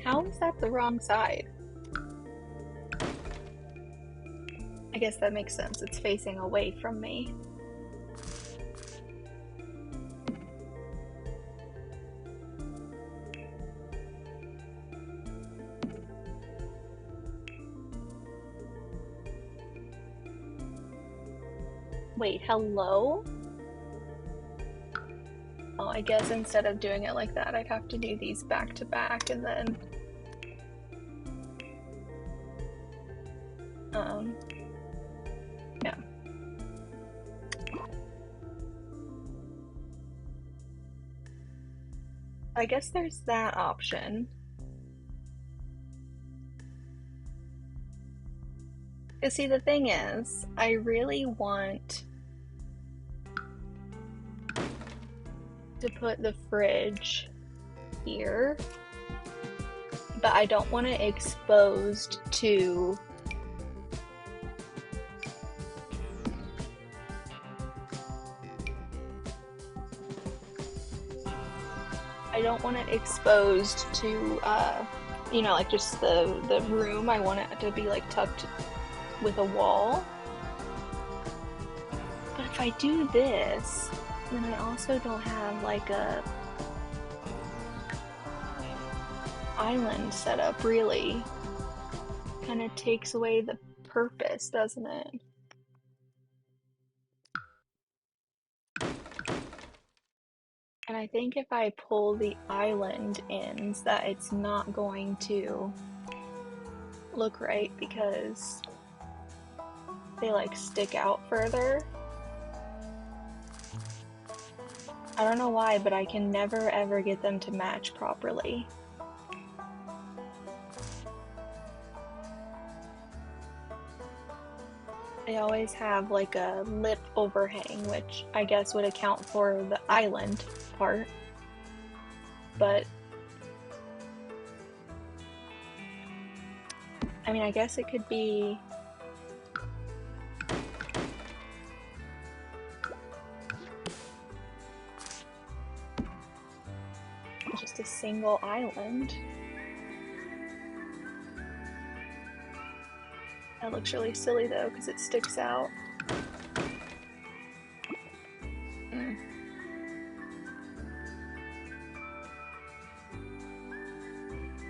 How is that the wrong side? I guess that makes sense. It's facing away from me. Wait, hello? Oh, I guess instead of doing it like that, I'd have to do these back to back and then... yeah. I guess there's that option. Because see, the thing is, I really want to put the fridge here, but I don't want it exposed to you know, like just the room. I want it to be like tucked with a wall. But if I do this, then I also don't have like a island set up, really. Kind of takes away the purpose, doesn't it? And I think if I pull the island ends, that it's not going to look right because they like stick out further. I don't know why, but I can never ever get them to match properly. They always have like a lip overhang, which I guess would account for the island part. But I mean, I guess it could be just a single island. That looks really silly though, because it sticks out.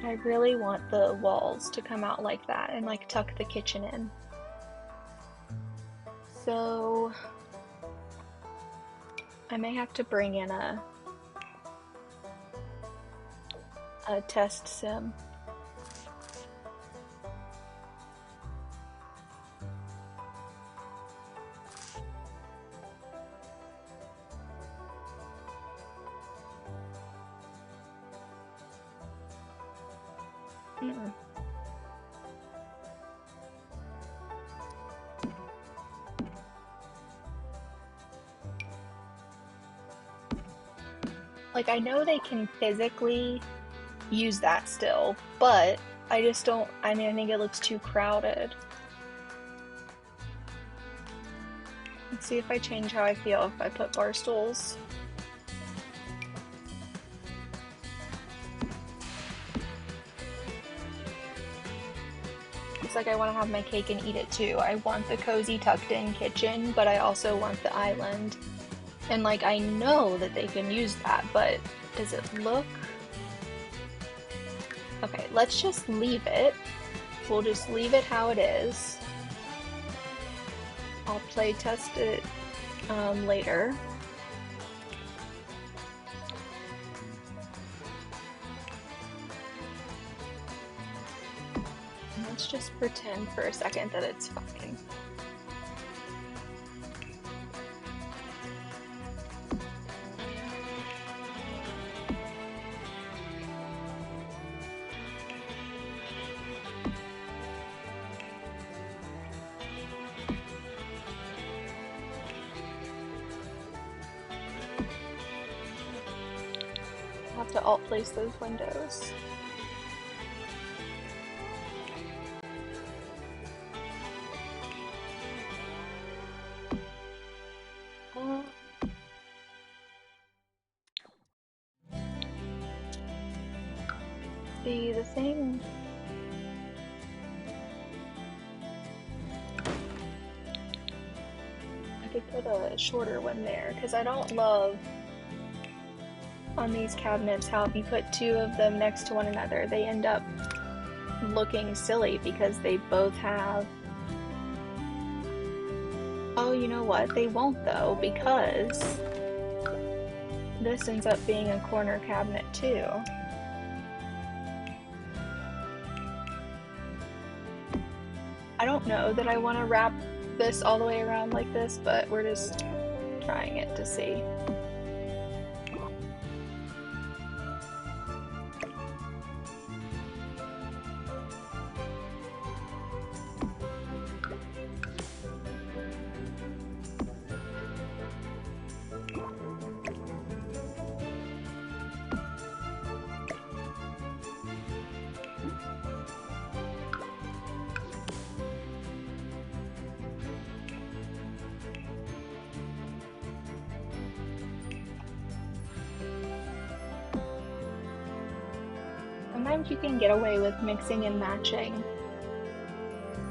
I really want the walls to come out like that and like tuck the kitchen in. So I may have to bring in a test sim. Mm. Like, I know they can physically use that still, but I just don't, I mean, I think it looks too crowded. Let's see if I change how I feel if I put bar stools. It's like I want to have my cake and eat it too. I want the cozy tucked in kitchen, but I also want the island. And like, I know that they can use that, but does it look? Okay, let's just leave it. We'll just leave it how it is. I'll play test it later. Let's just pretend for a second that it's fine. I'll have to alt place those windows. See, the thing. I could put a shorter one there because I don't love on these cabinets how if you put two of them next to one another, they end up looking silly because they both have. Oh, you know what? They won't though, because this ends up being a corner cabinet too. I don't know that I want to wrap this all the way around like this, but we're just trying it to see. Sometimes you can get away with mixing and matching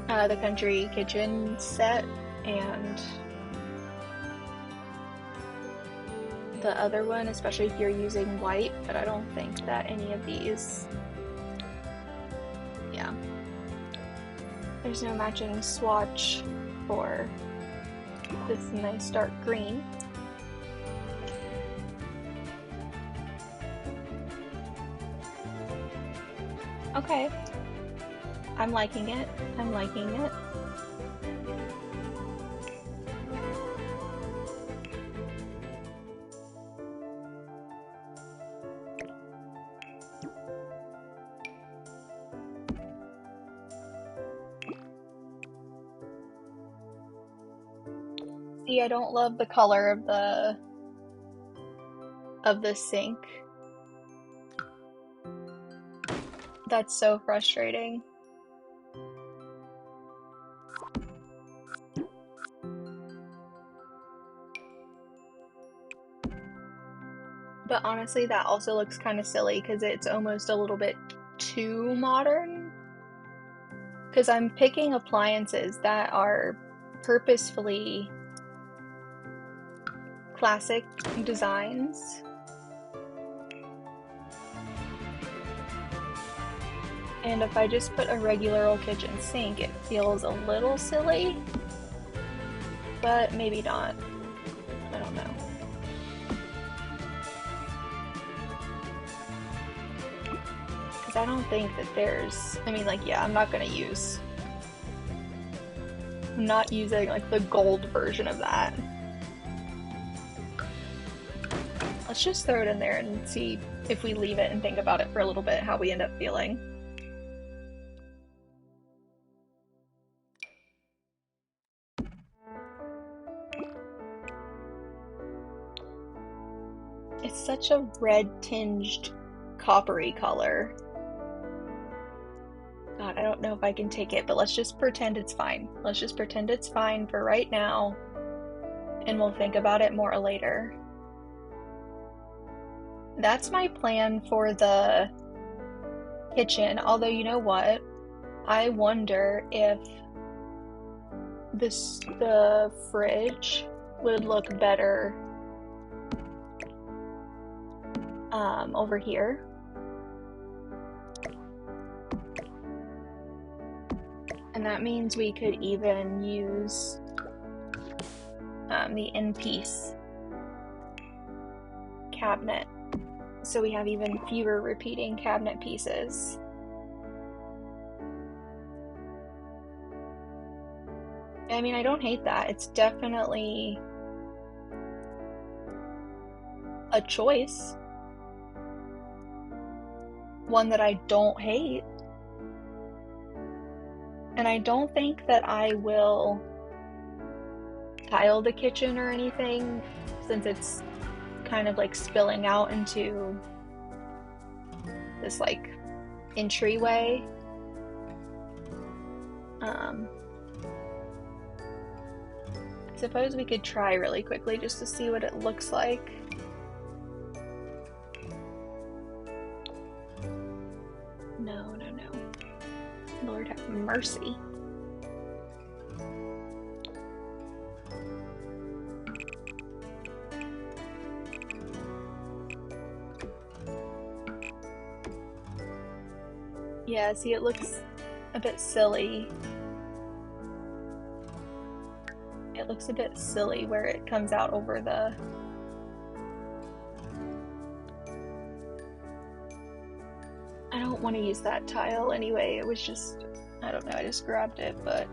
the country kitchen set and the other one, especially if you're using white, but I don't think that any of these, yeah. There's no matching swatch for this nice dark green. Okay. I'm liking it. I'm liking it. See, I don't love the color of the sink. That's so frustrating. But honestly, that also looks kind of silly because it's almost a little bit too modern. Because I'm picking appliances that are purposefully classic designs. And if I just put a regular old kitchen sink, it feels a little silly, but maybe not. I don't know. Because I don't think that there's, I mean, like, yeah, I'm not using like the gold version of that. Let's just throw it in there and see if we leave it and think about it for a little bit, how we end up feeling. It's such a red-tinged coppery color. God, I don't know if I can take it, but let's just pretend it's fine. Let's just pretend it's fine for right now, and we'll think about it more later. That's my plan for the kitchen, although you know what? I wonder if the fridge would look better over here. And that means we could even use the in-piece cabinet, so we have even fewer repeating cabinet pieces. I mean, I don't hate that. It's definitely a choice. One that I don't hate. And I don't think that I will tile the kitchen or anything, since it's kind of like spilling out into this like entryway. I suppose we could try really quickly just to see what it looks like. No. Lord have mercy. Yeah, see, it looks a bit silly. It looks a bit silly where it comes out over the... I don't want to use that tile anyway. It was just, I don't know, I just grabbed it, but...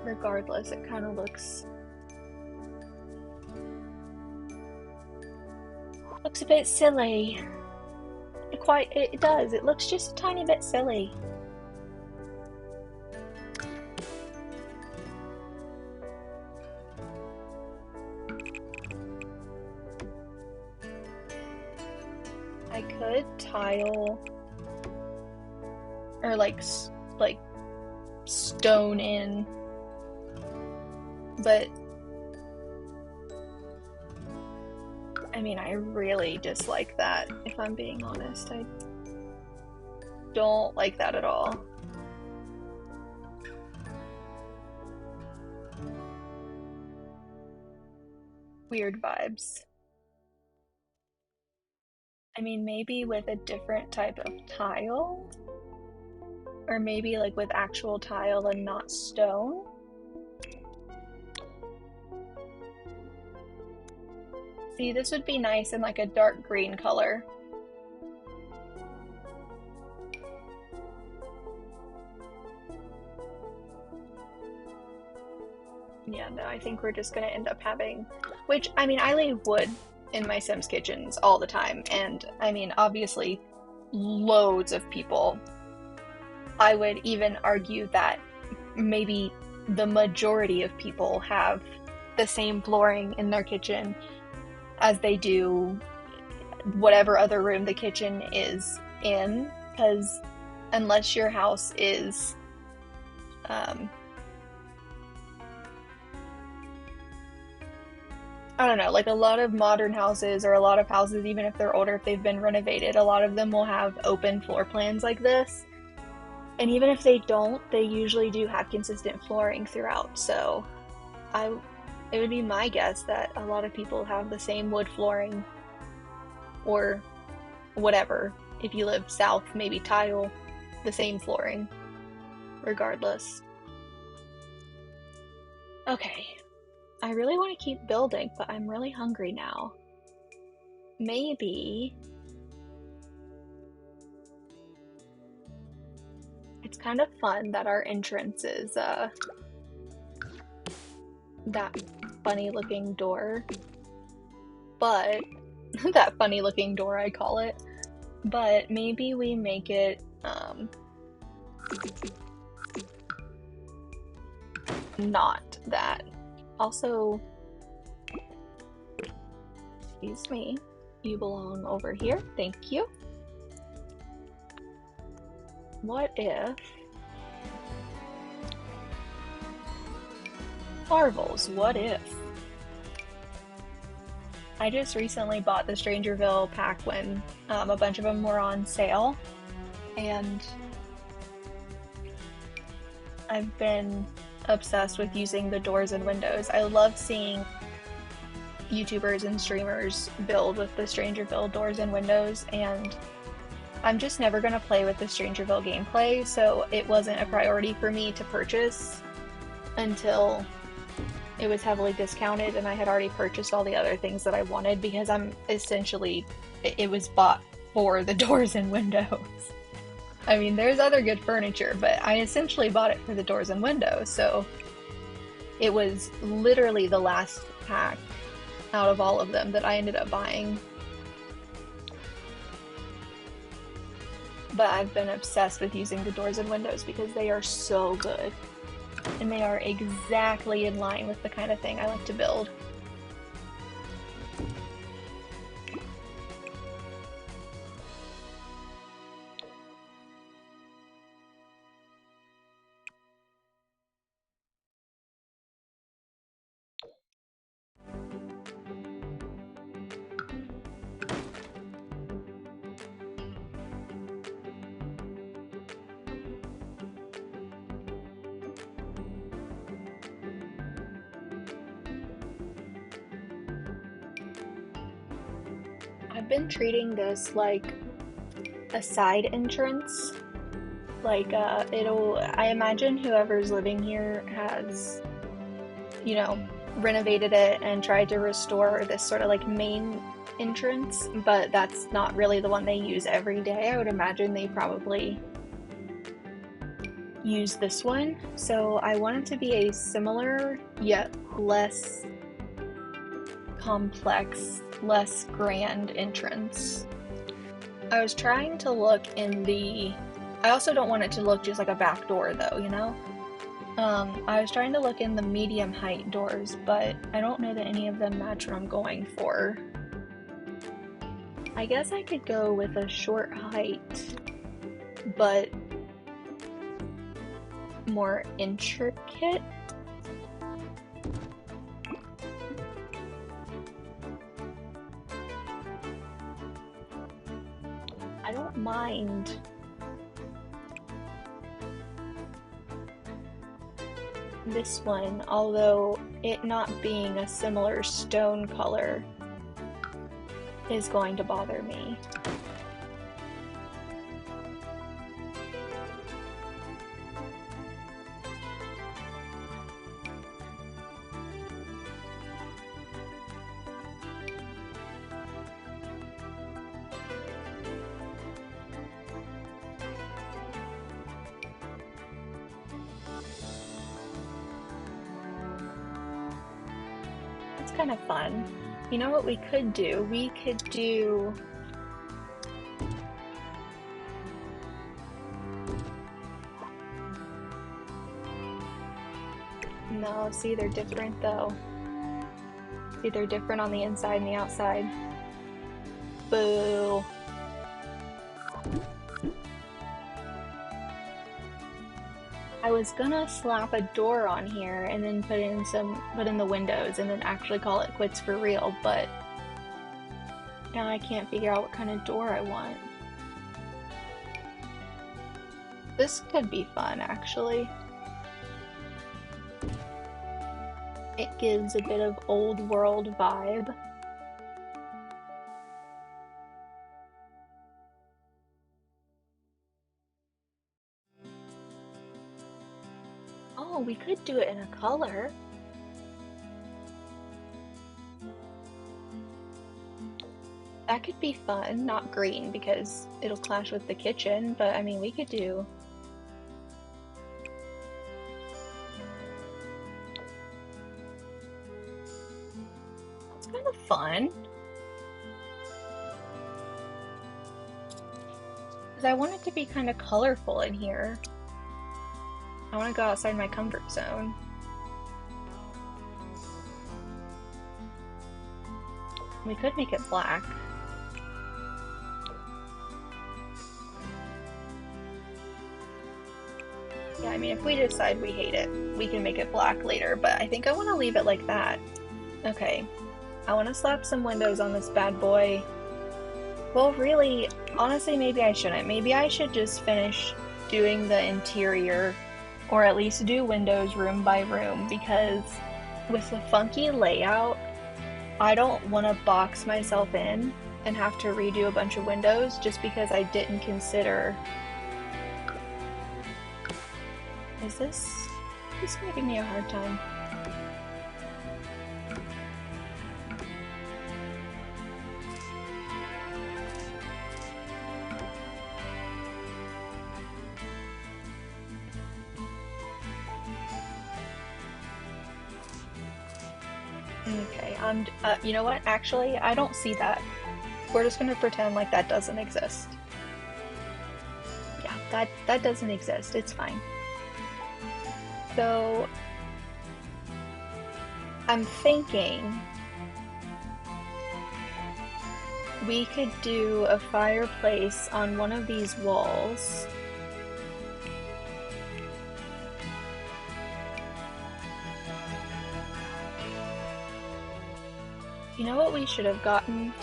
regardless, it kind of looks a bit silly. It does. It looks just a tiny bit silly. I could tile or like stone in, but I mean, I really dislike that, if I'm being honest. I don't like that at all. Weird vibes. I mean, maybe with a different type of tile? Or maybe like with actual tile and not stone? See, this would be nice in like a dark green color. Yeah, no, I think we're just gonna end up having, which, I mean, I leave wood in my Sims kitchens all the time, and I mean, obviously, loads of people. I would even argue that maybe the majority of people have the same flooring in their kitchen as they do whatever other room the kitchen is in, because unless your house is I don't know, like a lot of modern houses, or a lot of houses, even if they're older, if they've been renovated, a lot of them will have open floor plans like this. And even if they don't, they usually do have consistent flooring throughout. So it would be my guess that a lot of people have the same wood flooring, or whatever. If you live south, maybe tile, the same flooring, regardless. Okay. I really want to keep building, but I'm really hungry now. Maybe it's kind of fun that our entrance is that funny looking door, but that funny looking door, I call it. But maybe we make it not that. Also, excuse me, you belong over here. Thank you. What if Marvels, what if? I just recently bought the Strangerville pack when a bunch of them were on sale, and I've been obsessed with using the doors and windows. I love seeing YouTubers and streamers build with the Strangerville doors and windows, and I'm just never going to play with the Strangerville gameplay, so it wasn't a priority for me to purchase until it was heavily discounted, and I had already purchased all the other things that I wanted because I'm essentially, it was bought for the doors and windows. I mean, there's other good furniture, but I essentially bought it for the doors and windows, so it was literally the last pack out of all of them that I ended up buying. But I've been obsessed with using the doors and windows because they are so good. And they are exactly in line with the kind of thing I like to build. I've been treating this like a side entrance. Like, I imagine whoever's living here has, you know, renovated it and tried to restore this sort of like main entrance, but that's not really the one they use every day. I would imagine they probably use this one. So I want it to be a similar yet less complex, less grand entrance. I was trying to look in the... I also don't want it to look just like a back door though, you know? I was trying to look in the medium height doors, but I don't know that any of them match what I'm going for. I guess I could go with a short height, but more intricate. I don't mind this one, although it not being a similar stone color is going to bother me. It's kind of fun. You know what we could do? We could do... No, see, they're different though. See, they're different on the inside and the outside. Boo. I was gonna slap a door on here and then put in the windows and then actually call it quits for real, but now I can't figure out what kind of door I want. This could be fun, actually. It gives a bit of old world vibe. Oh, we could do it in a color. That could be fun, not green because it'll clash with the kitchen, but I mean, we could do... That's kind of fun. Because I want it to be kind of colorful in here. I want to go outside my comfort zone. We could make it black. Yeah, I mean, if we decide we hate it, we can make it black later, but I think I want to leave it like that. Okay, I want to slap some windows on this bad boy. Well, really, honestly, maybe I shouldn't. Maybe I should just finish doing the interior, or at least do windows room by room, because with the funky layout, I don't want to box myself in and have to redo a bunch of windows just because I didn't consider. Is this gonna give me a hard time? Okay, you know what? Actually, I don't see that. We're just gonna pretend like that doesn't exist. Yeah, that doesn't exist. It's fine. So, I'm thinking we could do a fireplace on one of these walls. You know what we should have gotten?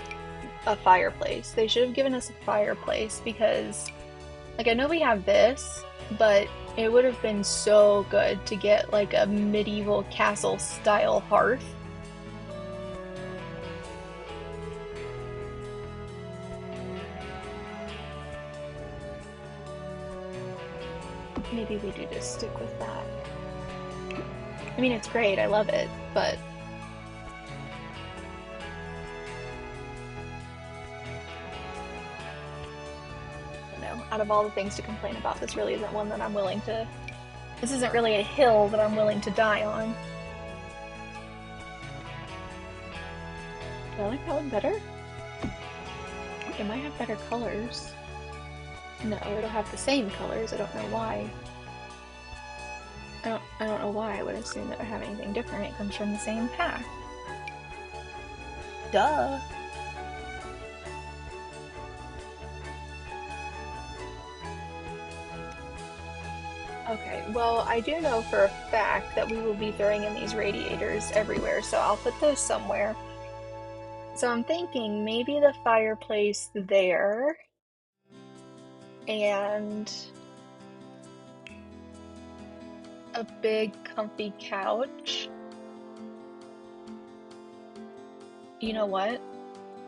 A fireplace. They should have given us a fireplace because, like, I know we have this, but it would have been so good to get like a medieval castle style hearth. Maybe we do just stick with that. I mean, it's great, I love it, but out of all the things to complain about, this really isn't one that I'm willing to. This isn't really a hill that I'm willing to die on. Do I like that one better? It might have better colors. No, it'll have the same colors. I don't know why. I don't know why I would assume that it would have anything different. It comes from the same pack. Duh. Okay, well, I do know for a fact that we will be throwing in these radiators everywhere, so I'll put those somewhere. So I'm thinking maybe the fireplace there, and a big comfy couch. You know what?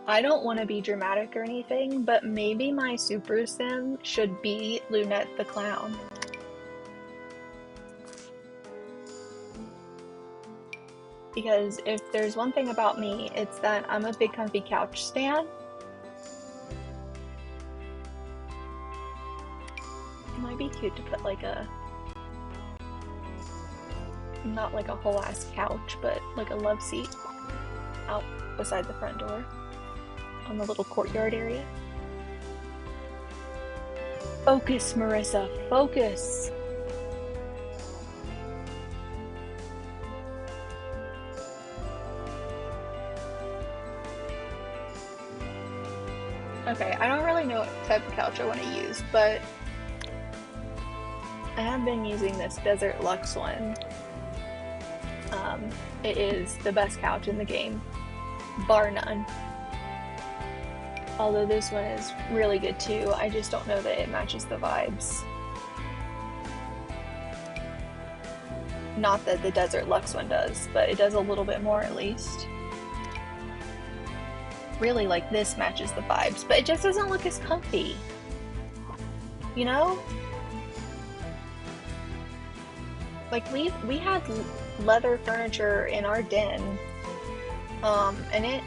I don't want to be dramatic or anything, but maybe my super sim should be Lunette the Clown. Because if there's one thing about me, it's that I'm a big comfy couch stan. It might be cute to put like a, not like a whole ass couch, but like a love seat out beside the front door on the little courtyard area. Focus, Marissa, focus! Okay, I don't really know what type of couch I want to use, but I have been using this Desert Luxe one. It is the best couch in the game, bar none. Although this one is really good too, I just don't know that it matches the vibes. Not that the Desert Luxe one does, but it does a little bit more at least. Really, like, this matches the vibes, but it just doesn't look as comfy. You know? Like, we had leather furniture in our den, and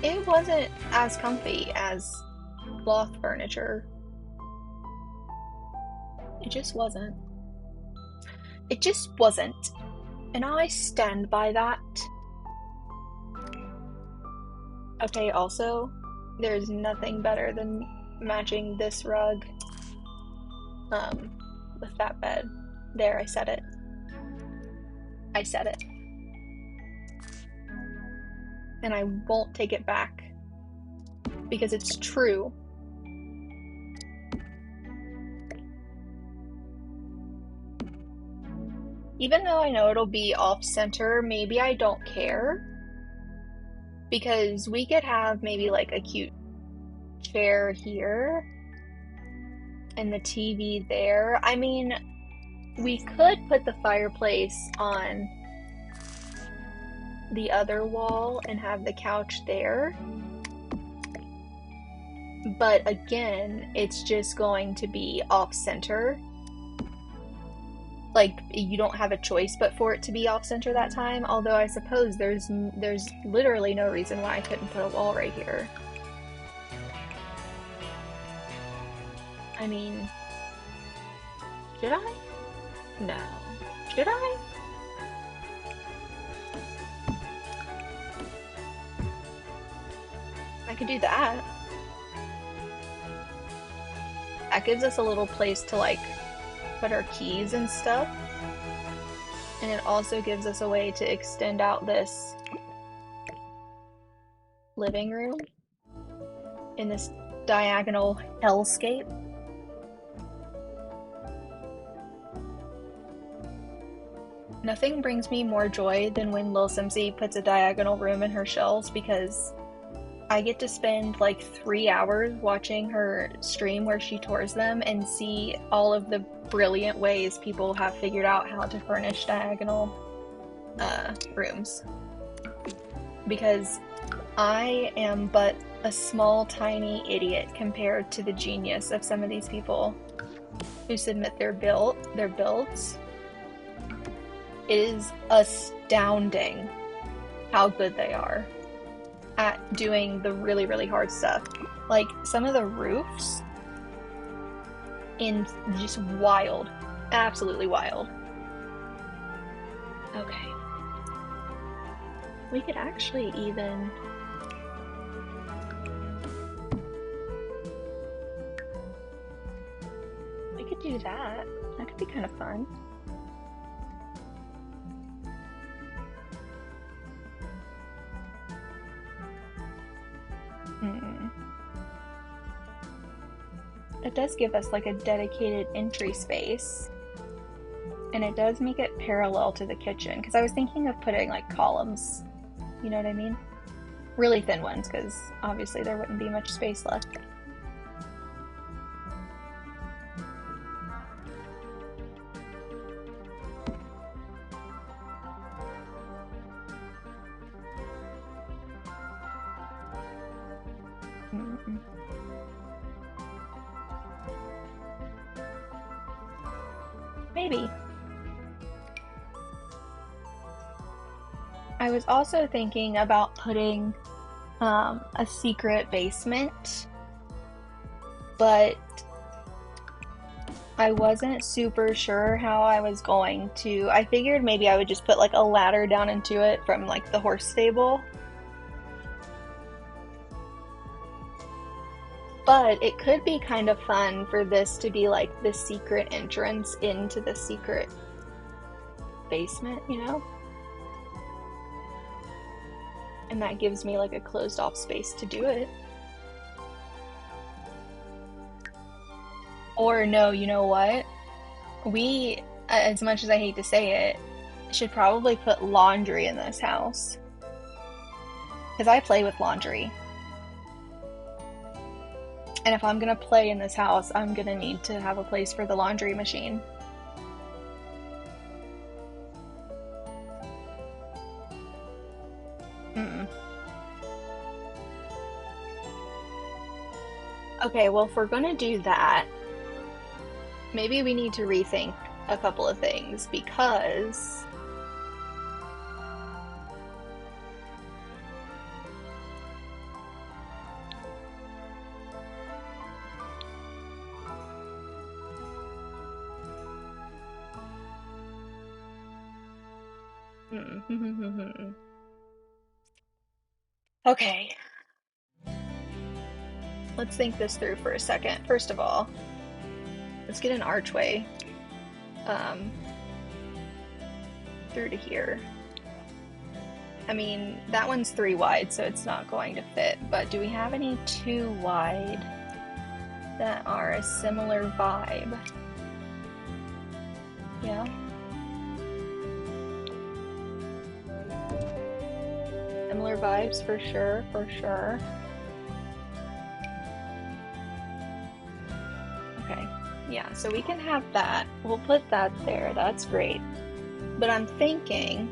it wasn't as comfy as cloth furniture. It just wasn't. It just wasn't. And I stand by that. Okay, also, there's nothing better than matching this rug with that bed. There, I said it. I said it. and I won't take it back because it's true. Even though I know it'll be off-center, maybe I don't care, because we could have maybe like a cute chair here and the TV there. I mean, we could put the fireplace on the other wall and have the couch there. But again, it's just going to be off-center. Like, you don't have a choice but for it to be off-center that time. Although I suppose there's literally no reason why I couldn't put a wall right here. I mean, should I? No. Should I? I could do that. That gives us a little place to like put our keys and stuff. And it also gives us a way to extend out this living room in this diagonal hellscape. Nothing brings me more joy than when lilsimsie puts a diagonal room in her shelves, because I get to spend like 3 hours watching her stream where she tours them and see all of the brilliant ways people have figured out how to furnish diagonal rooms. Because I am but a small, tiny idiot compared to the genius of some of these people who submit their builds. It is astounding how good they are at doing the really, really hard stuff. Like, some of the roofs in just wild. Absolutely wild. Okay. We could actually even... we could do that. That could be kind of fun. It does give us like a dedicated entry space, and it does make it parallel to the kitchen, because I was thinking of putting like columns, you know what I mean? Really thin ones, because obviously there wouldn't be much space left. Maybe. I was also thinking about putting a secret basement, but I wasn't super sure how I was going to. I figured maybe I would just put like a ladder down into it from like the horse stable. But it could be kind of fun for this to be like the secret entrance into the secret basement, you know? And that gives me like a closed off space to do it. Or no, you know what? We, as much as I hate to say it, should probably put laundry in this house. Because I play with laundry. And if I'm gonna play in this house, I'm gonna need to have a place for the laundry machine. Okay, well, if we're gonna do that, maybe we need to rethink a couple of things, because okay. Let's think this through for a second. First of all, let's get an archway through to here. I mean, that one's 3 wide, so it's not going to fit, but do we have any 2 wide that are a similar vibe? Yeah. Similar vibes for sure, for sure. Okay, yeah, so we can have that. We'll put that there, that's great. But I'm thinking...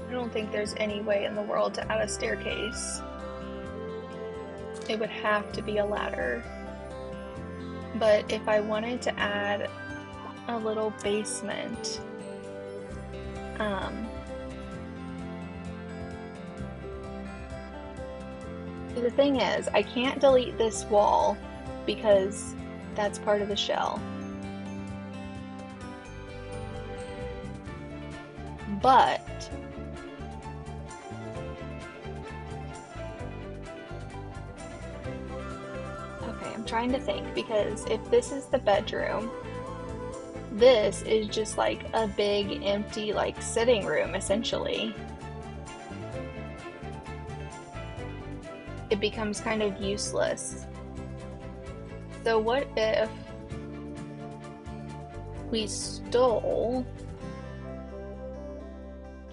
I don't think there's any way in the world to add a staircase. It would have to be a ladder. But if I wanted to add a little basement, the thing is, I can't delete this wall because that's part of the shell. But okay, I'm trying to think, because if this is the bedroom, this is just like a big empty like sitting room essentially. It becomes kind of useless. So what if we stole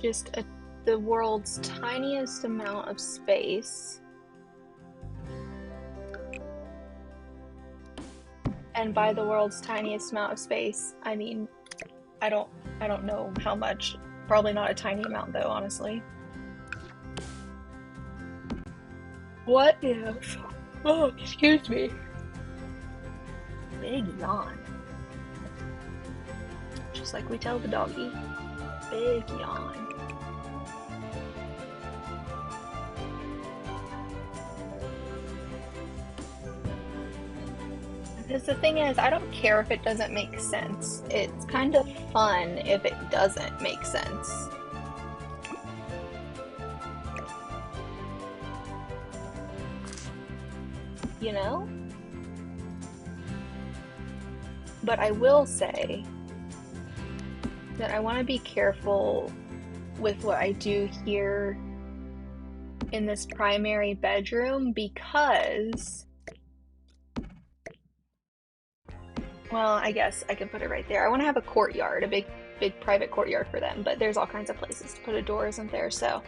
just the world's tiniest amount of space, and by the world's tiniest amount of space, I mean, I don't know how much. Probably not a tiny amount though, honestly. What if... Oh, excuse me. Big yawn. Just like we tell the doggy. Big yawn. Because the thing is, I don't care if it doesn't make sense. It's kind of fun if it doesn't make sense. You know? But I will say that I want to be careful with what I do here in this primary bedroom because, well, I guess I could put it right there. I want to have a courtyard, a big private courtyard for them, but there's all kinds of places to put a door, isn't there? So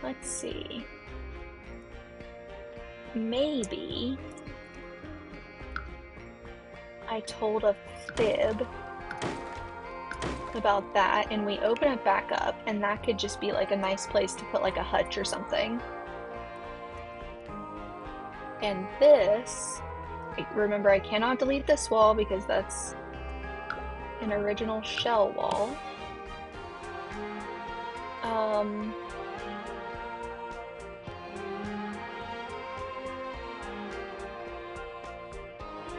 let's see. Maybe I told a fib about that and we open it back up, and that could just be like a nice place to put like a hutch or something. And this, remember, I cannot delete this wall because that's an original shell wall.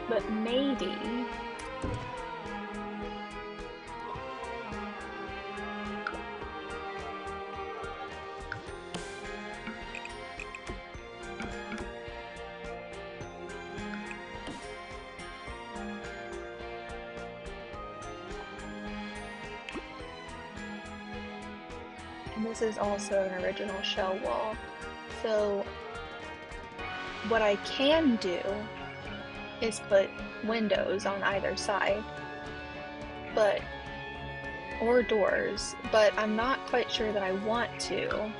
But maybe and this is also an original shell wall. So what I can do is put windows on either side, but or doors, but I'm not quite sure that I want to. Hold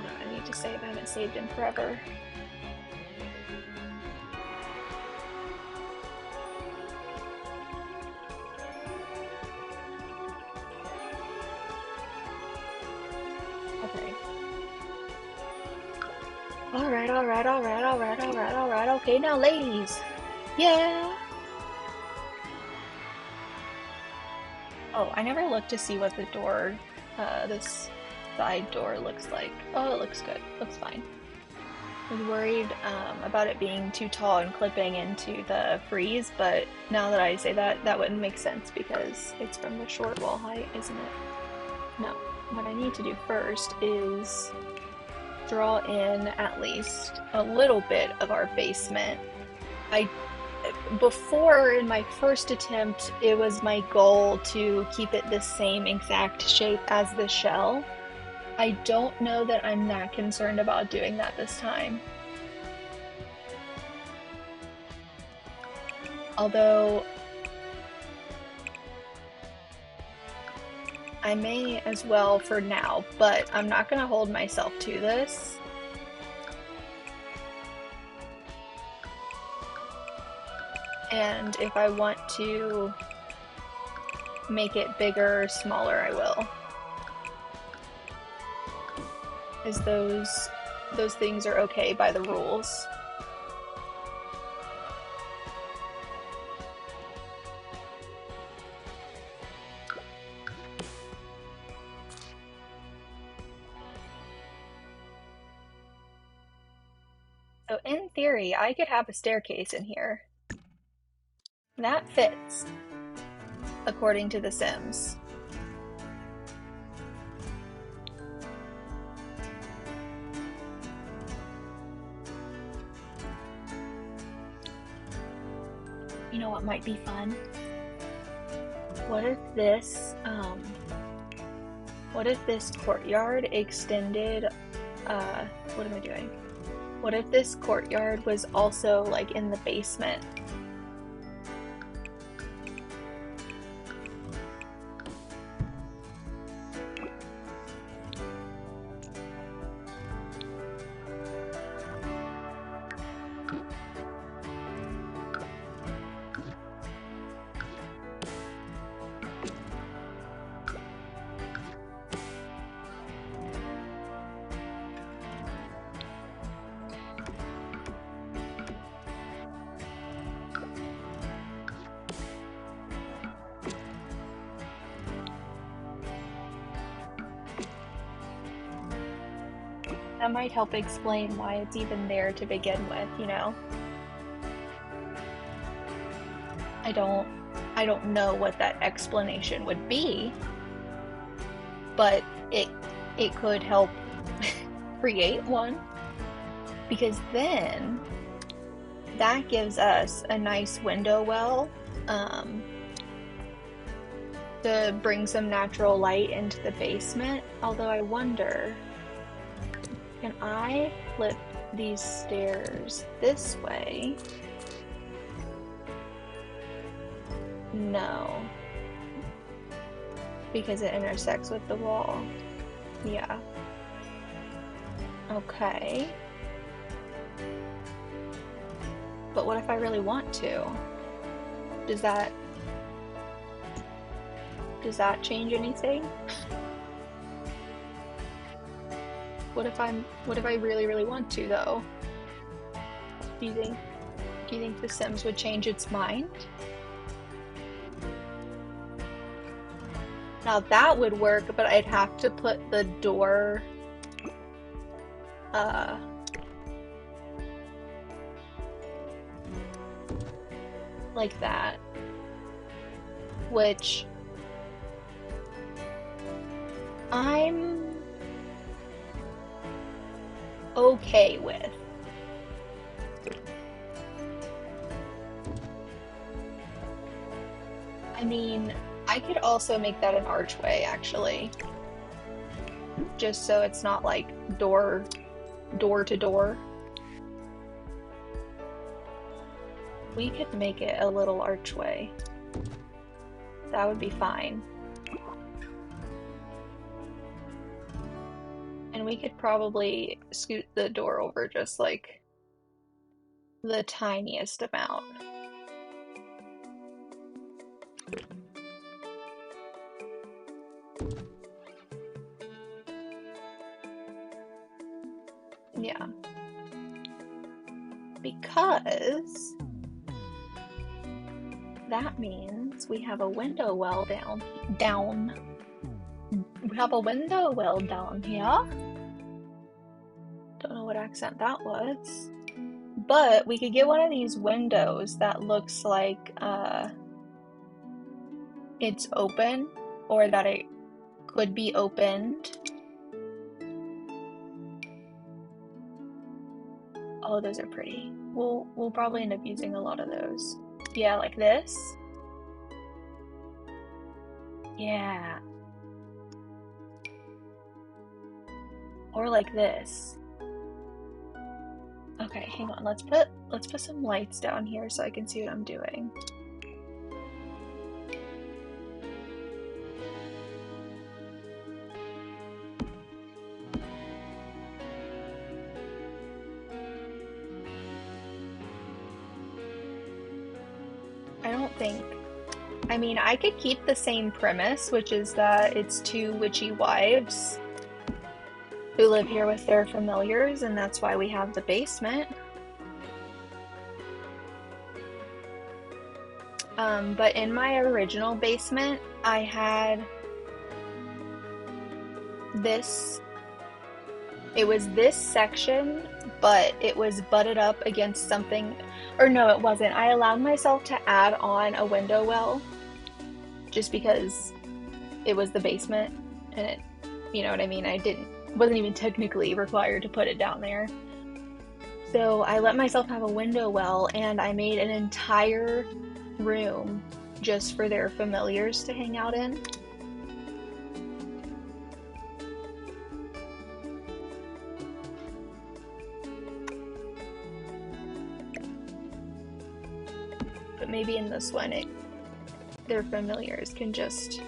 on, I need to save. I haven't saved in forever. Okay. Alright. Okay, now ladies. Yeah. Oh, I never looked to see what the door, this side door looks like. Oh, it looks good. Looks fine. I was worried about it being too tall and clipping into the frieze, but now that I say that, that wouldn't make sense because it's from the short wall height, isn't it? No. What I need to do first is draw in at least a little bit of our basement. I Before, in my first attempt, it was my goal to keep it the same exact shape as the shell. I don't know that I'm that concerned about doing that this time. Although I may as well for now, but I'm not going to hold myself to this. And if I want to make it bigger or smaller, I will. As those things are okay by the rules. So in theory, I could have a staircase in here. That fits, according to The Sims. You know what might be fun? What if this courtyard extended, what am I doing? What if this courtyard was also like in the basement? That might help explain why it's even there to begin with, you know? I don't know what that explanation would be, but it could help create one, because then that gives us a nice window well to bring some natural light into the basement. Although I wonder, can I flip these stairs this way? No. Because it intersects with the wall. Yeah. Okay. But what if I really want to? Does that change anything? What if I really, really want to though? Do you think The Sims would change its mind? Now that would work, but I'd have to put the door like that, which I'm okay with. I mean, I could also make that an archway, actually. Just so it's not like door to door. We could make it a little archway. That would be fine. And we could probably scoot the door over just like the tiniest amount. Yeah. Because that means is we have a window well down. We have a window well down here. Don't know what accent that was. But we could get one of these windows that looks like it's open, or that it could be opened. Oh, those are pretty. We'll probably end up using a lot of those. Yeah, like this. Yeah. Or like this. Okay, hang on. Let's put some lights down here so I can see what I'm doing. I mean, I could keep the same premise, which is that it's two witchy wives who live here with their familiars, and that's why we have the basement. But in my original basement, I had this. It was this section, but it was butted up against something. Or no, it wasn't. I allowed myself to add on a window well just because it was the basement, and it, you know what I mean? Wasn't even technically required to put it down there. So I let myself have a window well, and I made an entire room just for their familiars to hang out in. But maybe in this one, their familiars can just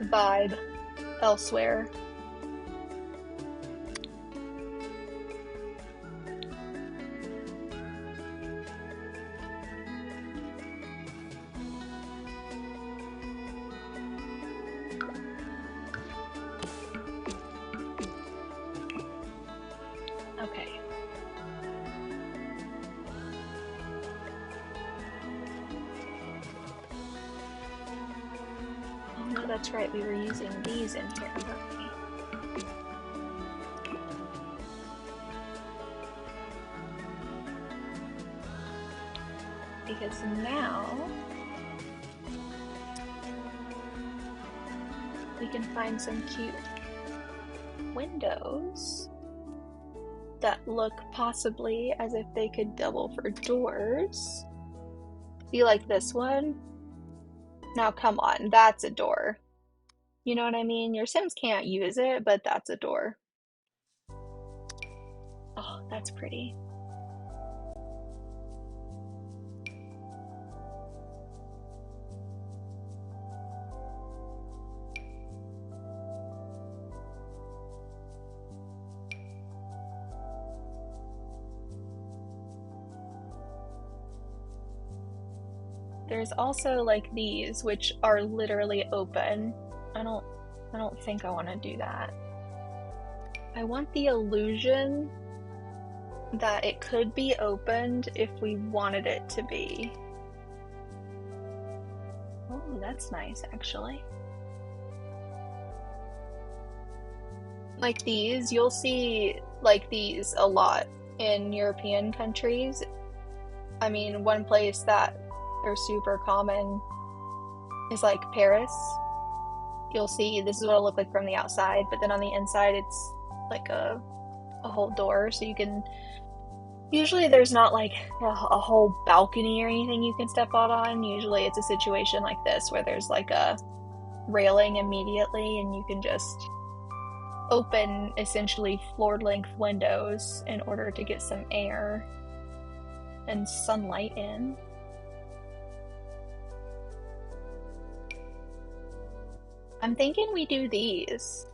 vibe elsewhere. Okay. Oh no, that's right, we were using these in here, weren't we? Because now we can find some cute windows that look possibly as if they could double for doors. See, like this one? Now come on, that's a door. You know what I mean? Your Sims can't use it, but that's a door. Oh, that's pretty. There's also like these, which are literally open. I don't think I want to do that. I want the illusion that it could be opened if we wanted it to be. Oh, that's nice, actually. Like these, you'll see like these a lot in European countries. I mean, one place that they're super common is like Paris. You'll see this is what it'll look like from the outside, but then on the inside it's like a whole door, so you can, usually there's not like a whole balcony or anything you can step out on. Usually it's a situation like this where there's like a railing immediately, and you can just open essentially floor-length windows in order to get some air and sunlight in. I'm thinking we do these.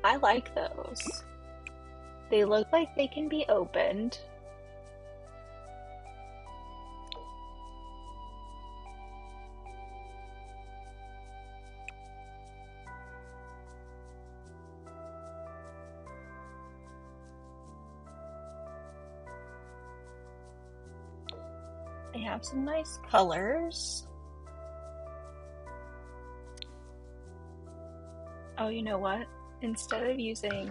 I like those. They look like they can be opened. They have some nice colors. Oh, you know what? Instead of using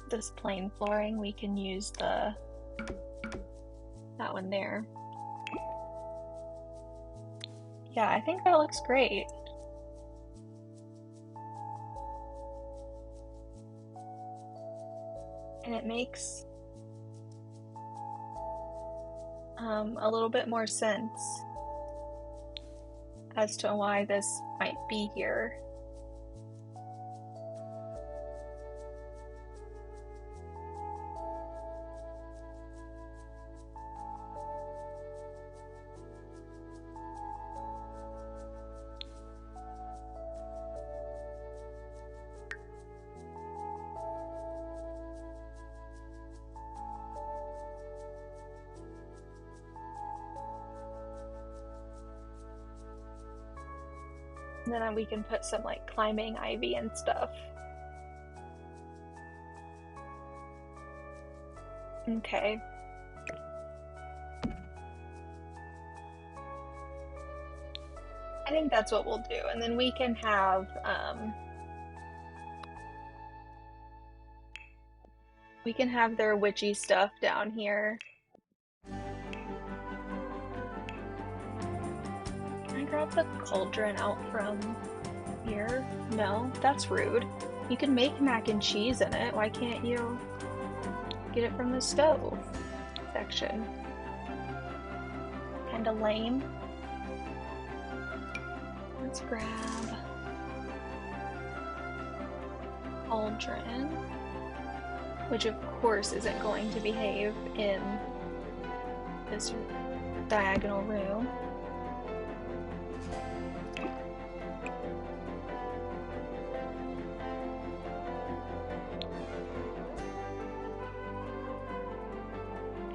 this plain flooring, we can use that one there. Yeah, I think that looks great. And it makes a little bit more sense as to why this might be here. And then we can put some like climbing ivy and stuff. Okay. I think that's what we'll do. And then we can have their witchy stuff down here. Can I grab the cauldron out from here? No, that's rude. You can make mac and cheese in it. Why can't you get it from the stove section? Kinda lame. Let's grab cauldron, which of course isn't going to behave in this diagonal room.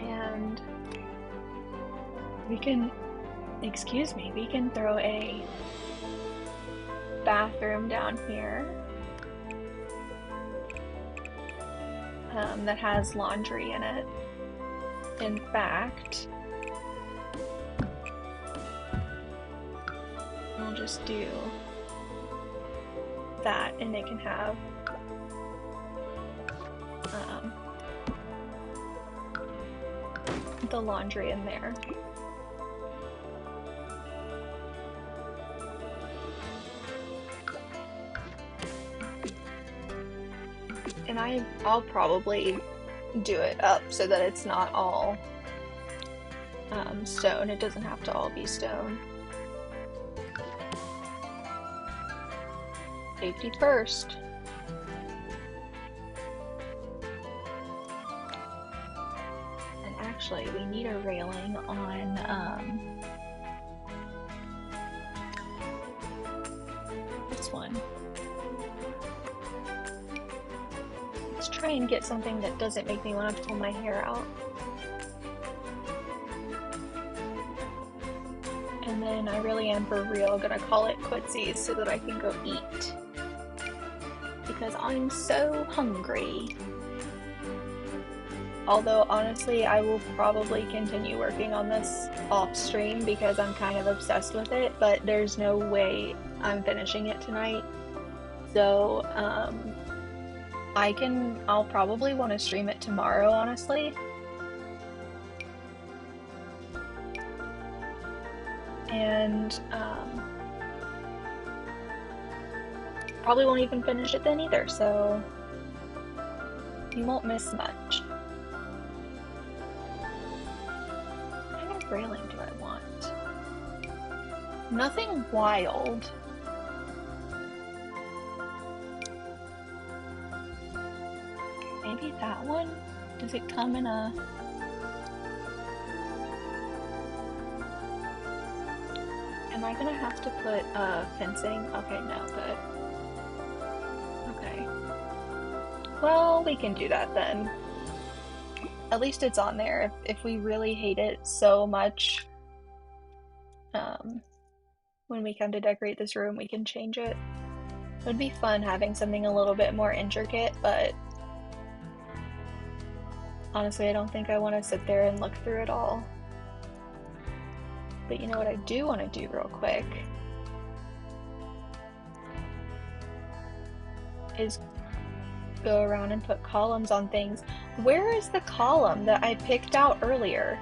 And we can, excuse me, we can throw a bathroom down here that has laundry in it. In fact, we'll just do that and it can have the laundry in there. And I'll probably do it up so that it's not all stone. It doesn't have to all be stone. Safety first. And actually, we need a railing on this one. Let's try and get something that doesn't make me want to pull my hair out. And then I really am for real gonna call it quitsies so that I can go eat. Because I'm so hungry. Although honestly, I will probably continue working on this off stream because I'm kind of obsessed with it, but there's no way I'm finishing it tonight. So, I'll probably want to stream it tomorrow, honestly. And, probably won't even finish it then either, so you won't miss much. What kind of railing do I want? Nothing wild. Maybe that one? Does it come in a... Am I gonna have to put fencing? Okay, no, but... Okay. Well, we can do that then. At least it's on there. If we really hate it so much, when we come to decorate this room, we can change it. It would be fun having something a little bit more intricate, but honestly, I don't think I want to sit there and look through it all. But you know what I do want to do real quick is go around and put columns on things. Where is the column that I picked out earlier?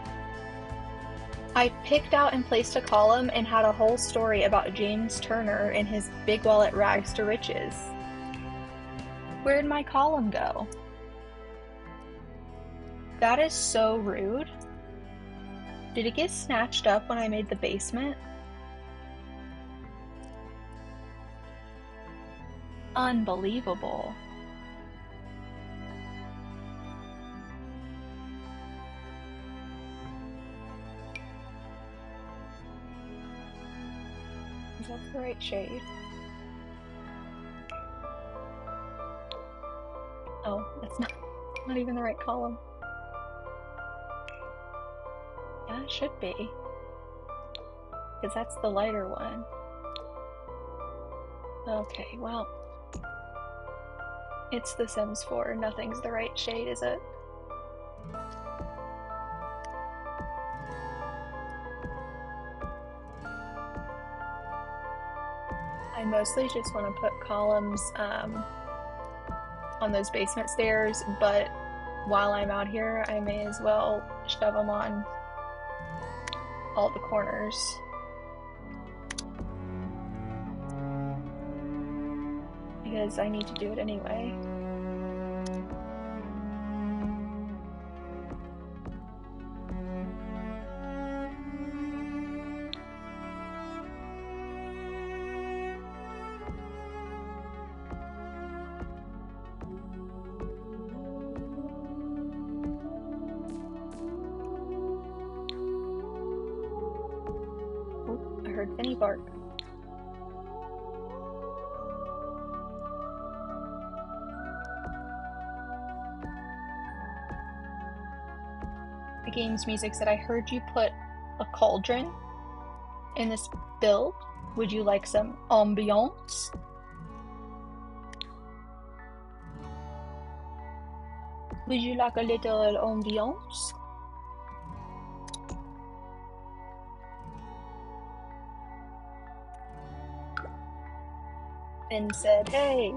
I picked out and placed a column and had a whole story about James Turner and his big wallet rags to riches. Where'd my column go? That is so rude. Did it get snatched up when I made the basement? Unbelievable. Is that the right shade? Oh, that's not even the right column. Yeah, it should be. Because that's the lighter one. Okay, well. It's The Sims 4. Nothing's the right shade, is it? I mostly just want to put columns on those basement stairs, but while I'm out here, I may as well shove them on all the corners. Because I need to do it anyway. Oh, I heard Finny bark. The game's music said, I heard you put a cauldron in this build. Would you like some ambiance? Would you like a little ambiance? And said, hey,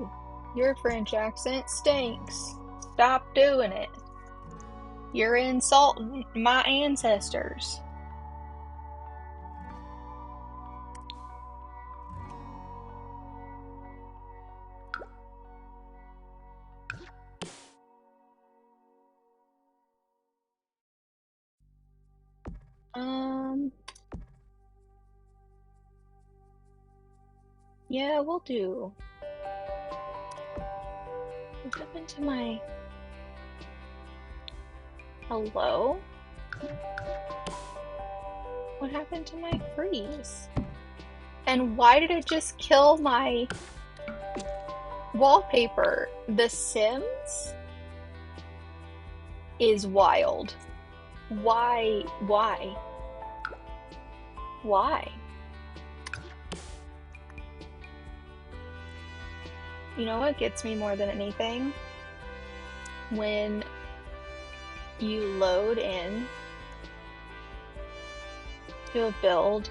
your French accent stinks. Stop doing it. You're insulting my ancestors. Yeah, we'll do. What happened to my... Hello? What happened to my freeze? And why did it just kill my wallpaper? The Sims is wild. Why? Why? Why? You know what gets me more than anything? When you load in to a build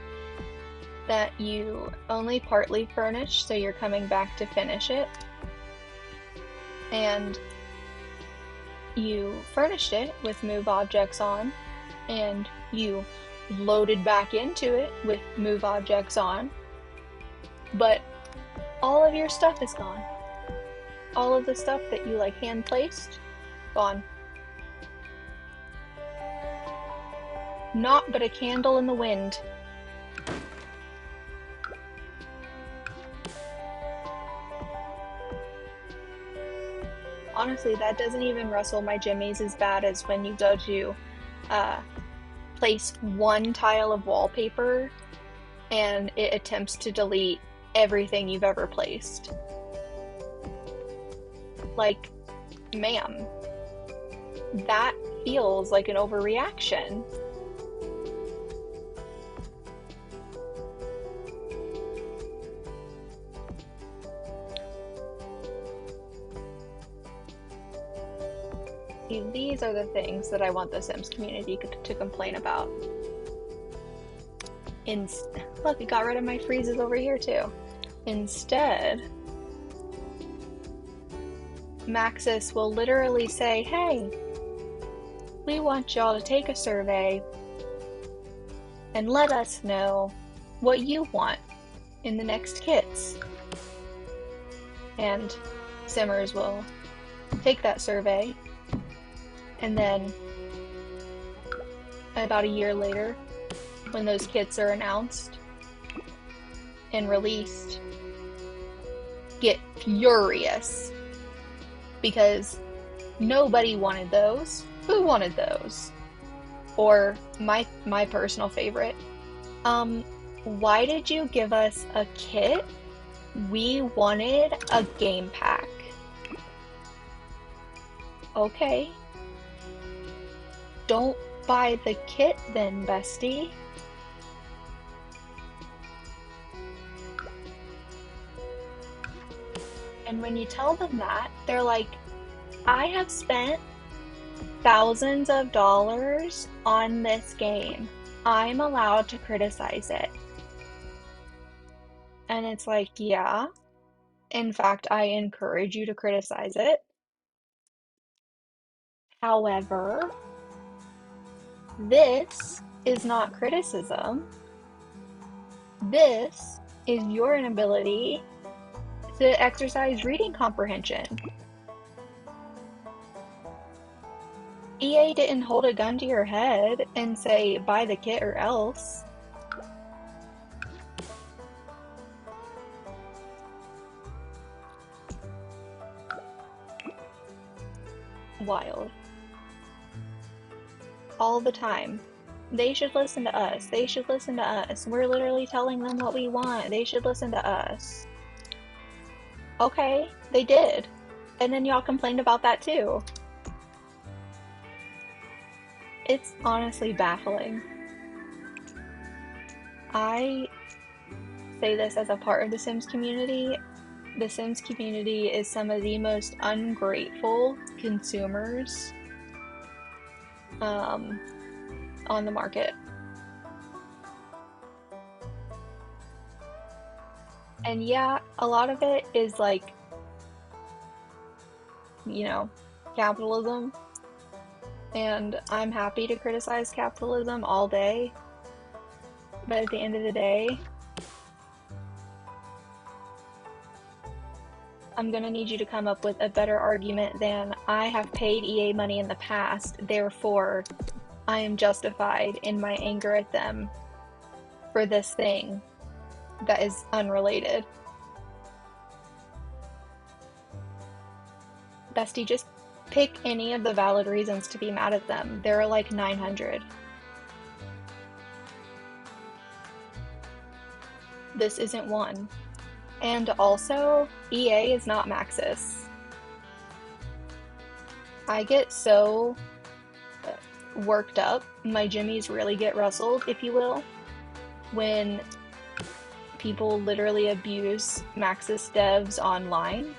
that you only partly furnish, so you're coming back to finish it, and you furnished it with move objects on, and you loaded back into it with move objects on, but all of your stuff is gone. All of the stuff that you like hand placed, gone. Naught but a candle in the wind. Honestly, that doesn't even rustle my jimmies as bad as when you go to place one tile of wallpaper and it attempts to delete everything you've ever placed. Like, ma'am, that feels like an overreaction. See, these are the things that I want the Sims community to complain about. Look, it got rid of my freezes over here too. Instead, Maxis will literally say, hey, we want y'all to take a survey and let us know what you want in the next kits. And Simmers will take that survey, and then about a year later, when those kits are announced and released, get furious because nobody wanted those. Who wanted those? Or my personal favorite, why did you give us a kit? We wanted a game pack. Okay. Don't buy the kit then, bestie. And when you tell them that, they're like, I have spent thousands of dollars on this game. I'm allowed to criticize it. And it's like, yeah. In fact, I encourage you to criticize it. However, this is not criticism. This is your inability to exercise reading comprehension. EA didn't hold a gun to your head and say, buy the kit or else. Wild. All the time. They should listen to us. They should listen to us. We're literally telling them what we want. They should listen to us. Okay, they did. And then y'all complained about that too. It's honestly baffling. I say this as a part of the Sims community. The Sims community is some of the most ungrateful consumers on the market. And yeah, a lot of it is like, you know, capitalism. And I'm happy to criticize capitalism all day. But at the end of the day, I'm gonna need you to come up with a better argument than I have paid EA money in the past, therefore I am justified in my anger at them for this thing that is unrelated. Bestie, just pick any of the valid reasons to be mad at them. There are like 900. This isn't one. And also, EA is not Maxis. I get so worked up, my jimmies really get rustled, if you will, when people literally abuse Maxis devs online.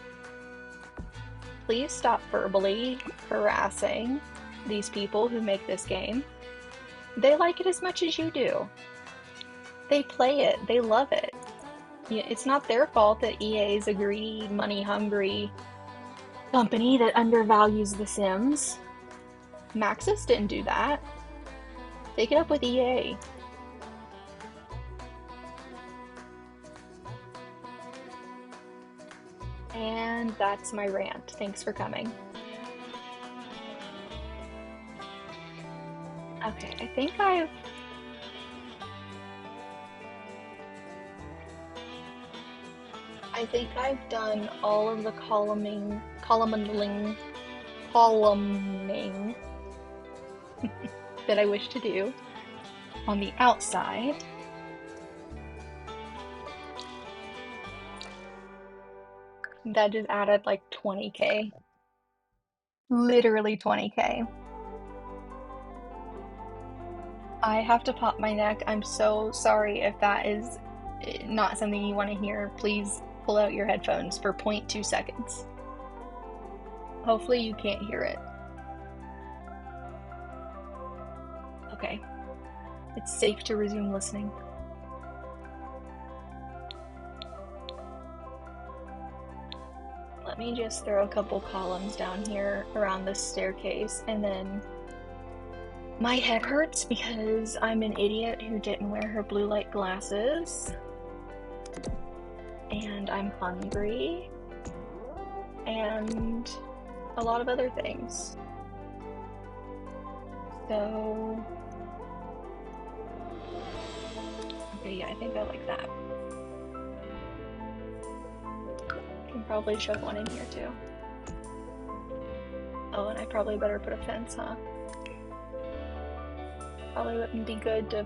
Please stop verbally harassing these people who make this game. They like it as much as you do. They play it, they love it. It's not their fault that EA is a greedy, money-hungry company that undervalues The Sims. Maxis didn't do that. Take it up with EA. And that's my rant. Thanks for coming. Okay, I think I've done all of the columning that I wish to do on the outside. That just added like 20k. Literally 20k. I have to pop my neck. I'm so sorry if that is not something you want to hear. Please pull out your headphones for 0.2 seconds. Hopefully you can't hear it. Okay. It's safe to resume listening. Let me just throw a couple columns down here around this staircase, and then my head hurts because I'm an idiot who didn't wear her blue light glasses. And I'm hungry. And a lot of other things. So... okay, yeah, I think I like that. Can probably shove one in here too. Oh, and I probably better put a fence, huh? Probably wouldn't be good to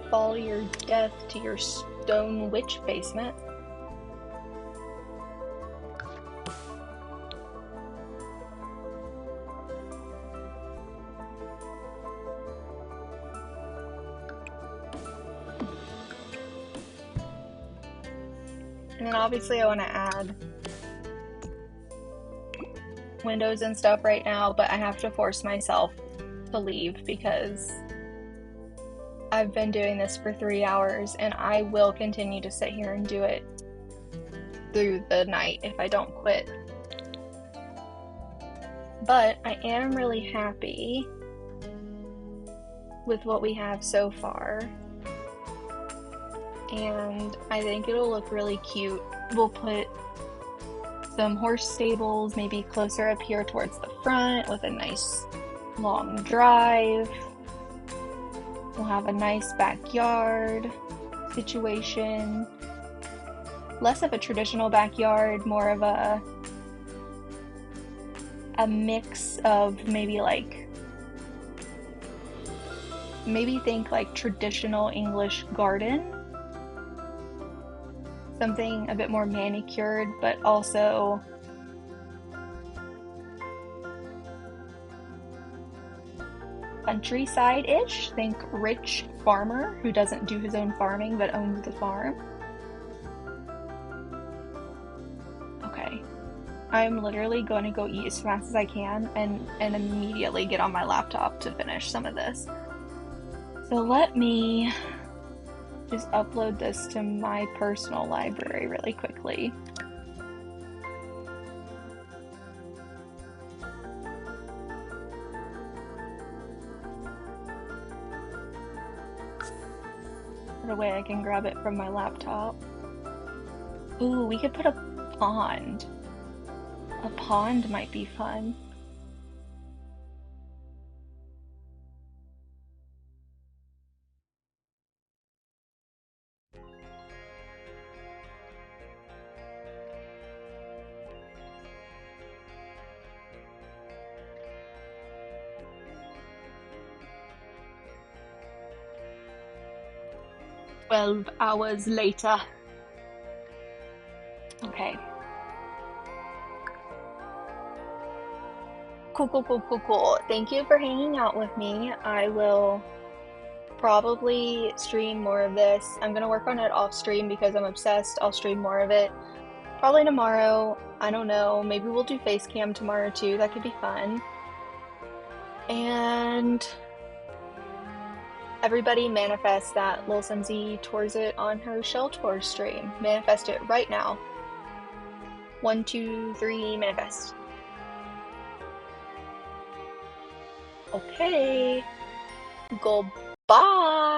fall your death to your stone witch basement. And then obviously I want to add windows and stuff right now, but I have to force myself to leave because I've been doing this for 3 hours and I will continue to sit here and do it through the night if I don't quit. But I am really happy with what we have so far. And I think it'll look really cute. We'll put some horse stables maybe closer up here towards the front with a nice long drive. We'll have a nice backyard situation. Less of a traditional backyard, more of a mix of maybe think like traditional English garden. Something a bit more manicured, but also countryside-ish. Think rich farmer who doesn't do his own farming but owns the farm. Okay. I'm literally going to go eat as fast as I can and immediately get on my laptop to finish some of this. So let me just upload this to my personal library really quickly. The way I can grab it from my laptop. Ooh, we could put a pond. A pond might be fun. "12 hours later." Okay. Cool. Thank you for hanging out with me. I will probably stream more of this. I'm gonna work on it off stream because I'm obsessed. I'll stream more of it. Probably tomorrow. I don't know. Maybe we'll do face cam tomorrow too. That could be fun. And everybody manifest that lilsimsie tours it on her shell tour stream. Manifest it right now. 1, 2, 3, manifest. Okay. Goodbye.